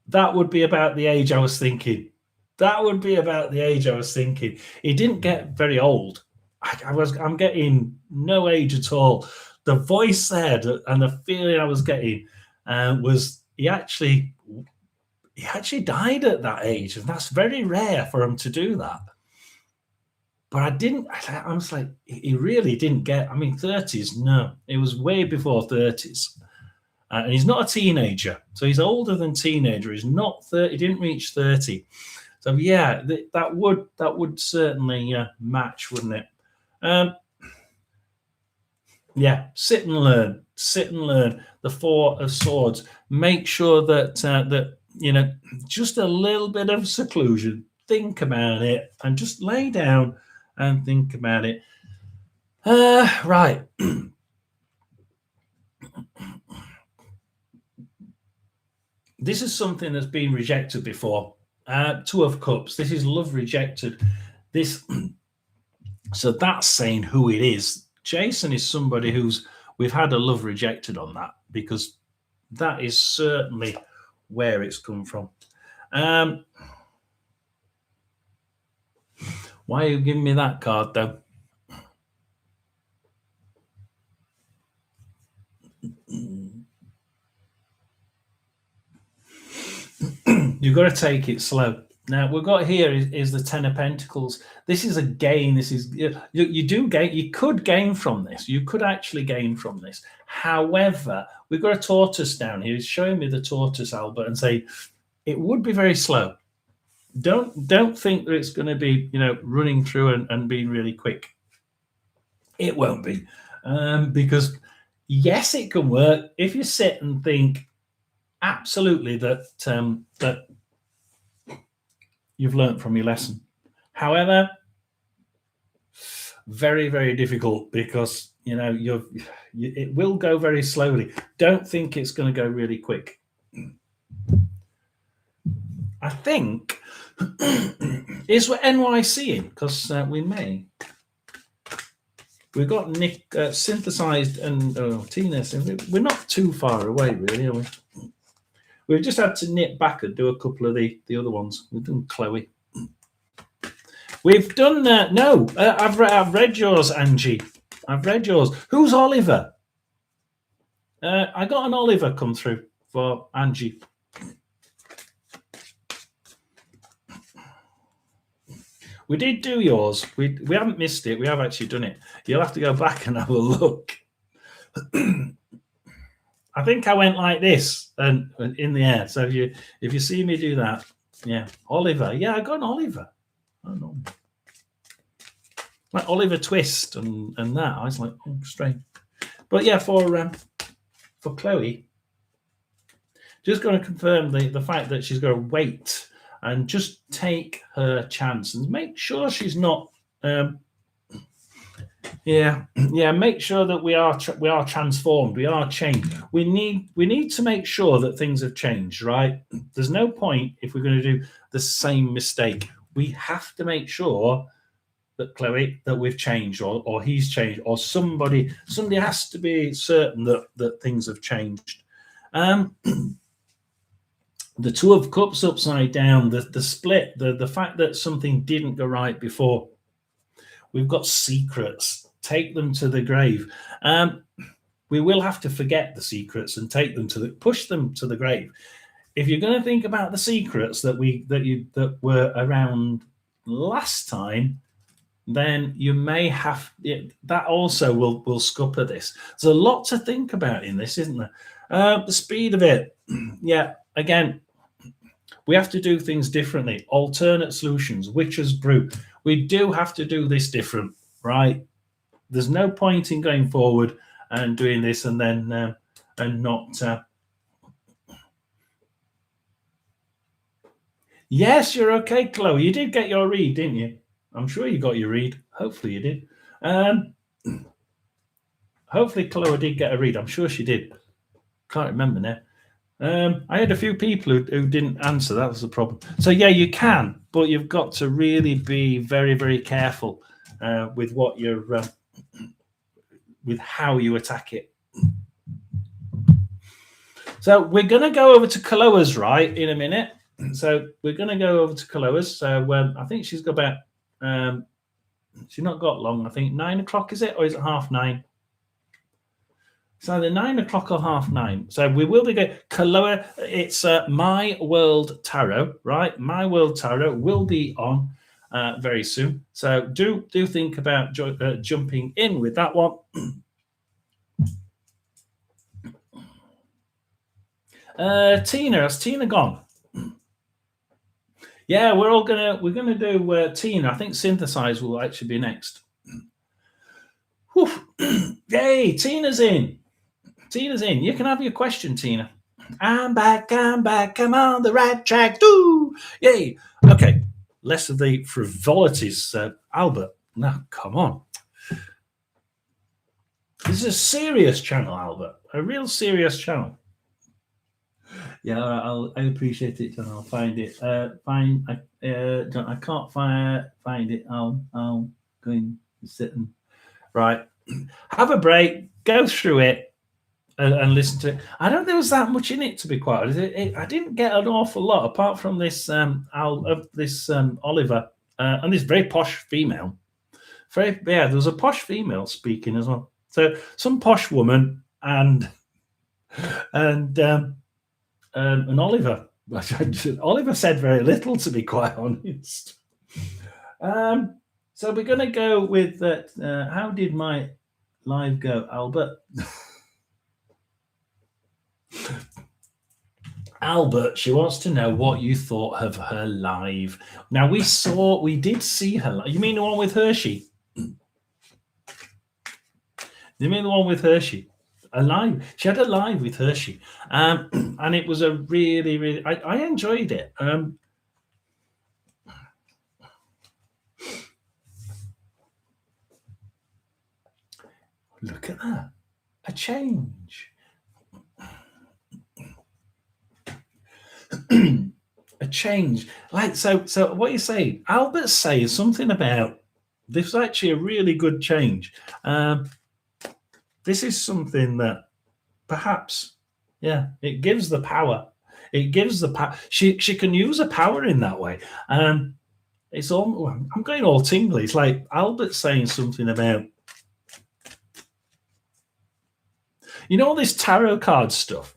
That would be about the age I was thinking. That would be about the age I was thinking. He didn't get very old. I'm getting no age at all. The voice there and the feeling I was getting was he actually died at that age, and that's very rare for him to do that. But I was like, he really didn't get, I mean, 30s, no. It was way before 30s. And he's not a teenager. So he's older than teenager. He's not 30, he didn't reach 30. So yeah, that would certainly match, wouldn't it? Yeah, sit and learn. Sit and learn. The Four of Swords. Make sure that just a little bit of seclusion. Think about it and just lay down and think about it. Right. This is something that's been rejected before. Two of Cups. This is love rejected. So that's saying who it is. Jason is somebody we've had a love rejected on that, because that is certainly where it's come from. Why are you giving me that card, though? You've got to take it slow. Now, we've got here is the Ten of Pentacles. This is a gain. This is you do gain. You could gain from this. You could actually gain from this. However, we've got a tortoise down here. He's showing me the tortoise, Albert, and say it would be very slow. Don't think that it's going to be running through and being really quick. It won't be, because yes, it can work if you sit and think absolutely that you've learned from your lesson. However, very, very difficult, because it will go very slowly. Don't think it's going to go really quick. I think is what NYC in, because we've got Nick synthesized and Tina. We're not too far away, really, are we? We've just had to nip back and do a couple of the other ones. We've done Chloe. We've done no. I've read yours, Angie. I've read yours. Who's Oliver? I got an Oliver come through for Angie. We did do yours. We haven't missed it. We have actually done it. You'll have to go back and have a look. I think I went like this and in the air. So if you see me do that, yeah, Oliver. Yeah, I got an Oliver. I don't know, like Oliver Twist and that. I was like, oh, strange. But yeah, for Chloe, just going to confirm the fact that she's going to wait and just take her chance and make sure she's not. Make sure that we are transformed. We are changed. We need to make sure that things have changed, right? There's no point if we're going to do the same mistake. We have to make sure that Chloe, that we've changed, or he's changed, or somebody has to be certain that things have changed. The Two of Cups upside down, the split, the fact that something didn't go right before. We've got secrets. Take them to the grave. We will have to forget the secrets and take them push them to the grave. If you're going to think about the secrets that were around last time, then you may have that also will scupper this. There's a lot to think about in this, isn't there? The speed of it. Yeah, again, we have to do things differently. Alternate solutions, witch's brew. We do have to do this different, right? There's no point in going forward and doing this and then and not. Yes, you're okay, Chloe. You did get your read, didn't you? I'm sure you got your read. Hopefully you did. Hopefully Chloe did get a read. I'm sure she did. Can't remember now. I had a few people who didn't answer. That was the problem. So yeah, you can, but you've got to really be very, very careful with what you're, with how you attack it. So we're going to go over to Kaloa's right in a minute. So we're going to go over to Kaloa's. So I think she's got about, she's not got long. I think 9 o'clock, is it? Or is it 9:30? It's either 9 o'clock or 9:30. So we will be going. Kaloa, it's My World Tarot, right? My World Tarot will be on very soon. So do think about jumping in with that one. Tina, has Tina gone? Yeah, we're gonna do Tina. I think Synthesize will actually be next. Yay, Tina's in. Tina's in. You can have your question, Tina. I'm back, I'm on the right track. Doo! Yay. Okay, less of the frivolities, Albert. No, come on. This is a serious channel, Albert. A real serious channel. Yeah, I appreciate it, and I'll find it. I can't find it. I'll go and sit and right. Have a break. Go through it and listen to it. I don't think there was that much in it, to be quite honest. I didn't get an awful lot apart from this Oliver and this very posh female. There was a posh female speaking as well. So some posh woman and Oliver. Oliver said very little, to be quite honest. So we're going to go with that. How did my live go, Albert? Albert, she wants to know what you thought of her live. Now we did see her. You mean the one with Hershey? You mean the one with Hershey? A live. She had a live with Hershey, and it was a really. I enjoyed it. Look at that, a change. A change. Like so what you say, Albert's saying something about this is actually a really good change. This is something that perhaps, it gives the power. It gives the power. She can use a power in that way. It's all. I'm going all tingly. It's like Albert's saying something about, all this tarot card stuff.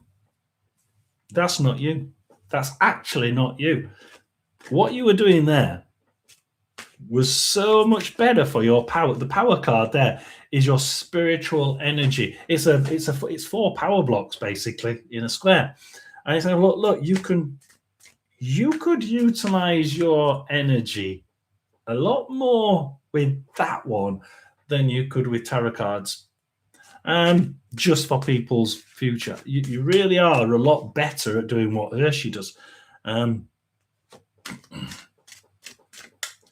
That's not you. That's actually not you. What you were doing there was so much better for your power. The power card there is your spiritual energy. It's 4 power blocks basically in a square. And I say, look, you could utilize your energy a lot more with that one than you could with tarot cards. Just for people's future. You really are a lot better at doing what Hershey does.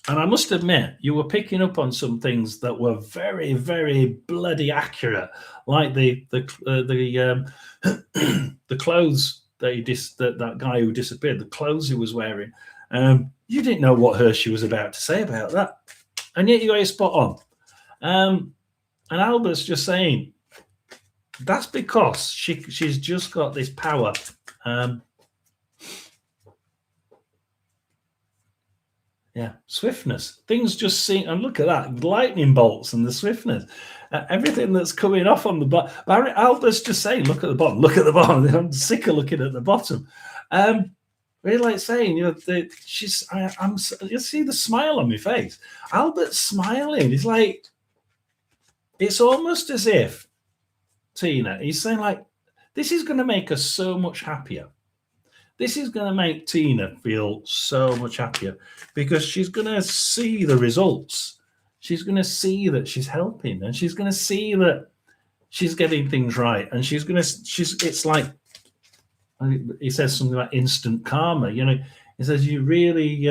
And I must admit, you were picking up on some things that were very, very bloody accurate, like the clothes that guy who disappeared, the clothes he was wearing. You didn't know what Hershey was about to say about that, and yet you got it spot on. And Albert's just saying that's because she's just got this power. Swiftness. Things just seem, and look at that, lightning bolts and the swiftness. Everything that's coming off on the bottom. Albert's just saying, look at the bottom, look at the bottom. I'm sick of looking at the bottom. Really like saying, you see the smile on my face. Albert's smiling. It's like, it's almost as if, Tina, he's saying like, this is going to make us so much happier. This is going to make Tina feel so much happier because she's going to see the results. She's going to see that she's helping, and she's going to see that she's getting things right. And it's like, he says something like instant karma. He says, you really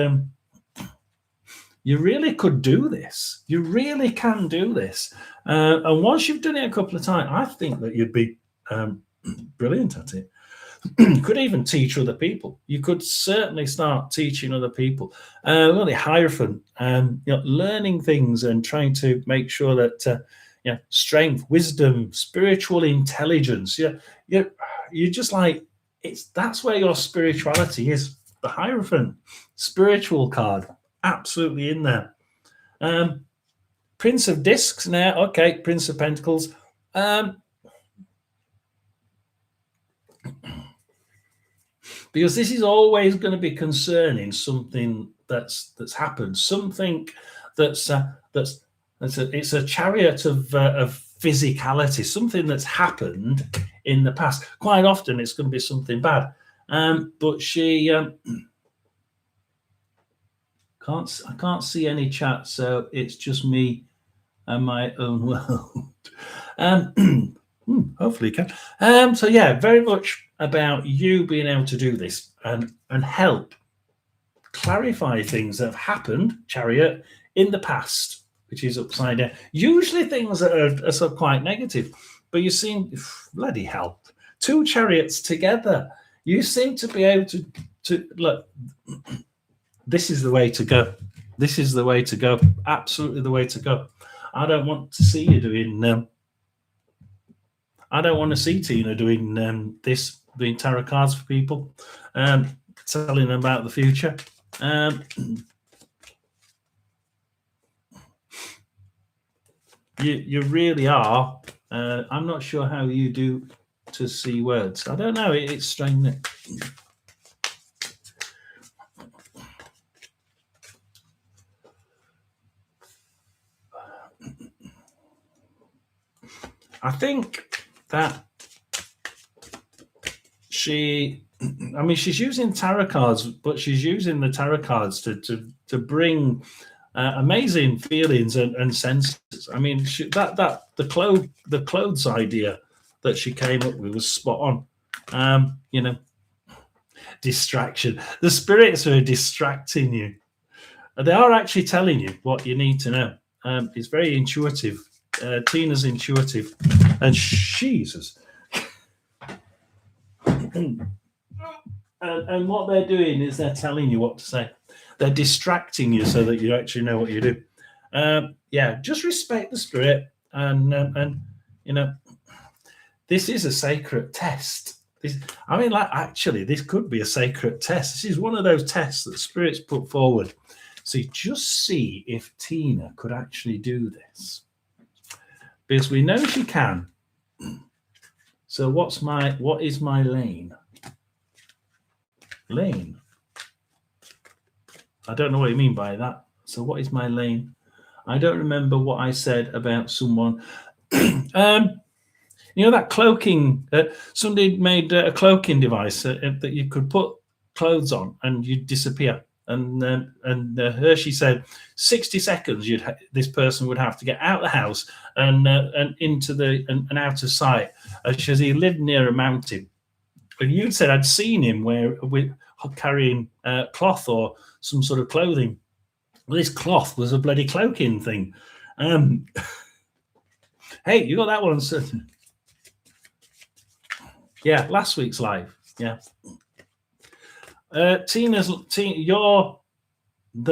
could do this. You really can do this. And once you've done it a couple of times, I think that you'd be brilliant at it. You could even teach other people. You could certainly start teaching other people. Really Hierophant, learning things and trying to make sure that strength, wisdom, spiritual intelligence. You're just like that's where your spirituality is. The Hierophant, spiritual card, absolutely in there. Prince of Discs now, okay, Prince of Pentacles. Because this is always going to be concerning something that's happened, something that's it's a chariot of physicality, something that's happened in the past. Quite often, it's going to be something bad. But she I can't see any chat, so it's just me and my own world. Hopefully you can. So yeah, very much about you being able to do this and help clarify things that have happened, Chariot, in the past, which is upside down. Usually things that are sort of quite negative, but you seem, bloody hell, 2 chariots together. You seem to be able to look. This is the way to go. This is the way to go. Absolutely the way to go. I don't want to see you doing. I don't want to see Tina doing doing tarot cards for people, telling them about the future. You really are. I'm not sure how you do to see words. I don't know. It's strange. I think that she's using tarot cards, but she's using the tarot cards to bring amazing feelings and senses. I mean, the clothes idea that she came up with was spot on. Distraction. The spirits are distracting you. They are actually telling you what you need to know. It's very intuitive. Tina's intuitive, and Jesus. And what they're doing is they're telling you what to say. They're distracting you so that you actually know what you do. Just respect the spirit, and this is a sacred test. This could be a sacred test. This is one of those tests that spirits put forward. So you just see if Tina could actually do this, because we know she can. So what is my lane? Lane. I don't know what you mean by that. So what is my lane? I don't remember what I said about someone. That cloaking. Somebody made a cloaking device that you could put clothes on and you'd disappear. And Hershey said 60 seconds. This person would have to get out of the house and into and out of sight, because he lived near a mountain. And you said I'd seen him carrying cloth or some sort of clothing. Well, this cloth was a bloody cloaking thing. Hey, you got that one? Yeah, last week's live. Yeah. The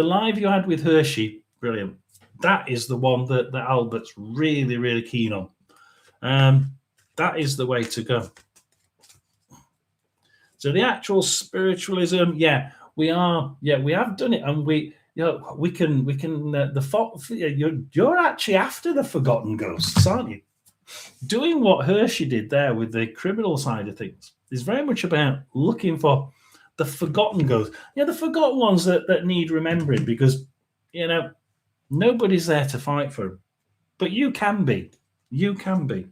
live you had with Hershey, brilliant. That is the one that Albert's really, really keen on. That is the way to go. So the actual spiritualism, we have done it, and we can you're actually after the forgotten ghosts, aren't you? Doing what Hershey did there with the criminal side of things is very much about looking for the forgotten ghosts. The forgotten ones that need remembering, because nobody's there to fight for them. But you can be. You can be.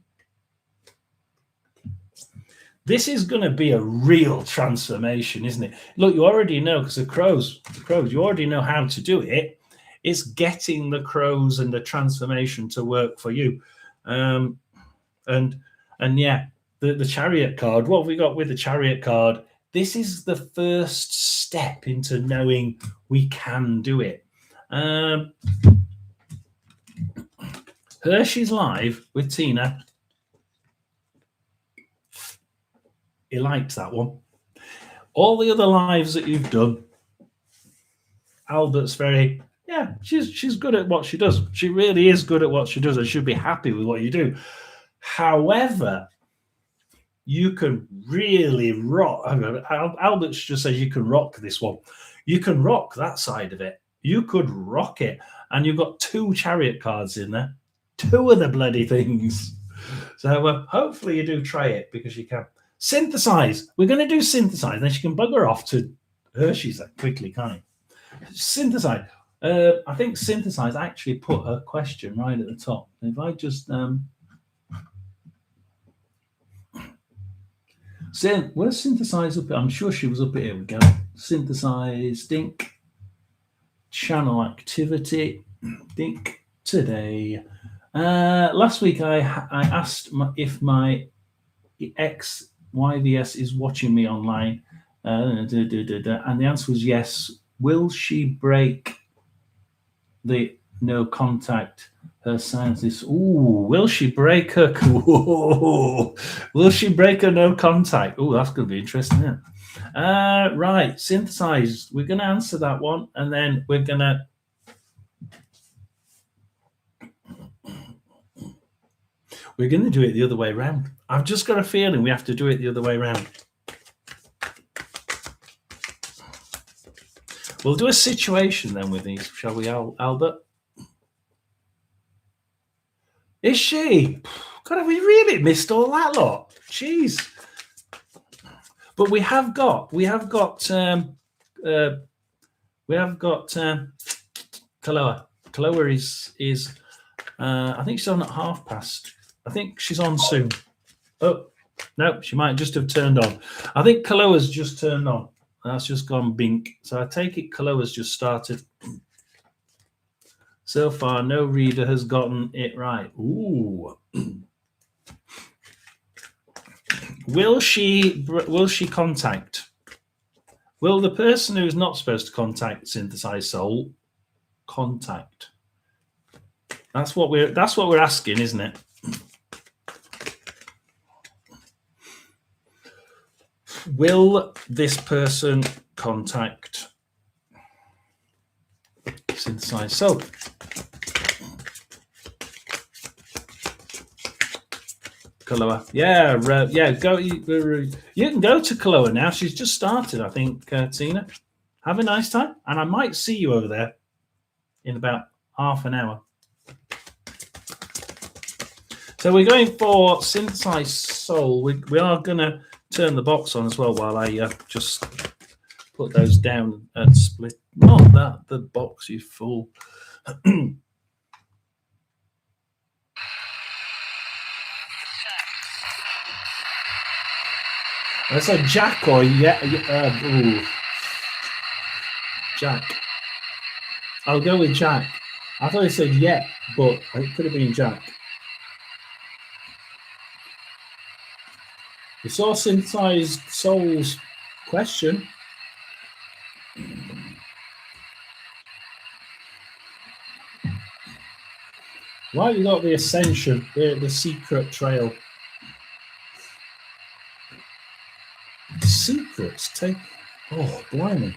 This is going to be a real transformation, isn't it? Look, you already know, because the crows, you already know how to do it. It's getting the crows and the transformation to work for you. The Chariot card. What have we got with the Chariot card? This is the first step into knowing we can do it. Hershey's live with Tina. He liked that one. All the other lives that you've done, Albert's she's good at what she does. She really is good at what she does, and she'll be happy with what you do. However, you can really rock. Albert's just says you can rock this one. You can rock that side of it. You could rock it. And you've got 2 chariot cards in there. 2 of the bloody things. So hopefully you do try it because you can. Synthesize. We're going to do synthesize. Then she can bugger off to Hershey's that quickly, can't you? Synthesize. I think synthesize actually put her question right at the top. If I just where's synthesize up? I'm sure she was up here. We go. Synthesize. Dink. Channel activity. Dink today. Last week I asked if my ex YVS is watching me online, and the answer was yes. Will she break the no contact? Her scientist. Ooh, will she break her? Ooh, will she break her no contact? Oh, that's going to be interesting. Yeah. Right, synthesized. We're going to answer that one, and then we're going to. We're going to do it the other way around. I've just got a feeling we have to do it the other way around. We'll do a situation then with these, shall we, Albert? Is she? God, have we really missed all that lot? Jeez. But we have got Kaloa. Kaloa is I think she's on at past. I think she's on soon. Oh, no, she might just have turned on. I think Kaloa's just turned on. That's just gone bink. So I take it Kaloa's just started. So far, no reader has gotten it right. Ooh. Will she contact? Will the person who's not supposed to contact Synthesized Soul contact? That's what we're asking, isn't it? Will this person contact Synthesized Soul? Kaloa. Yeah, go. You can go to Kaloa now. She's just started, I think, Tina. Have a nice time. And I might see you over there in about half an hour. So we're going for Synthesized Soul. We are going to turn the box on as well while I just put those down and split. Not that, the box, you fool. I said Jack or Jack. I'll go with Jack. I thought he said yeah, but it could have been Jack. We saw Synthesized Soul's question. Right, you got the Ascension, the secret trail. Secrets take. Oh, blimey.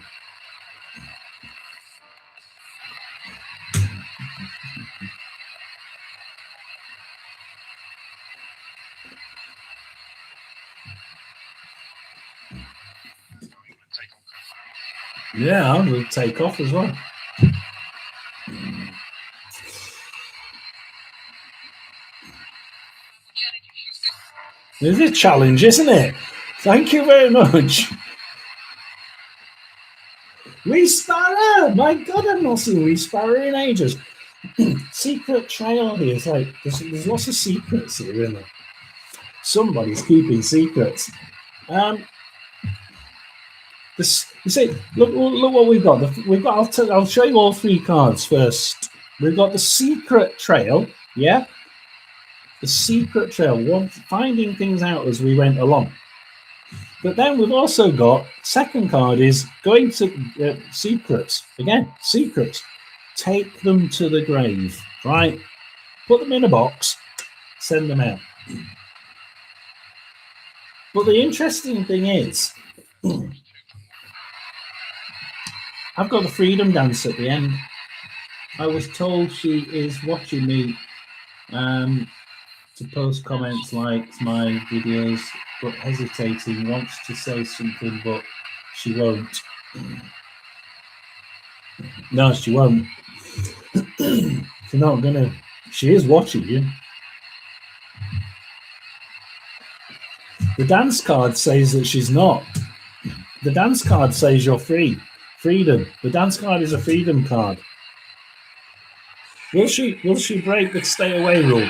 Yeah, I'm going to take off as well. It's a challenge, isn't it? Thank you very much. Wee Sparrow! My God, I've not seen Wee Sparrow in ages. Secret trail here. It's like there's lots of secrets here, isn't there? Somebody's keeping secrets. You see, look what we've got. I'll show you all 3 cards first. We've got the secret trail, yeah. The secret trail, finding things out as we went along. But then we've also got, second card is going to secrets. Again, secrets. Take them to the grave, right? Put them in a box, send them out. But the interesting thing is, I've got the Freedom Dance at the end. I was told she is watching me to post comments, likes my videos, but hesitating, wants to say something, but she won't. No, she won't. She's not gonna. She is watching you. The dance card says that she's not. The dance card says you're free. Freedom. The dance card is a freedom card. Will she break the stay away rule?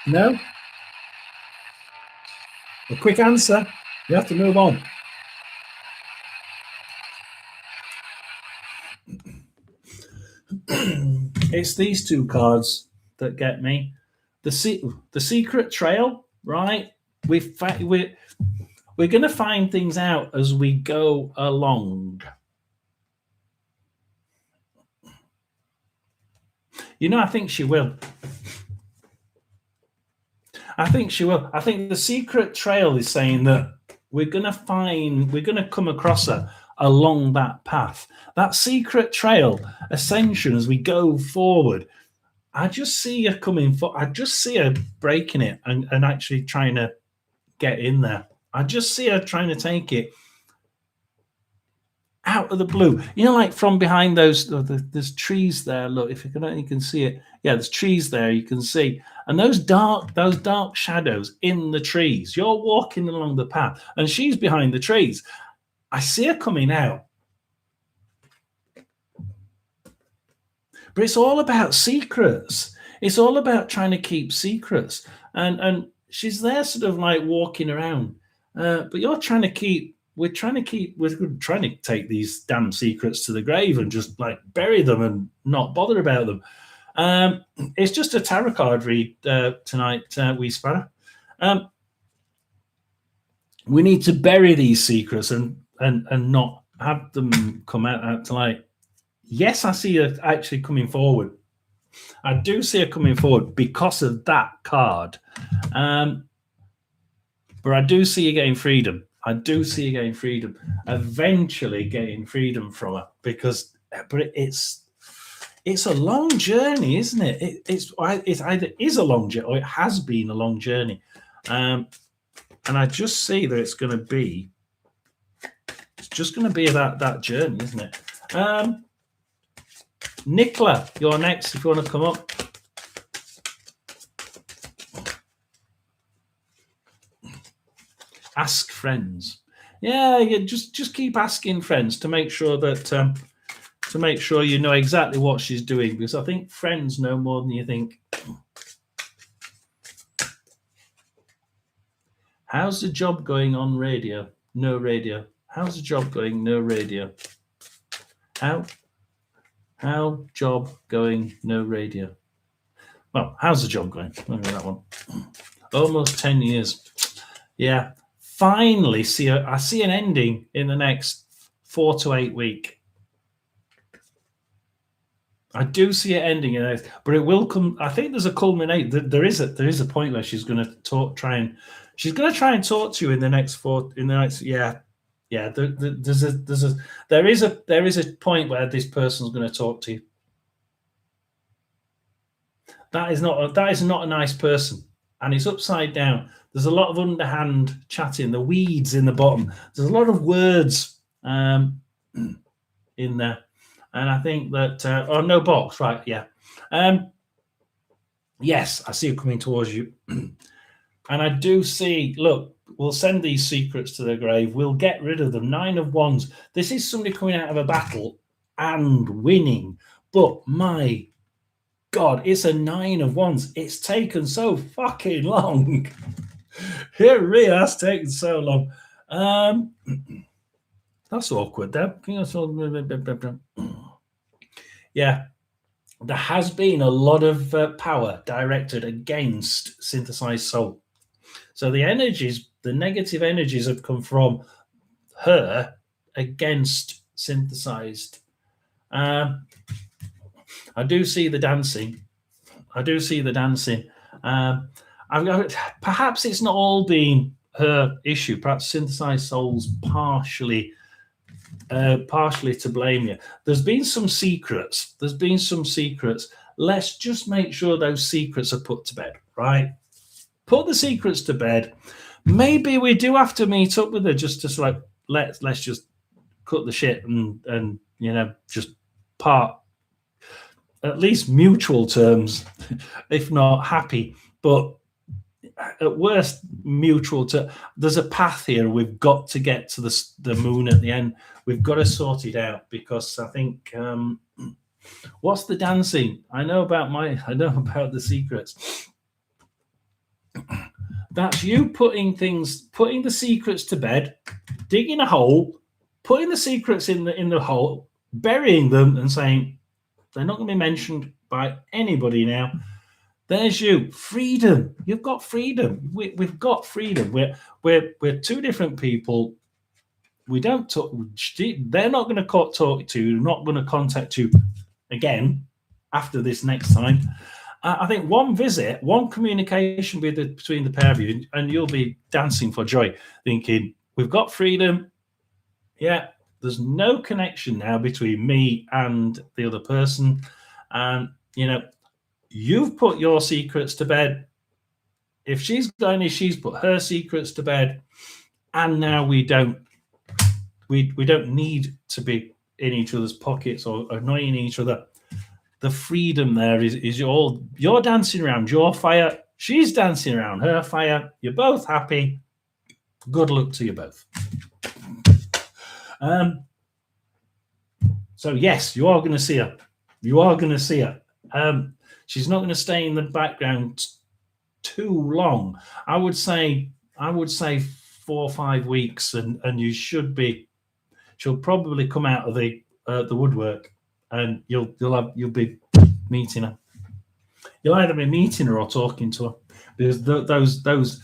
No? A quick answer. You have to move on. It's these two cards that get me. The secret trail, right? We're going to find things out as we go along. You know, I think she will. I think she will. I think the secret trail is saying that we're going to come across her along that path. That secret trail ascension as we go forward. I just see her coming for. I just see her breaking it and actually trying to get in there. I just see her trying to take it out of the blue. You know, like from behind those, there's trees there. Look, if you can see it. Yeah, there's trees there. You can see, and those dark shadows in the trees. You're walking along the path, and she's behind the trees. I see her coming out. But it's all about secrets. It's all about trying to keep secrets. And she's there sort of like walking around. But we're trying to take these damn secrets to the grave and just like bury them and not bother about them. It's just a tarot card read tonight, Wee Sparrow. We need to bury these secrets and not have them come out to light. Yes, I see her actually coming forward. I do see her coming forward because of that card. But I do see you getting freedom. Eventually getting freedom from her but it's a long journey, isn't it? It either is a long journey or it has been a long journey. And I just see that it's just going to be that journey, isn't it? Nicola, you're next if you want to come up. Ask friends. Yeah, just keep asking friends to make sure that you know exactly what she's doing, because I think friends know more than you think. How's the job going on radio? No radio. How's the job going? No radio. How job going? No radio. Well, how's the job going? Look at that one. Almost 10 years. Yeah. Finally, I see an ending in the next 4 to 8 weeks. I do see it ending in it, but it will come. I think there's a culminate. There is a point where she's going to try and talk to you in the next yeah. There is a point where this person's going to talk to you. That is not a nice person, and it's upside down. There's a lot of underhand chatting, the weeds in the bottom. There's a lot of words in there. And I think that, no box, right, yeah. Yes, I see it coming towards you. And I do see, look, we'll send these secrets to the grave. We'll get rid of them. 9 of Wands. This is somebody coming out of a battle and winning. But my God, it's a 9 of Wands. It's taken so fucking long. It really has taken so long. That's awkward, Deb. Yeah, there has been a lot of power directed against synthesized soul. So the negative energies have come from her against synthesized. I do see the dancing. Perhaps it's not all been her issue. Perhaps synthesized souls partially partially to blame you. There's been some secrets. Let's just make sure those secrets are put to bed, right? Put the secrets to bed. Maybe we do have to meet up with her just to like let's just cut the shit and just part at least mutual terms, if not happy, but at worst mutual. There's a path here. We've got to get to the moon at the end. We've got to sort it out, because I think what's the dancing? I know about the secrets. That's you putting the secrets to bed, digging a hole, putting the secrets in the hole, burying them, and saying they're not going to be mentioned by anybody now. There's you. Freedom. You've got freedom. We've got freedom. We're two different people. We don't talk. They're not going to talk to you. Not going to contact you again after this next time. I think one visit, one communication between the pair of you, and you'll be dancing for joy, thinking, we've got freedom. Yeah, there's no connection now between me and the other person. And, you've put your secrets to bed. If she's put her secrets to bed. And now we don't need to be in each other's pockets or annoying each other. The freedom there is you're dancing around your fire. She's dancing around her fire. You're both happy. Good luck to you both. So yes, you are going to see her. She's not going to stay in the background too long. I would say 4 or 5 weeks, and you should be. She'll probably come out of the woodwork, and you'll be meeting her. You'll either be meeting her or talking to her, because those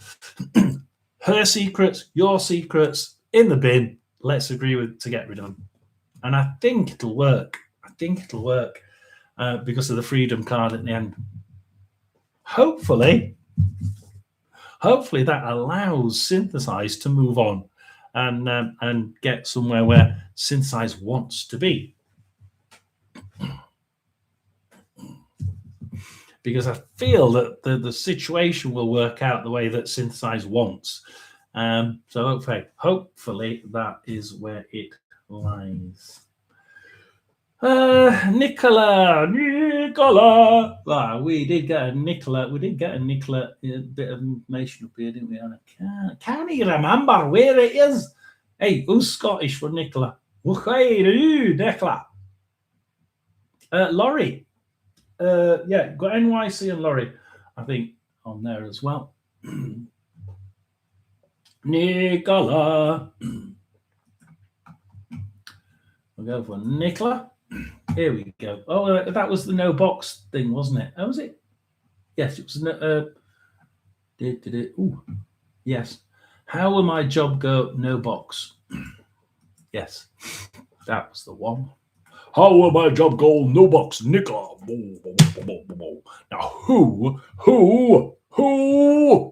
her secrets, your secrets, in the bin. Let's agree to get rid of them, and I think it'll work. Because of the freedom card at the end. Hopefully that allows Synthesize to move on and get somewhere where Synthesize wants to be. Because I feel that the situation will work out the way that Synthesize wants. So hopefully that is where it lies. Nicola. We did get a Nicola. A bit of information up here, didn't we? I can't even remember where it is. Hey, who's Scottish for Nicola? Nicola. Laurie. Yeah, got NYC and Laurie, I think, on there as well. Nicola. We'll go for Nicola. Here we go. Oh, that was the no box thing, wasn't it? Oh, was it? Yes, it was. Ooh, yes. How will my job go? No box. Yes, that was the one. How will my job go? No box, Nicola. Now, who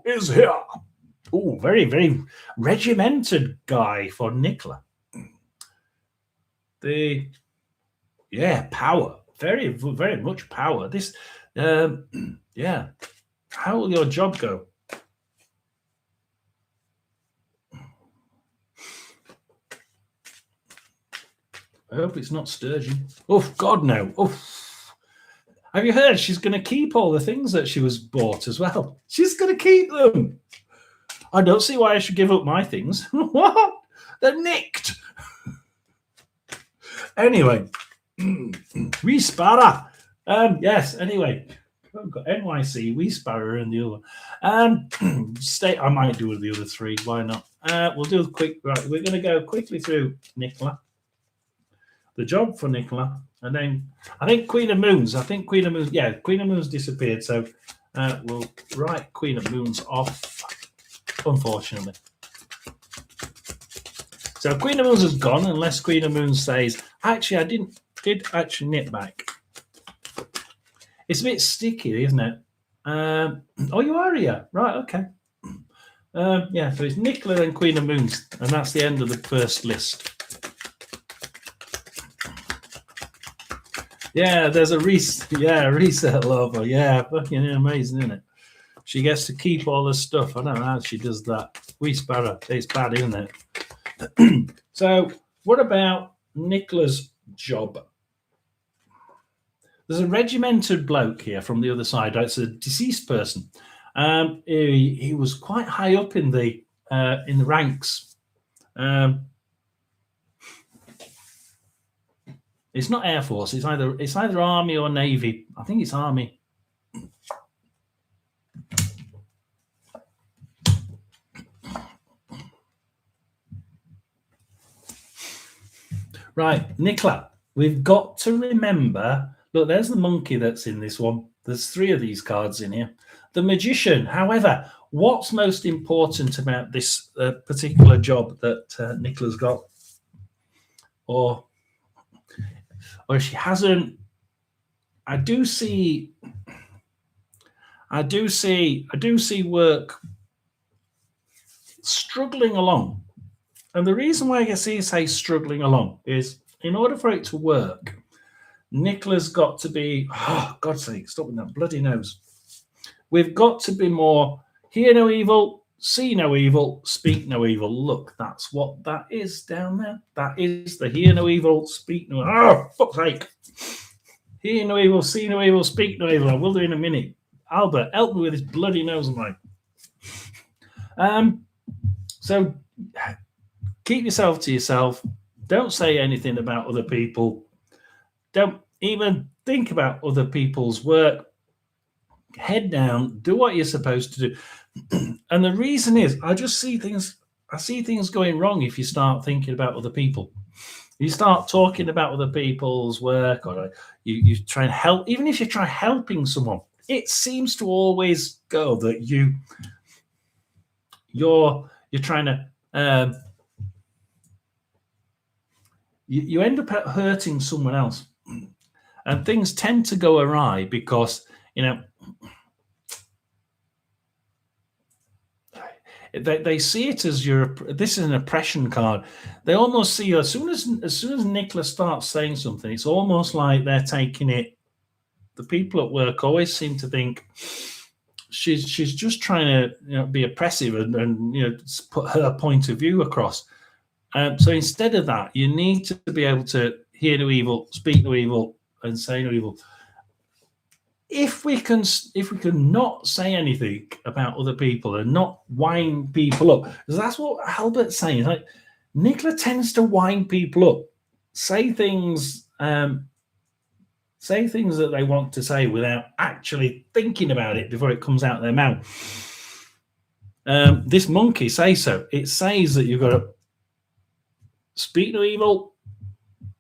is here? Oh, very, very regimented guy for Nicola. Power. Very, very much power. This, yeah. How will your job go? I hope it's not sturgeon. Oh, God, no. Oh, have you heard? She's going to keep all the things that she was bought as well. She's going to keep them. I don't see why I should give up my things. What? They're nicked. Anyway, we Sparrow. Yes. Anyway, I've got NYC, we Sparrow, and the other one. I might do with the other three. Why not? We'll do a quick. Right, we're going to go quickly through Nicola. The job for Nicola, and then I think Queen of Moons. Queen of Moons disappeared. So we'll write Queen of Moons off. Unfortunately. So Queen of Moons has gone, unless Queen of Moons says, actually, I did actually knit back. It's a bit sticky, isn't it? Oh, you are here. Right, okay. Yeah, so it's Nicola and Queen of Moons, and that's the end of the first list. Yeah, there's a reset logo. Yeah, fucking amazing, isn't it? She gets to keep all the stuff. I don't know how she does that. We Sparrow. It's bad, isn't it? So, what about Nicola's job? There's a regimented bloke here from the other side. It's a deceased person. He was quite high up in the ranks. It's not Air Force. It's either Army or Navy. I think it's Army. Right, Nicola, we've got to remember. Look, there's the monkey that's in this one. There's 3 of these cards in here. The magician. However, what's most important about this particular job that Nicola's got, or she hasn't? I do see work struggling along. And the reason why I say struggling along is, in order for it to work, Nicola's got to be, oh, God's sake, stop with that bloody nose. We've got to be more hear no evil, see no evil, speak no evil. Look, that's what that is down there. That is the hear no evil, speak no evil. Oh, fuck's sake. Hear no evil, see no evil, speak no evil. I will do in a minute. Albert, help me with this bloody nose of mine. So keep yourself to yourself. Don't say anything about other people. Don't even think about other people's work. Head down, do what you're supposed to do. And the reason is, I see things going wrong if you start thinking about other people. You start talking about other people's work, or you try and help. Even if you try helping someone, it seems to always go that you're trying to you end up hurting someone else, and things tend to go awry because they see it as this is an oppression card. They almost see, as soon as Nicola starts saying something, it's almost like they're taking it. The people at work always seem to think she's just trying to be oppressive and put her point of view across. So instead of that, you need to be able to hear no evil, speak no evil, and say no evil. If we can not say anything about other people and not wind people up, because that's what Albert's saying. Like, Nicola tends to wind people up, say things that they want to say without actually thinking about it before it comes out of their mouth. This monkey says so. It says that you've got to speak no evil.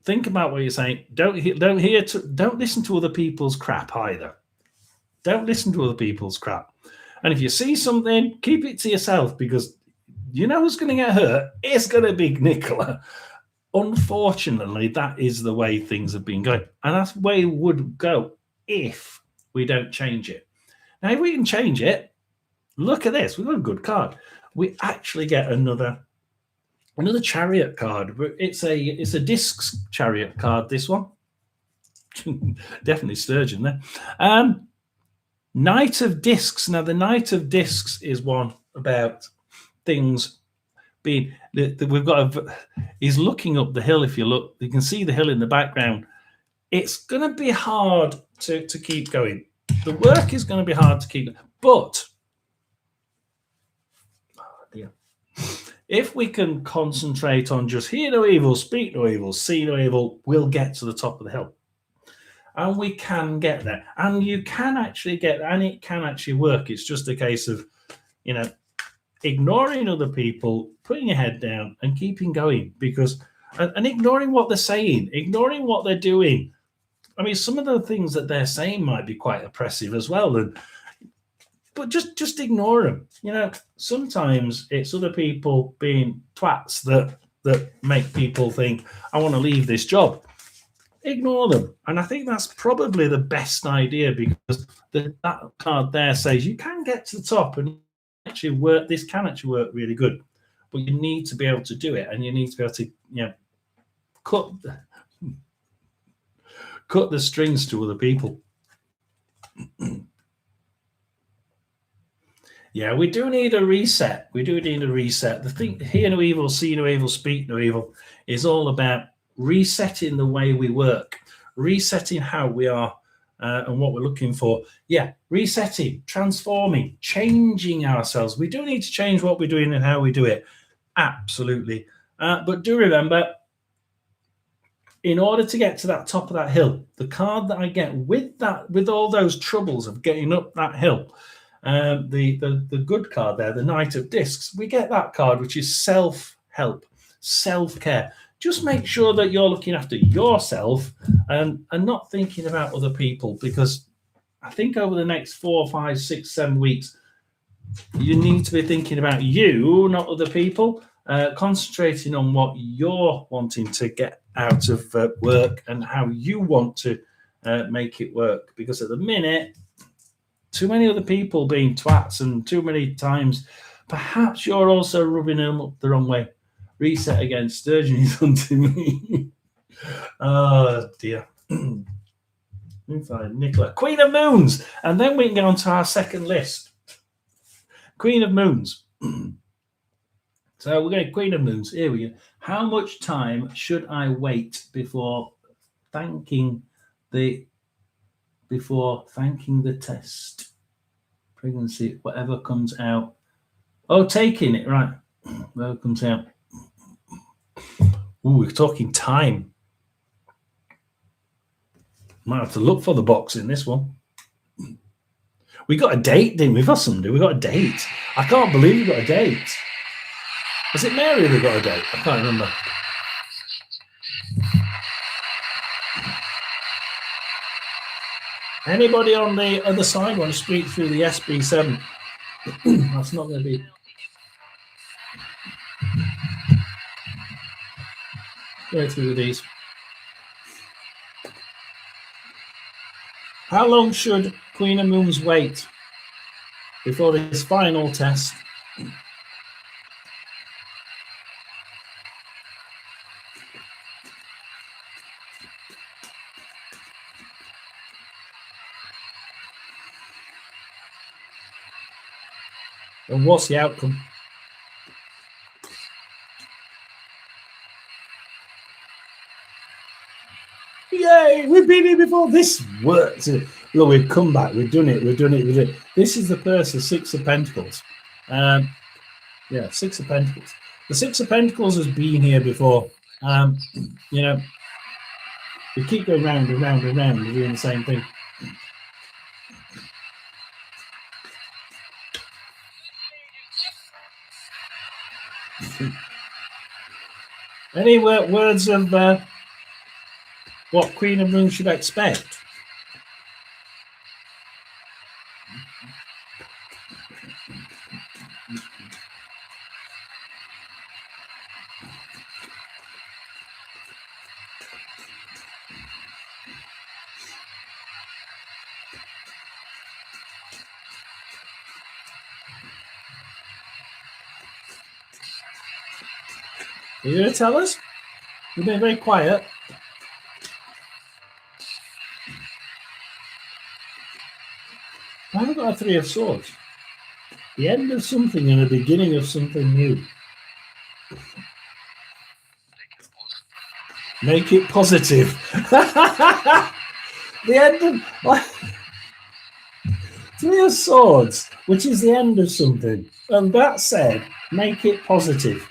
Think about what you're saying. Don't listen to other people's crap either. Don't listen to other people's crap. And if you see something, keep it to yourself, because you know who's going to get hurt? It's going to be Nicola. Unfortunately, that is the way things have been going. And that's the way it would go if we don't change it. Now, if we can change it, look at this. We've got a good card. We actually get another chariot card. It's a discs chariot card, this one. Definitely Sturgeon there. Knight of Discs. Now, the Knight of Discs is one about things being. We've got he's looking up the hill. If you look, you can see the hill in the background. It's going to be hard to keep going. The work is going to be hard to keep, but if we can concentrate on just hear no evil, speak no evil, see no evil, we'll get to the top of the hill. And we can get there. And you can actually get there, and it can actually work. It's just a case of, ignoring other people, putting your head down and keeping going, and ignoring what they're saying, ignoring what they're doing. I mean, some of the things that they're saying might be quite oppressive as well. But just ignore them. Sometimes it's other people being twats that make people think, I want to leave this job. Ignore them. And I think that's probably the best idea, because that card there says you can get to the top and actually work. This can actually work really good, but you need to be able to do it, and you need to be able to cut the strings to other people. Yeah, we do need a reset. We do need a reset. The thing, hear no evil, see no evil, speak no evil, is all about resetting the way we work, resetting how we are and what we're looking for. Yeah, resetting, transforming, changing ourselves. We do need to change what we're doing and how we do it. Absolutely. But do remember, in order to get to that top of that hill, the card that I get with that, with all those troubles of getting up that hill, the good card there, the Knight of Discs, we get that card, which is self-help, self-care. Just make sure that you're looking after yourself and not thinking about other people, because I think over the next 4, 5, 6, 7 weeks, you need to be thinking about you, not other people, concentrating on what you're wanting to get out of work and how you want to make it work. Because at the minute, too many other people being twats, and too many times, perhaps you're also rubbing them up the wrong way. Reset again. Sturgeon is hunting me. Oh, dear. Nicola. Queen of Moons. And then we can get on to our second list. Queen of Moons. So we're going to Queen of Moons. Here we go. How much time should I wait before thanking the test? Pregnancy, whatever comes out. Oh, taking it, right. Whatever comes out. Ooh, we're talking time. Might have to look for the box in this one. We got a date, didn't we, for Sunday? We got a date. I can't believe we got a date. Was it Mary that got a date? I can't remember. Anybody on the other side want to speak through the SB7? That's not going to be. Go through these. How long should Queen of Moons wait before this final test? And what's the outcome? Yay, we've been here before. This works. Look, we've come back. We've done it. We've done it. This is the person, Six of Pentacles. Yeah, Six of Pentacles. The Six of Pentacles has been here before. You know, we keep going round and round and round and doing the same thing. Any words of what Queen of Moons should expect? Are you going to tell us? You've been very quiet. I haven't got a Three of Swords. The end of something and the beginning of something new. Make it positive. The end of Three of Swords, which is the end of something. And that said, make it positive.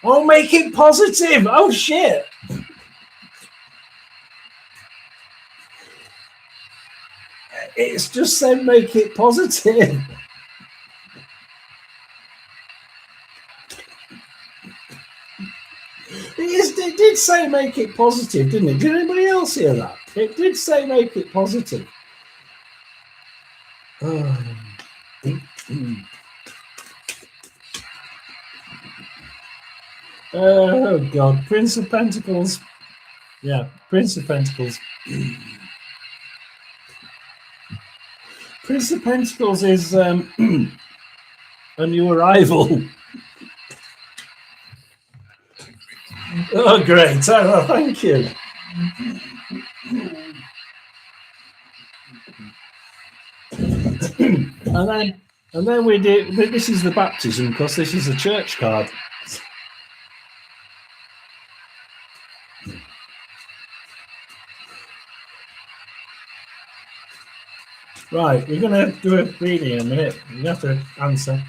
Oh, make it positive. Oh, shit. It's just said make it positive. It did say make it positive, didn't it? Did anybody else hear that? It did say make it positive. Oh, God. Prince of Pentacles. Yeah, Prince of Pentacles. Prince of Pentacles is a new arrival. Oh, great. Oh, thank you. And then we did. This is the baptism because this is the church card. Right, we're going to do a reading in a minute. You have to answer.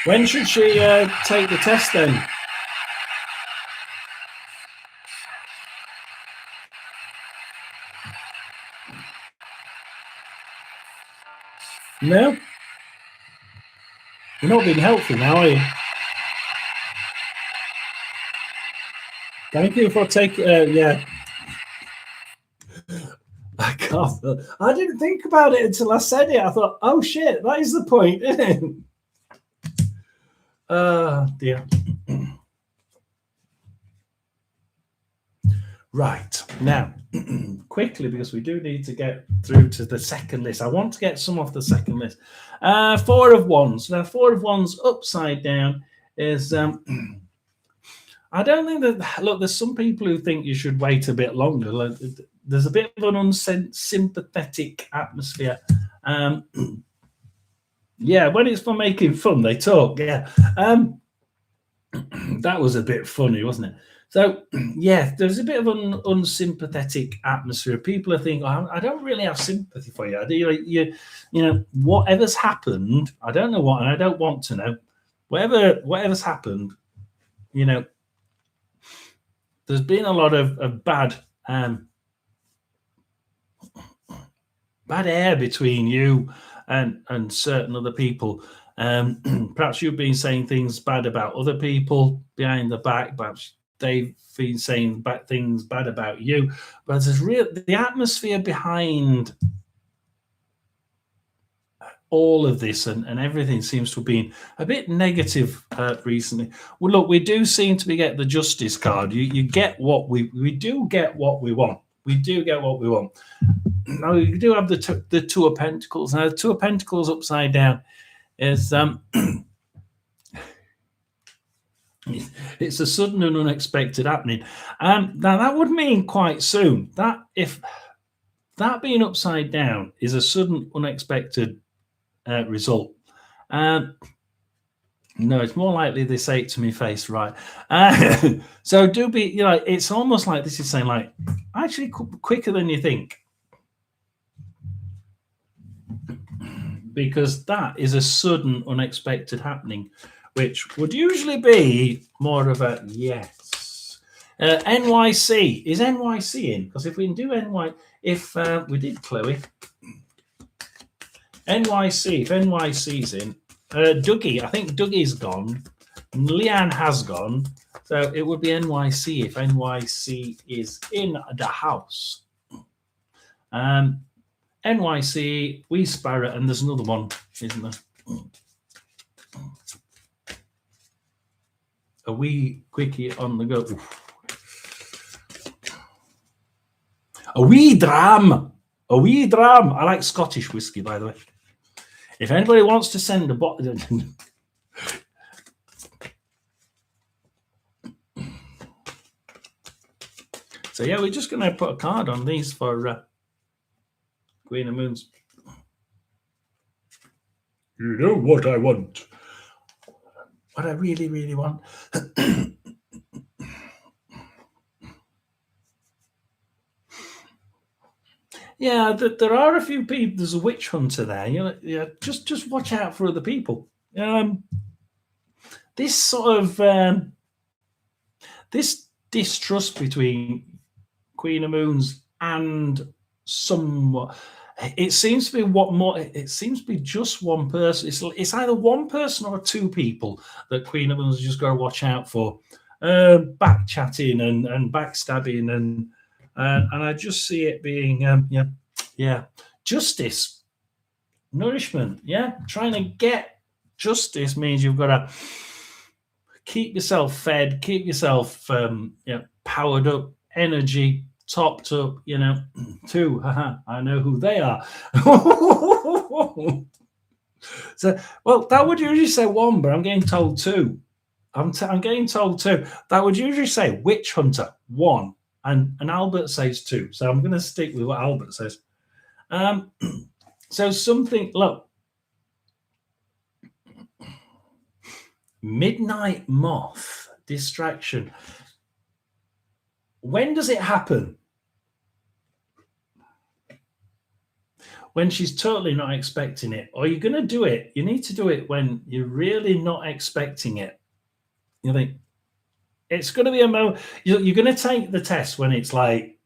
When should she take the test then? No? You're not being helpful now, are you? Thank you for taking. Yeah. I can't. I didn't think about it until I said it. I thought, oh shit, that is the point, isn't it? Dear. Right. Now, quickly, because we do need to get through to the second list. I want to get some off the second list. 4 of Wands. Now, 4 of Wands upside down is... I don't think that... Look, there's some people who think you should wait a bit longer. Like, there's a bit of an unsympathetic atmosphere. Yeah, when it's for making fun, they talk. Yeah. That was a bit funny, wasn't it? So, yeah, there's a bit of an unsympathetic atmosphere. People are thinking, oh, I don't really have sympathy for you. You know, whatever's happened, I don't know what, and I don't want to know. Whatever's happened, you know, there's been a lot of bad air between you and certain other people. Perhaps you've been saying things bad about other people behind the back. Perhaps they've been saying things bad about you. But there's the atmosphere behind all of this and everything seems to have been a bit negative recently. Well, look, we do seem to be getting the Justice card. You get what we do get what we want. We do get what we want. Now, you do have the Two of Pentacles. Now, the Two of Pentacles upside down is it's a sudden and unexpected happening. Now, that would mean quite soon that if that being upside down is a sudden, unexpected result. No, it's more likely they say it to me face, right? So do be, you know, it's almost like this is saying, like, actually quicker than you think. Because that is a sudden, unexpected happening, which would usually be more of a yes. NYC. Is NYC in? Because if we can do NY, if we did Chloe, NYC, if NYC's in, Dougie, I think Dougie's gone, Leanne has gone, so it would be NYC if NYC is in the house. NYC, Wee Sparrow, and there's another one, isn't there? A wee quickie on the go. A wee dram. A wee dram. I like Scottish whiskey, by the way. If anybody wants to send a bottle... So, yeah, we're just going to put a card on these for Queen of Moons. You know what I want. What I really, really want. Yeah, there are a few people. There's a witch hunter there. You know, yeah, just watch out for other people. This sort of this distrust between Queen of Moons and somewhat. It seems to be it seems to be just one person. It's either one person or 2 people that Queen of Moons just got to watch out for. Back chatting and backstabbing and I just see it being justice, nourishment. Yeah, trying to get justice means you've got to keep yourself fed, keep yourself powered up, energy topped up. You know, 2. I know who they are. So, well, that would usually say 1, but I'm getting told 2. I'm getting told 2. That would usually say witch hunter 1, and Albert says 2. So I'm going to stick with what Albert says. So something, look, midnight moth distraction. When does it happen? When she's totally not expecting it. Or you're going to do it. You need to do it when you're really not expecting it. You think it's going to be a moment. You're going to take the test when it's like,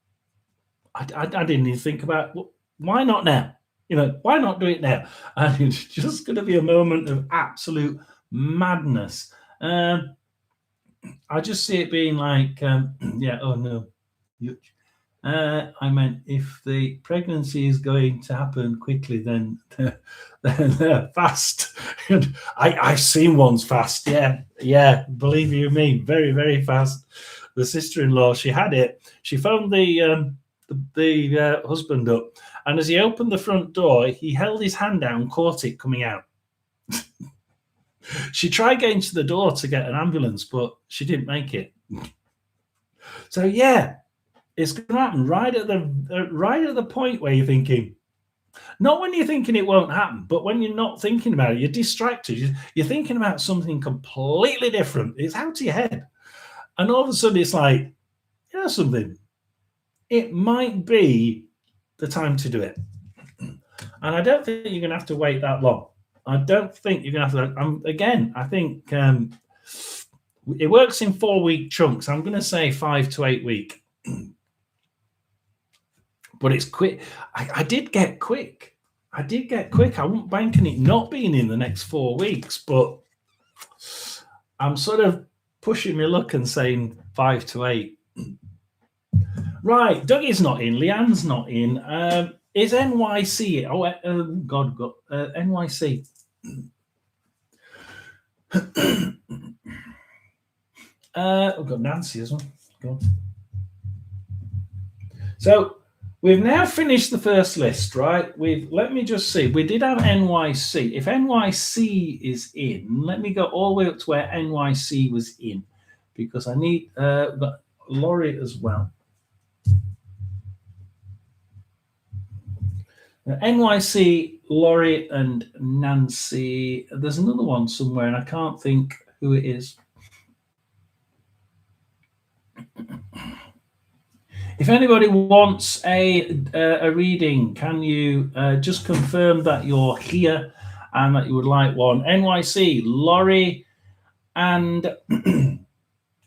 I didn't even think about, why not now? Why not do it now? And it's just going to be a moment of absolute madness. I just see it being like, yeah, oh no. I meant if the pregnancy is going to happen quickly, then fast. I've seen ones fast. Yeah. Believe you me, very, very fast. The sister-in-law, she had it. She phoned the husband up, and as he opened the front door, he held his hand out and caught it coming out. She tried getting to the door to get an ambulance, but she didn't make it. So yeah. It's going to happen right at the point where you're thinking, not when you're thinking it won't happen, but when you're not thinking about it, you're distracted. You're thinking about something completely different. It's out of your head. And all of a sudden it's like, something. It might be the time to do it. And I don't think you're going to have to wait that long. I don't think you're going to have to. Again, I think it works in 4-week chunks. I'm going to say 5 to 8 weeks. But it's quick. I did get quick. I won't bank on it not being in the next 4 weeks, but I'm sort of pushing my luck and saying 5 to 8. Right. Dougie's not in. Leanne's not in. Is NYC? Oh, God. NYC. We've got Nancy as well. Go on. So we've now finished the first list, right? Let me just see. We did have NYC. If NYC is in, let me go all the way up to where NYC was in, because I need Laurie as well. NYC, Laurie, and Nancy. There's another one somewhere, and I can't think who it is. If anybody wants a reading, can you just confirm that you're here and that you would like one? NYC, Laurie, and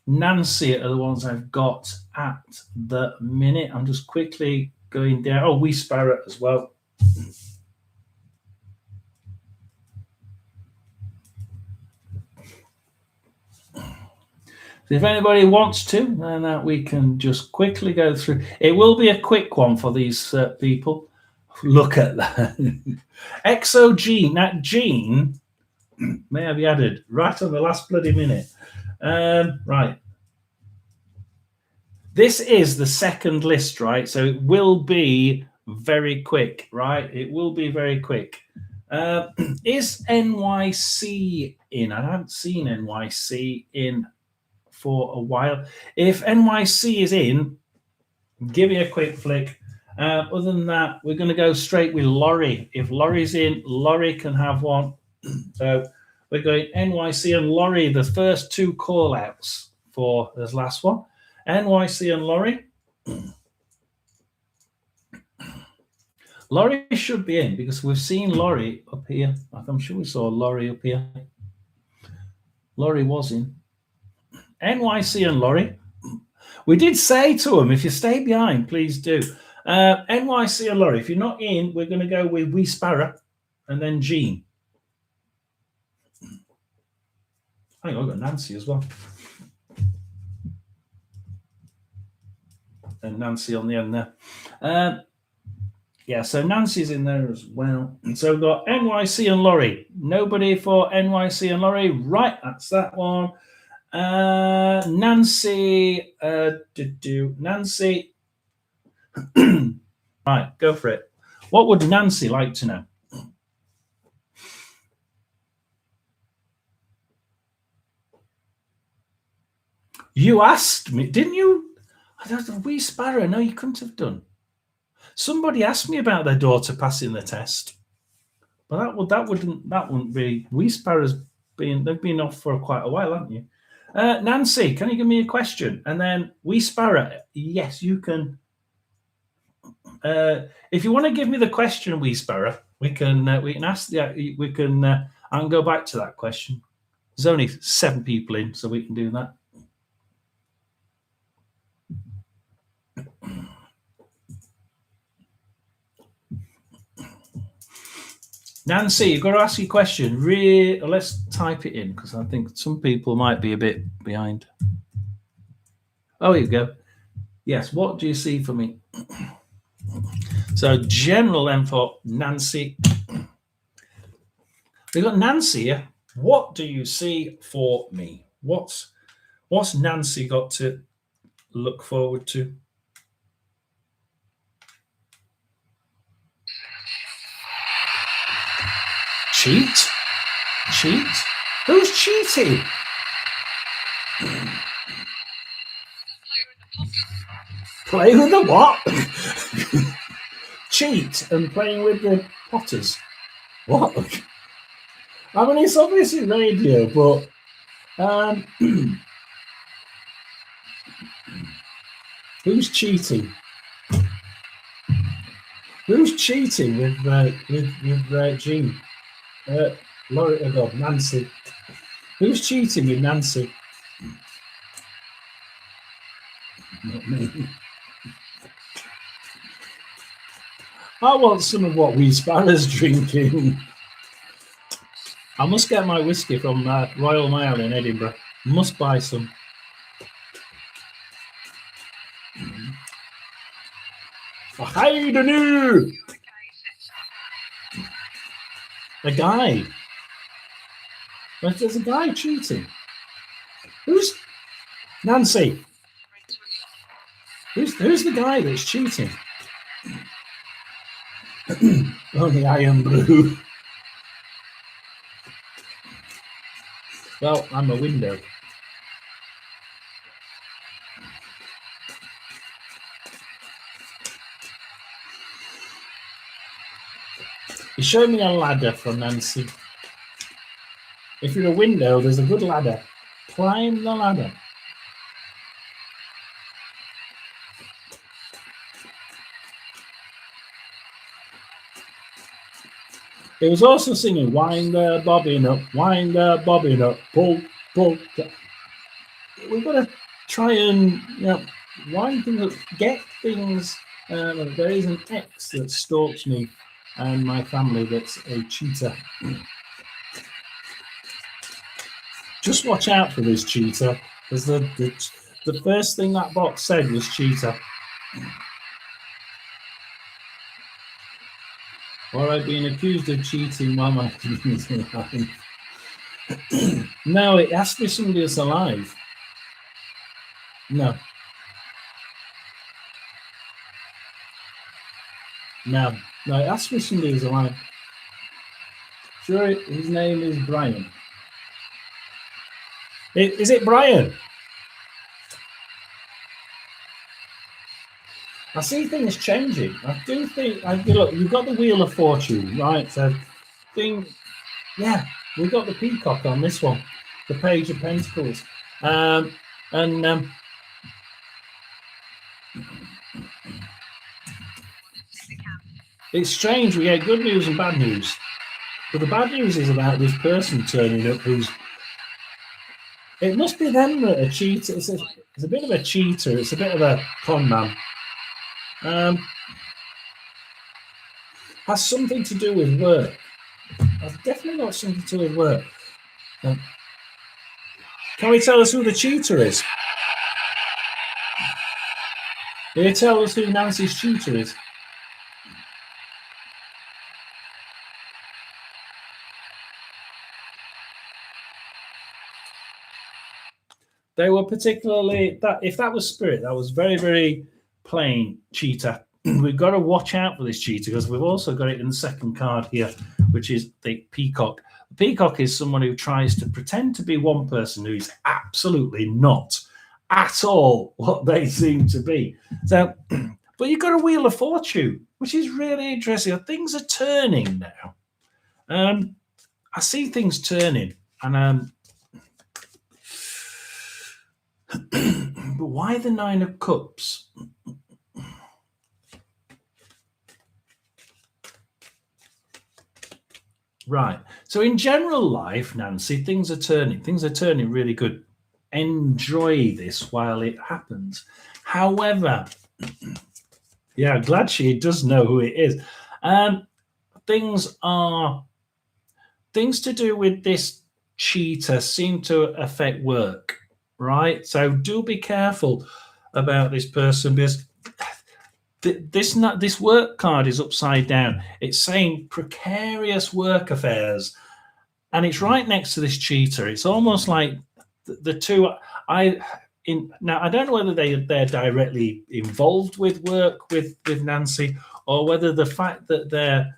Nancy are the ones I've got at the minute. I'm just quickly going down. Oh, Wee Sparrow as well. So if anybody wants to, then we can just quickly go through. It will be a quick one for these people. Look at that. Exogene, that gene may have you added right on the last bloody minute. Right. This is the second list, right? So it will be very quick, right? It will be very quick. Is NYC in? I haven't seen NYC in for a while. If NYC is in, give me a quick flick. Other than that, we're going to go straight with Laurie. If Laurie's in, Laurie can have one. So we're going NYC and Laurie, the first 2 call outs for this last one. NYC and Laurie. Laurie should be in because we've seen Laurie up here. I'm sure we saw Laurie up here. Laurie was in. NYC and Laurie. We did say to them, if you stay behind, please do. NYC and Laurie. If you're not in, we're going to go with Wee Sparrow and then Jean. Hang on, I've got Nancy as well. And Nancy on the end there. Yeah, so Nancy's in there as well. So we've got NYC and Laurie. Nobody for NYC and Laurie. Right, that's that one. Nancy. Nancy. Right, go for it. What would Nancy like to know? You asked me, didn't you? I don't know, wee sparrow. No, you couldn't have done. Somebody asked me about their daughter passing the test, but that wouldn't be wee sparrows. They've been off for quite a while, haven't you? Nancy, can you give me a question? And then wee sparrow. Yes, you can. If you want to give me the question, wee sparrow, we can ask the we can. I can go back to that question. There's only 7 people in, so we can do that. Nancy, you've got to ask your question. Let's type it in because I think some people might be a bit behind. Oh, here you go. Yes, what do you see for me? So general then for Nancy. We've got Nancy here. What do you see for me? What's Nancy got to look forward to? Cheat? Who's cheating? Play with the what? Cheat and playing with the potters. What? I mean, it's obviously radio, but who's cheating? Who's cheating with Jean? Nancy. Who's cheating with Nancy? Not me. I want some of what wee sparrow's drinking. I must get my whiskey from Royal Mail in Edinburgh. Must buy some. I don't know. A guy. There's a guy cheating. Who's Nancy? Who's the guy that's cheating? Only I am blue. Well, I'm a window. You show me a ladder from Nancy. If you're a window, there's a good ladder. Climb the ladder. He was also singing, wind the bobbin up, pull. We've got to try and wind things up, get things. There is an X that stalks me and my family that's a cheater. Just watch out for this cheater, because the first thing that box said was cheater. Or I've been accused of cheating while my community is alive. No, it has to be somebody that's alive. No. No, it has to be somebody who's alive. Sure, his name is Brian. Is it Brian? I see things changing. I do think, look, you've got the Wheel of Fortune, right? So, we've got the peacock on this one, the Page of Pentacles. It's strange, we get good news and bad news. But the bad news is about this person turning up it must be them that are cheating. It's a bit of a cheater, it's a bit of a con man. Has something to do with work. I've definitely got something to do with work. Can we tell us who the cheater is? Can you tell us who Nancy's cheater is? They were particularly if that was spirit, that was very, very plain cheater. We've got to watch out for this cheater because we've also got it in the second card here, which is the peacock. The peacock is someone who tries to pretend to be one person who is absolutely not. at all what they seem to be. So, but you've got a Wheel of Fortune, which is really interesting. Things are turning now. I see things turning, and but why the Nine of Cups? Right. So in general life, Nancy, things are turning. Things are turning really good. Enjoy this while it happens. However, yeah, glad she does know who it is. Things to do with this cheater seem to affect work, right? So do be careful about this person, because this work card is upside down. It's saying precarious work affairs, and it's right next to this cheater. It's almost like the two. Now I don't know whether they're directly involved with work with Nancy, or whether the fact that they're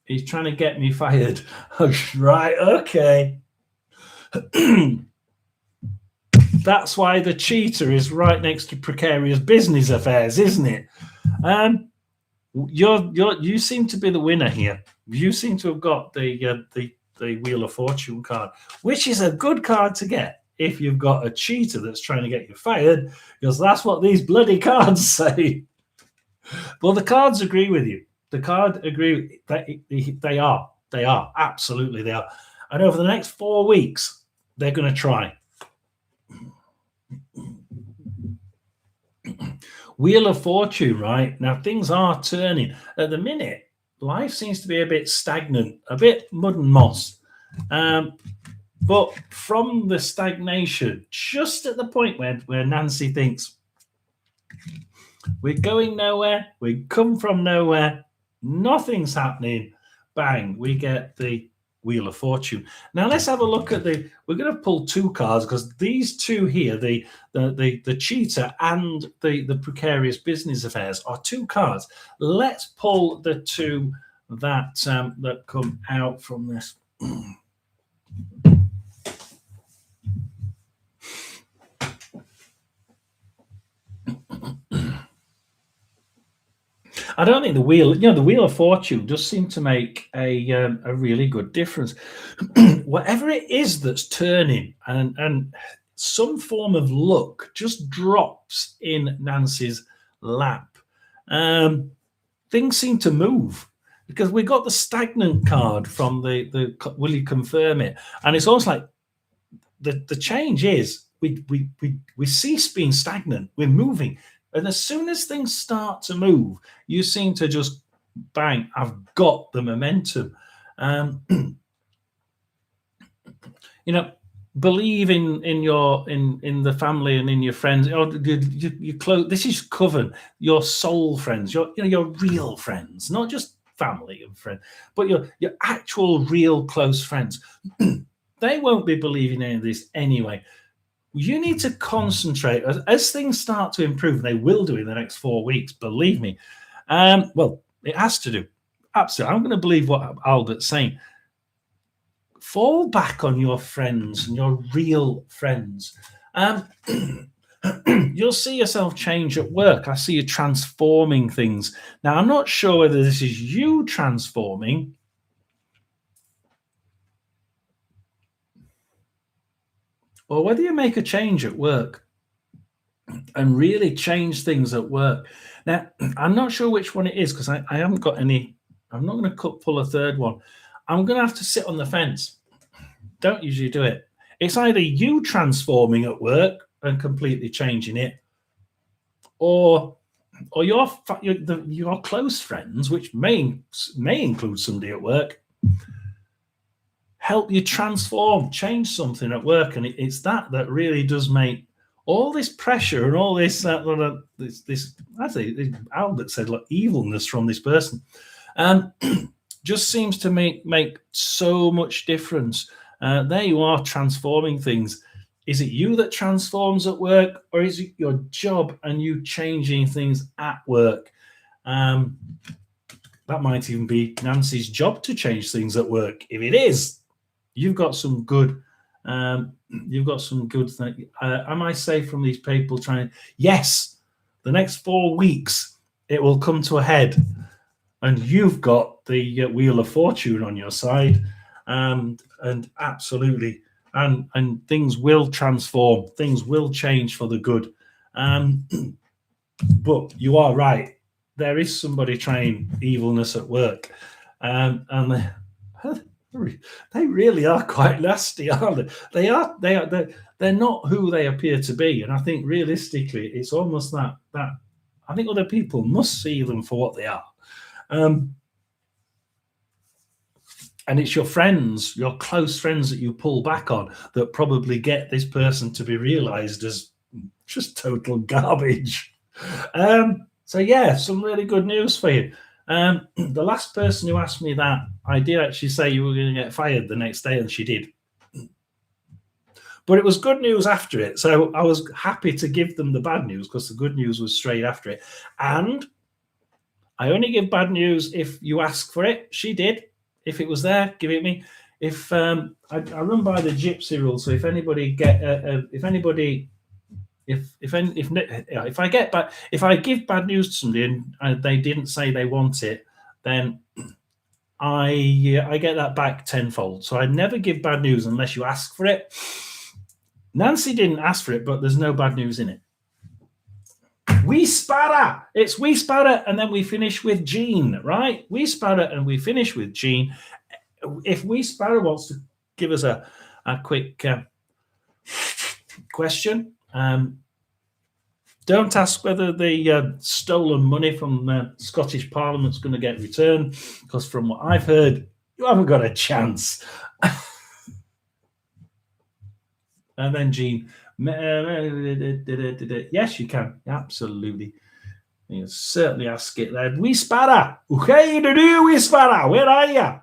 he's trying to get me fired. Right, okay. That's why the cheater is right next to precarious business affairs, isn't it? You seem to be the winner here. You seem to have got the Wheel of Fortune card, which is a good card to get if you've got a cheater that's trying to get you fired, because that's what these bloody cards say. Well, the cards agree with you. The card agree that they are. They are. Absolutely, they are. And over the next 4 weeks, they're going to try. Wheel of Fortune, right? Now, things are turning. At the minute, life seems to be a bit stagnant, a bit mud and moss. But from the stagnation, just at the point where Nancy thinks, we're going nowhere, we come from nowhere, nothing's happening, bang, we get the Wheel of Fortune. Now let's have a look at we're going to pull two cards, because these two here, the cheater and the precarious business affairs, are two cards. Let's pull the two that come out from this. I don't think the Wheel of Fortune does seem to make a really good difference. Whatever it is that's turning, and some form of luck just drops in Nancy's lap. Things seem to move, because we got the stagnant card from the will you confirm it? And it's almost like the change is we cease being stagnant, we're moving. And as soon as things start to move, you seem to just bang, I've got the momentum. Believe in the family and in your friends. You close. This is coven, your soul friends, your real friends, not just family and friends, but your actual real close friends. They won't be believing any of this anyway. You need to concentrate as things start to improve. They will do in the next 4 weeks, believe me. Well, it has to do. Absolutely. I'm going to believe what Albert's saying. Fall back on your friends and your real friends. You'll see yourself change at work. I see you transforming things. Now, I'm not sure whether this is you transforming, or whether you make a change at work and really change things at work. Now, I'm not sure which one it is, because I haven't got any. I'm not going to pull a third one. I'm going to have to sit on the fence. Don't usually do it. It's either you transforming at work and completely changing it, or your close friends, which may include somebody at work, help you transform, change something at work. And it's that really does make all this pressure and all this Albert said, look, evilness from this person, just seems to make so much difference. There you are, transforming things. Is it you that transforms at work, or is it your job and you changing things at work? That might even be Nancy's job to change things at work. If it is, you've got some good You've got some good things. Am I safe from these people trying? Yes, the next 4 weeks it will come to a head, and you've got the Wheel of Fortune on your side, and absolutely, and things will transform, things will change for the good. But you are right. There is somebody trying evilness at work, and they really are quite nasty, aren't they? They're not who they appear to be, and I think realistically, it's almost that I think other people must see them for what they are. And it's your friends, your close friends that you pull back on that probably get this person to be realized as just total garbage. So yeah, some really good news for you. The last person who asked me that, I did actually say you were going to get fired the next day, and she did. But it was good news after it. So I was happy to give them the bad news because the good news was straight after it. And I only give bad news if you ask for it. She did. If it was there, give it me. If I run by the gypsy rule, so if anybody if I give bad news to somebody and they didn't say they want it, then I get that back tenfold. So I never give bad news unless you ask for it. Nancy didn't ask for it, but there's no bad news in it. We Sparrow. It's We Sparrow, and then we finish with Jean, right? We Sparrow, and we finish with Jean. If We Sparrow wants to give us a quick question, don't ask whether the stolen money from the Scottish Parliament is going to get returned, because from what I've heard, you haven't got a chance. And then Jean, yes, you can. Absolutely. You can certainly ask it there. We Sparrow. Okay, to do We Sparrow. Where are you?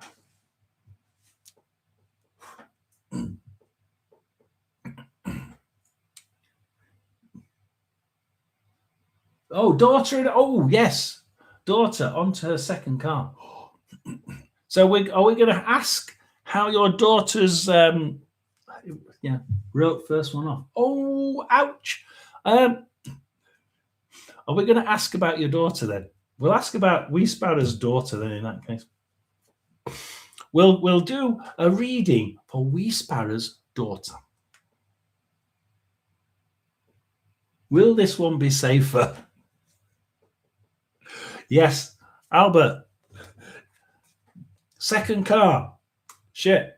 Oh, daughter. Oh, yes. Daughter onto her second car. So are we going to ask how your daughter's wrote first one off? Oh, ouch. Are we going to ask about your daughter then? We'll ask about We Sparrow's daughter then in that case. We'll do a reading for We Sparrow's daughter. Will this one be safer? Yes, Albert. Second car. Shit.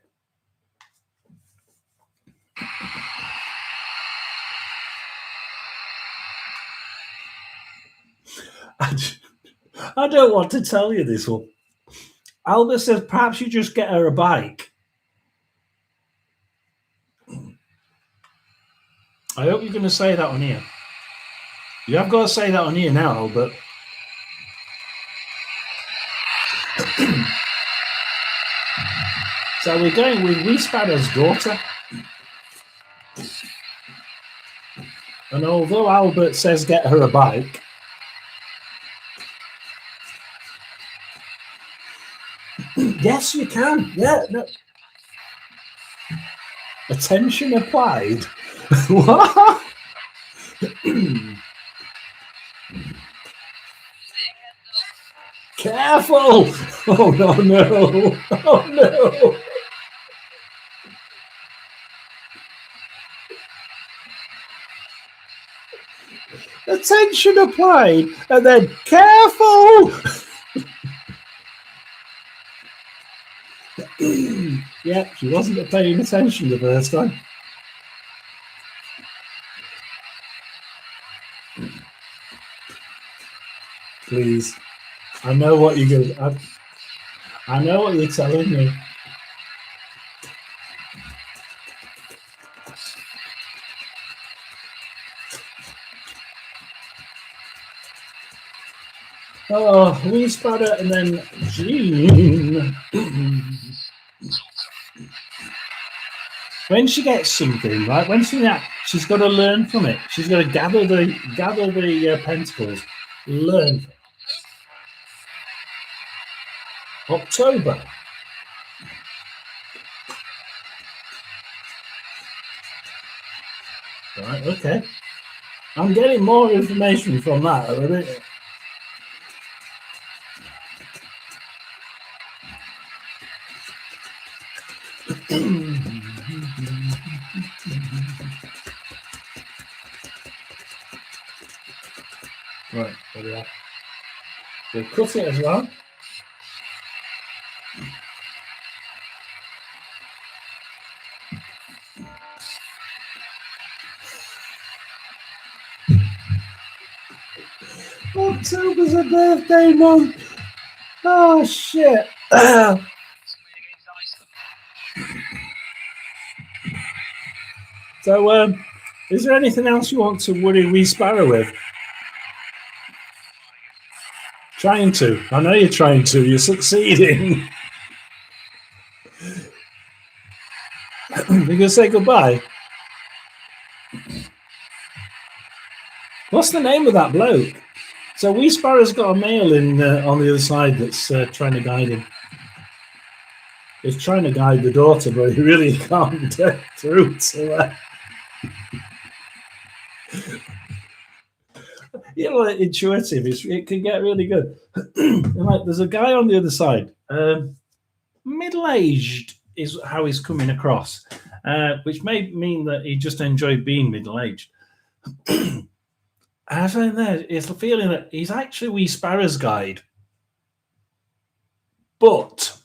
I don't want to tell you this one. Albert says perhaps you just get her a bike. I hope you're going to say that on here. You have got to say that on here now, Albert. So we're going with We Sparrow's daughter. And although Albert says get her a bike, yes, you can. Yeah. No. Attention applied. What? Careful! Oh no! Oh no! Attention applied, and then careful! Yeah, she wasn't paying attention the first time. Please. I know what you're going to... I know what you're telling me. Oh, We Sparrow and then Jean. When she gets something, right? When she's got to learn from it. She's got to gather the pentacles, learn. October. Right, okay. I'm getting more information from that. Right, there we are. We'll cut it as well. October's a birthday month. Oh shit. So, is there anything else you want to worry Wee Sparrow with? Trying to. I know you're trying to. You're succeeding. You're going to say goodbye? What's the name of that bloke? So Wee Sparrow's got a male in on the other side that's trying to guide him. He's trying to guide the daughter, but he really can't get through to her. You know, intuitive. It can get really good. Like, there's a guy on the other side. Middle-aged is how he's coming across, which may mean that he just enjoyed being middle-aged. I find that it's the feeling that he's actually Wee Sparrow's guide, but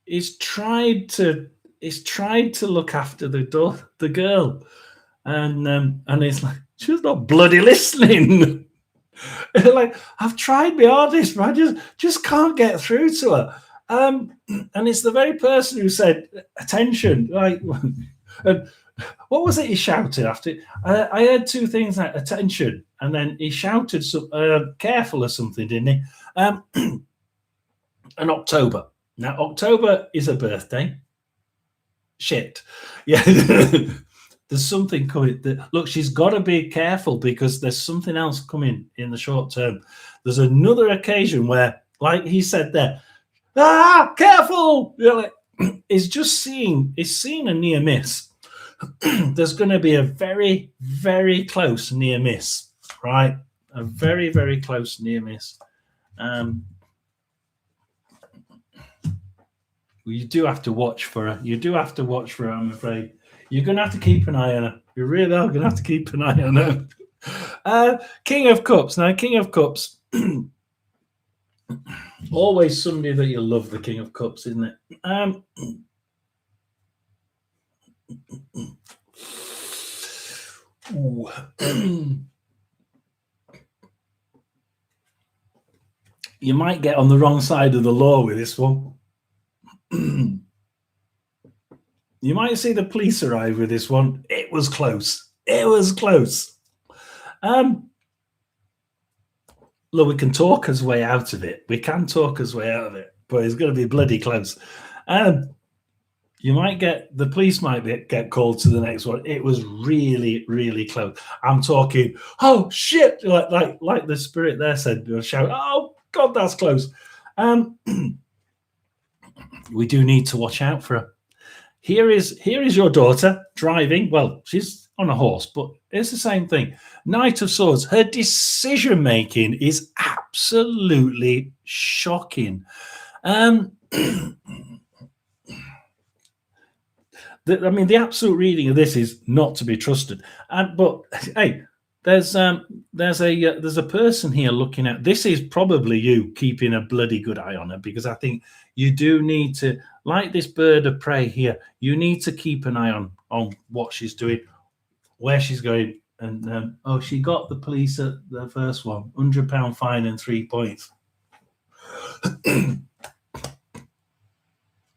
he's tried to look after the girl, and it's like she's not bloody listening. Like, I've tried my hardest, but I just can't get through to her. And it's the very person who said, "Attention!" Like, what was it he shouted after? I heard two things like attention, and then he shouted careful or something, didn't he? And October. Now, October is a birthday. Shit. Yeah. There's something coming. Look, she's got to be careful because there's something else coming in the short term. There's another occasion where, like he said there, careful! You know, like, he's seeing a near miss. There's going to be a very, very close near miss, right? A very, very close near miss. You do have to watch for her. You do have to watch for her, I'm afraid. You're going to have to keep an eye on her. You really are going to have to keep an eye on her. King of Cups. Now, King of Cups. Always somebody that you love, the King of Cups, isn't it? You might get on the wrong side of the law with this one. You might see the police arrive with this one. It was close. It was close. Look, we can talk his way out of it. We can talk his way out of it, but it's going to be bloody close. You might get, the police might get called to the next one. It was really, really close. I'm talking, oh shit, like the spirit there said, shout, oh God, that's close. We do need to watch out for her. Here is your daughter driving. Well, she's on a horse, but it's the same thing. Knight of Swords. Her decision making is absolutely shocking. The absolute reading of this is not to be trusted. But hey, there's a person here looking at this. Is probably you keeping a bloody good eye on her, because I think you do need to, like this bird of prey here, you need to keep an eye on what she's doing, where she's going. And she got the police at the first one, £100 fine and 3 points.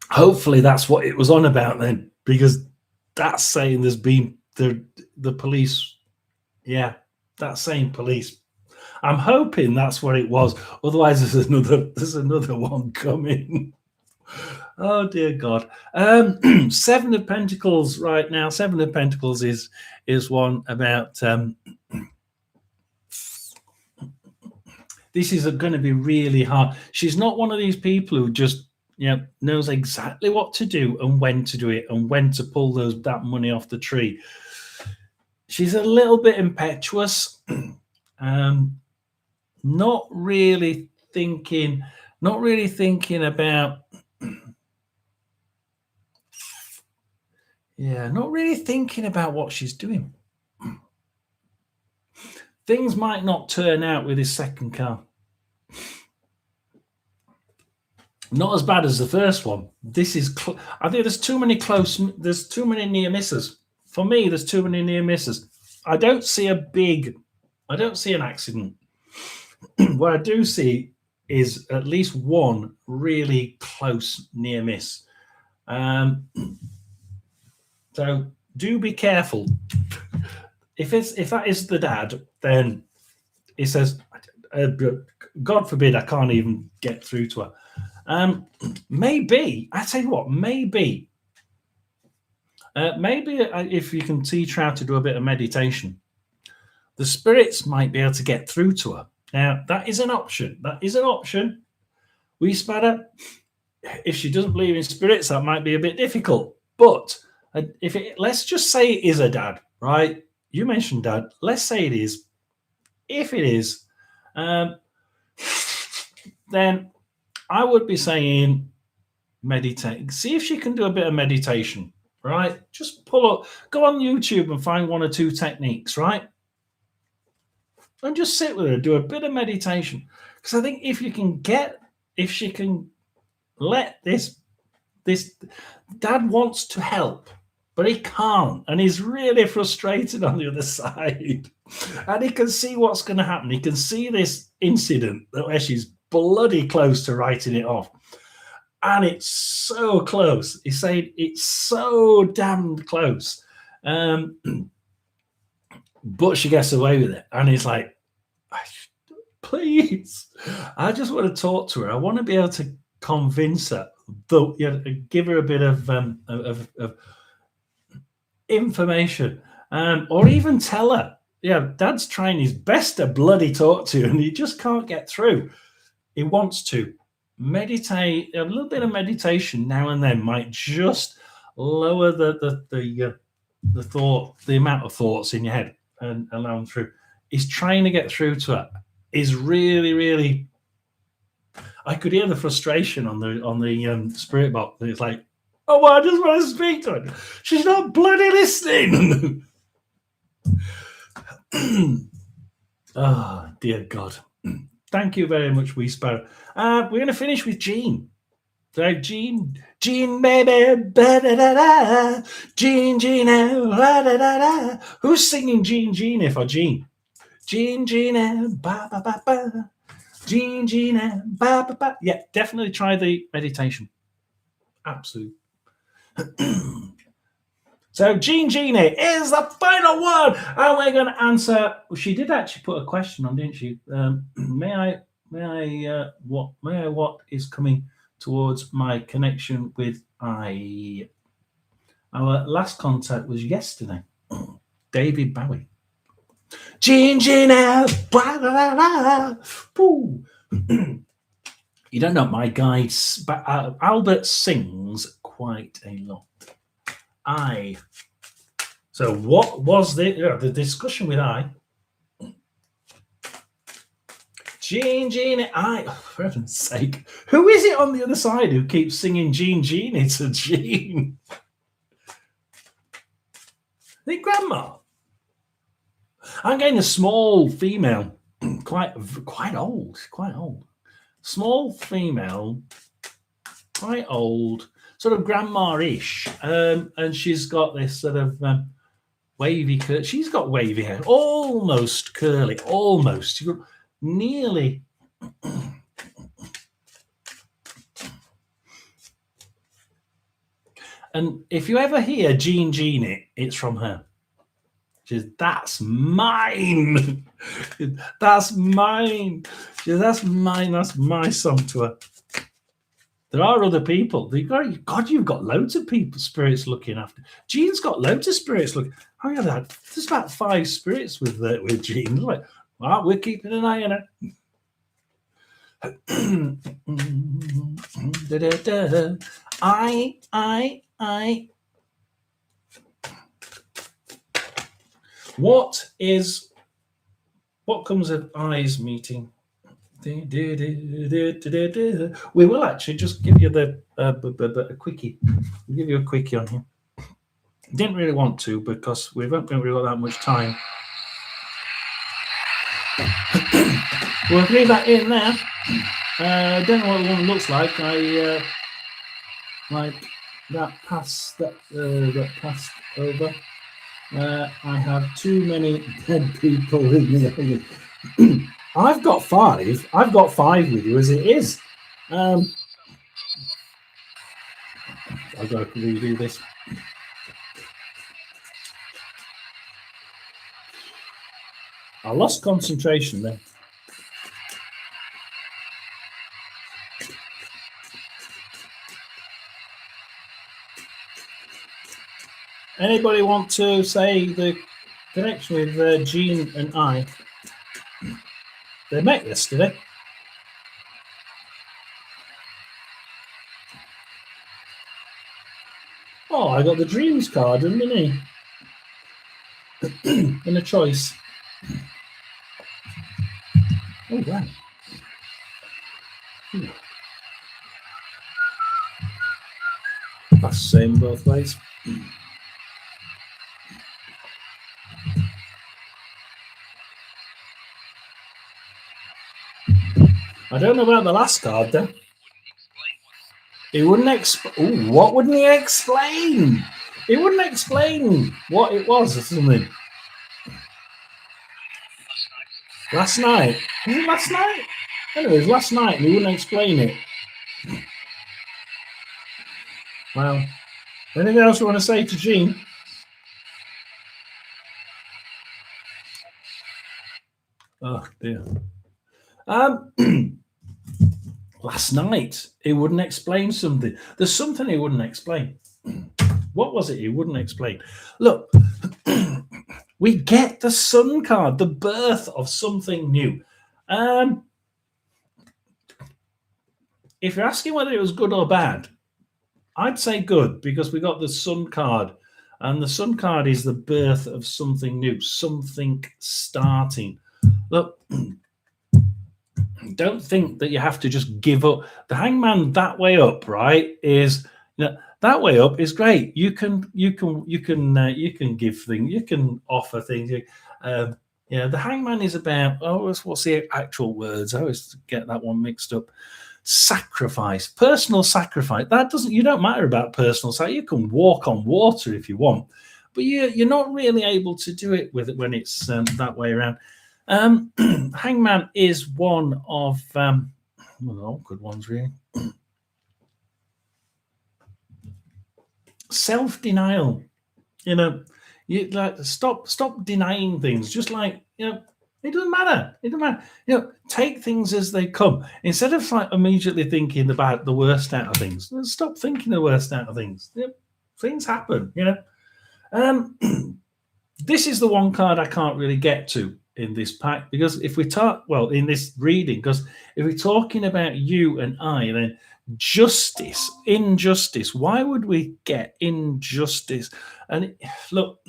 Hopefully that's what it was on about then, because that's saying there's been the police. Yeah, that same police. I'm hoping that's what it was. Otherwise, there's another one coming. Oh dear God. Seven of Pentacles right now. Seven of Pentacles is one about this is going to be really hard. She's not one of these people who just knows exactly what to do and when to do it and when to pull that money off the tree. she's a little bit impetuous. Not really thinking about, not really thinking about what she's doing. Things might not turn out with his second car. Not as bad as the first one. This is, I think there's too many near misses. For me, there's too many near misses. I don't see an accident. What I do see is at least one really close near miss. So do be careful. If that is the dad, then he says, God forbid I can't even get through to her. Maybe, I tell you what, maybe if you can teach her how to do a bit of meditation, the spirits might be able to get through to her. Now, that is an option. We spatter. If she doesn't believe in spirits, that might be a bit difficult. But let's just say it is a dad, right? You mentioned dad. Let's say it is. If it is, then I would be saying meditate. See if she can do a bit of meditation, right? Just go on YouTube and find one or two techniques, right? And just sit with her, do a bit of meditation. Because I think if she can let this dad wants to help, but he can't, and he's really frustrated on the other side. And he can see what's going to happen. He can see this incident where she's bloody close to writing it off. And it's so close. He's saying it's so damned close. But she gets away with it. And he's like, please, I just want to talk to her. I want to be able to convince her, give her a bit of information, or even tell her, dad's trying his best to bloody talk to you and he just can't get through. He wants to meditate. A little bit of meditation now and then might just lower the amount of thoughts in your head and allow them through. He's trying to get through to her. Is really, really. I could hear the frustration on the spirit box. It's like, oh, well, I just want to speak to her. She's not bloody listening. Oh, dear God. Thank you very much, Wee Sparrow. We're going to finish with Jean. So, Jean, baby, ba-da-da-da. Jean, ba-da-da-da. Who's singing Jean if or Jean? Jean, ba ba ba ba. Jean, ba ba ba. Yeah, definitely try the meditation. Absolutely. So Jean is the final one, and we're going to answer. She did actually put a question on, didn't she? What is coming towards my connection with I? Our last contact was yesterday. David Bowie. Jean, blah, blah, blah. You don't know my guide, Albert sings quite a lot. So what was the discussion with I? Jean, I. Oh, for heaven's sake, who is it on the other side who keeps singing Jean? It's a Jean. The grandma. I'm getting a small female, quite old. Small female, quite old, sort of grandma-ish, and she's got this sort of wavy. She's got wavy hair, almost curly, almost nearly. And if you ever hear Jean, it's from her. That's mine. That's mine. That's mine. That's my song to her. There are other people. God, you've got loads of people, spirits looking after. Jean's got loads of spirits looking. Oh yeah, there's about 5 spirits with Jean. Like, well, we're keeping an eye on her. I. What comes of eyes meeting? We will actually just give you a quickie. We'll give you a quickie on here. Didn't really want to because we haven't really got that much time. We'll leave that in there. I don't know what the one looks like. I like that passed over. I have too many dead people in the I've got 5. I've got 5 with you as it is. I've got to redo this. I lost concentration then. Anybody want to say the connection with Jean and I? They met yesterday. Oh, I got the dreams card, didn't he? And a choice. Oh, wow. That's the same both ways. I don't know about the last card, though. He wouldn't explain. What wouldn't he explain? He wouldn't explain what it was or something. Last night? Was it last night? Anyways, last night, and he wouldn't explain it. Well, anything else you want to say to Jean? Oh, dear. Last night, he wouldn't explain something. There's something he wouldn't explain. What was it he wouldn't explain? Look, we get the sun card, the birth of something new. If you're asking whether it was good or bad, I'd say good because we got the sun card. And the sun card is the birth of something new, something starting. Look, don't think that you have to just give up. The hangman that way up, right, is that way up is great. You can give things, you can offer things. The hangman is about what's the actual words? I always get that one mixed up. Sacrifice, personal sacrifice. You don't matter about personal sacrifice. You can walk on water if you want, but you're not really able to do it with it when it's that way around. Hangman is one of the awkward ones, really. Self-denial. You like stop denying things. Just like it doesn't matter. It doesn't matter. Take things as they come instead of like immediately thinking about the worst out of things. Stop thinking the worst out of things. Things happen. This is the one card I can't really get to in this pack because if we talk in this reading, because if we're talking about you and I, then injustice. Why would we get injustice? And look,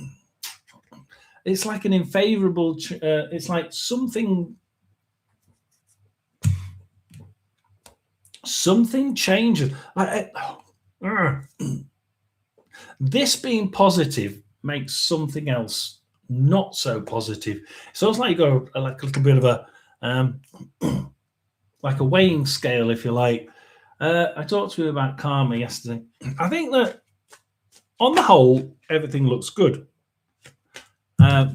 it's like an unfavorable. It's like something changes. This being positive makes something else not so positive. So it's like you go like a little bit of a like a weighing scale, if you like. I talked to you about karma yesterday. I think that on the whole, everything looks good,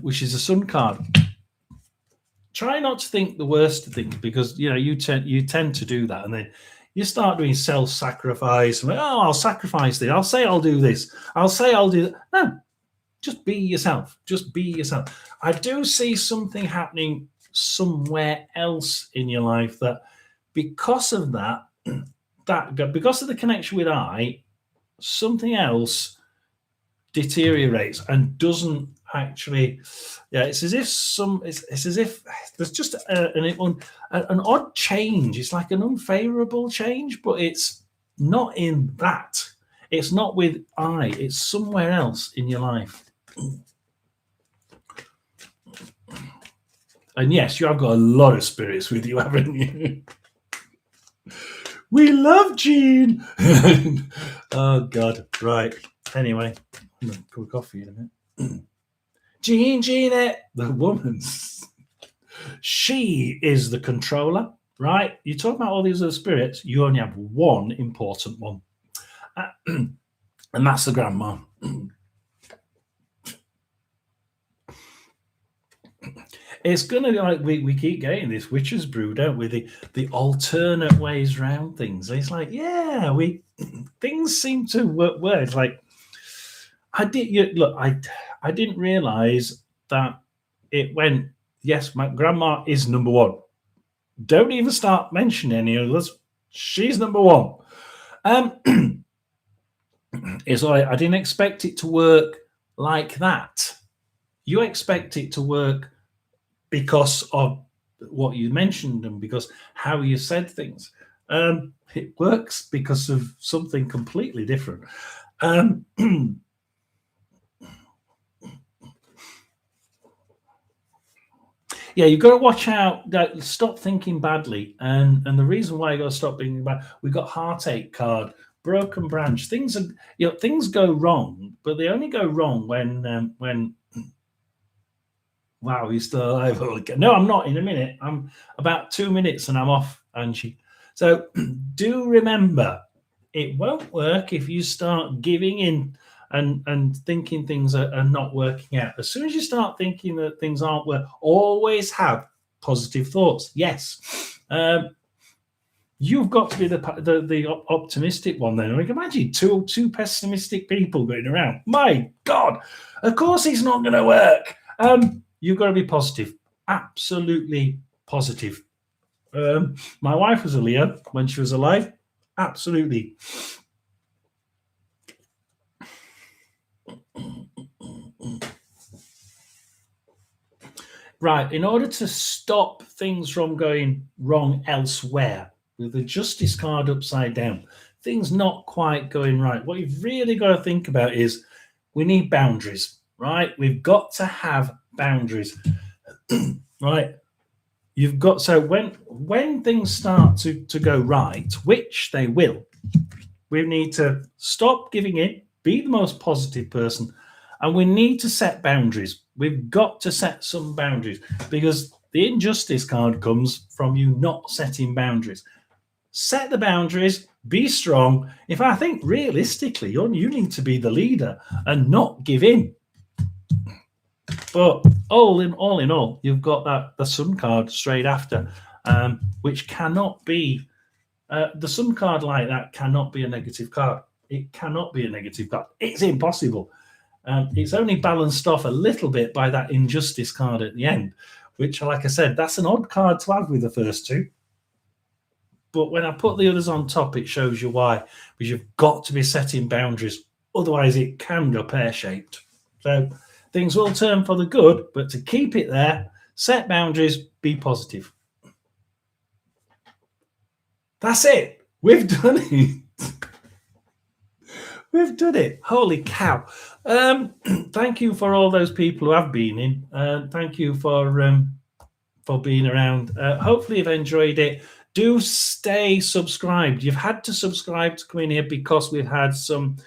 which is a sun card. Try not to think the worst of things because you tend to do that, and then you start doing self-sacrifice. Like, I'll sacrifice this. I'll say I'll do this. I'll say I'll do that. No, just be yourself. Just be yourself. I do see something happening somewhere else in your life that, because of that, because of the connection with I, something else deteriorates and doesn't actually. It's as if there's just an odd change. It's like an unfavorable change, but it's not in that. It's not with I. It's somewhere else in your life. And yes, you have got a lot of spirits with you, haven't you? We love Jean. Oh, God. Right. Anyway, I'm going to pour coffee in a minute. Jeanette, the woman, she is the controller, right? You talk about all these other spirits, you only have one important one. And that's the grandma. It's going to be like we keep getting this witch's brew, don't we? The alternate ways round things. It's like, yeah, things seem to work. It's like I didn't realize that it went. Yes, my grandma is number one. Don't even start mentioning any others. She's number one. It's like I didn't expect it to work like that. You expect it to work because of what you mentioned and because how you said things. It works because of something completely different. Yeah, you've got to watch out. Stop thinking badly, and the reason why you got to stop thinking bad. We got heartache card, broken branch. Things are things go wrong, but they only go wrong when. Wow, he's still alive. No, I'm not. In a minute, I'm about 2 minutes, and I'm off, Angie. So do remember, it won't work if you start giving in and thinking things are not working out. As soon as you start thinking that things aren't working, always have positive thoughts. Yes. You've got to be the optimistic one then. Like, imagine two pessimistic people going around. My God, of course it's not going to work. You've got to be positive. Absolutely positive. My wife was a Leo when she was alive. Absolutely. Right, in order to stop things from going wrong elsewhere, with the justice card upside down, things not quite going right, what you've really got to think about is we need boundaries, right? We've got to have boundaries, right? You've got, so when things start to go right, which they will, we need to stop giving in, be the most positive person, and we need to set boundaries. We've got to set some boundaries because the injustice card comes from you not setting boundaries. Set the boundaries, be strong. If I think realistically, you need to be the leader and not give in. But all in all, you've got the Sun card straight after, which cannot be the Sun card like that cannot be a negative card. It cannot be a negative card. It's impossible. It's only balanced off a little bit by that injustice card at the end, which, like I said, that's an odd card to have with the first two. But when I put the others on top, it shows you why. Because you've got to be setting boundaries. Otherwise, it can go pear-shaped. So things will turn for the good, but to keep it there, set boundaries, be positive. That's it. We've done it. We've done it. Holy cow. Thank you for all those people who have been in. Thank you for being around. Hopefully you've enjoyed it. Do stay subscribed. You've had to subscribe to come in here because we've had some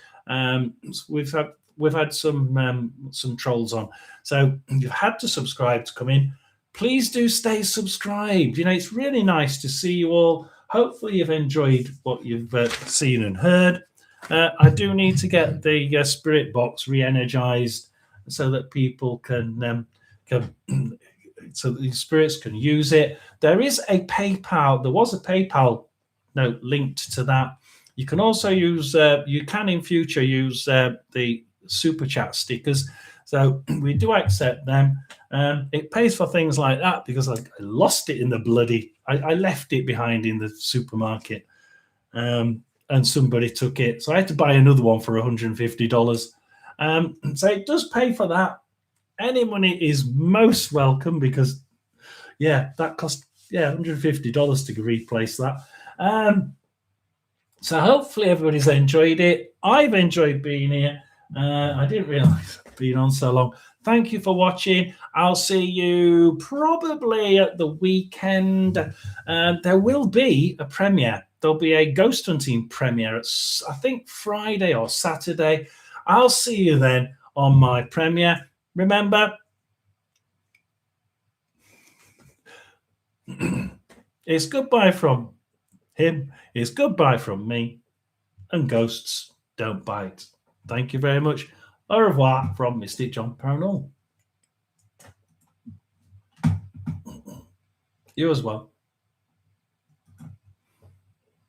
we've had some trolls on. So you've had to subscribe to come in. Please do stay subscribed. It's really nice to see you all. Hopefully you've enjoyed what you've seen and heard. I do need to get the spirit box re-energized so that people can so that the spirits can use it. There is a PayPal. There was a PayPal note linked to that. You can also use. You can in future use the super chat stickers. So we do accept them. It pays for things like that because I lost it in the bloody. I left it behind in the supermarket. And somebody took it. So I had to buy another one for $150. So it does pay for that. Any money is most welcome because, that cost $150 to replace that. So hopefully everybody's enjoyed it. I've enjoyed being here. I didn't realize I'd been on so long. Thank you for watching. I'll see you probably at the weekend. There will be a premiere. There'll be a Ghost Hunting premiere at, I think, Friday or Saturday. I'll see you then on my premiere. Remember, it's goodbye from him. It's goodbye from me. And ghosts don't bite. Thank you very much. Au revoir from Mystic John Paranormal. You as well.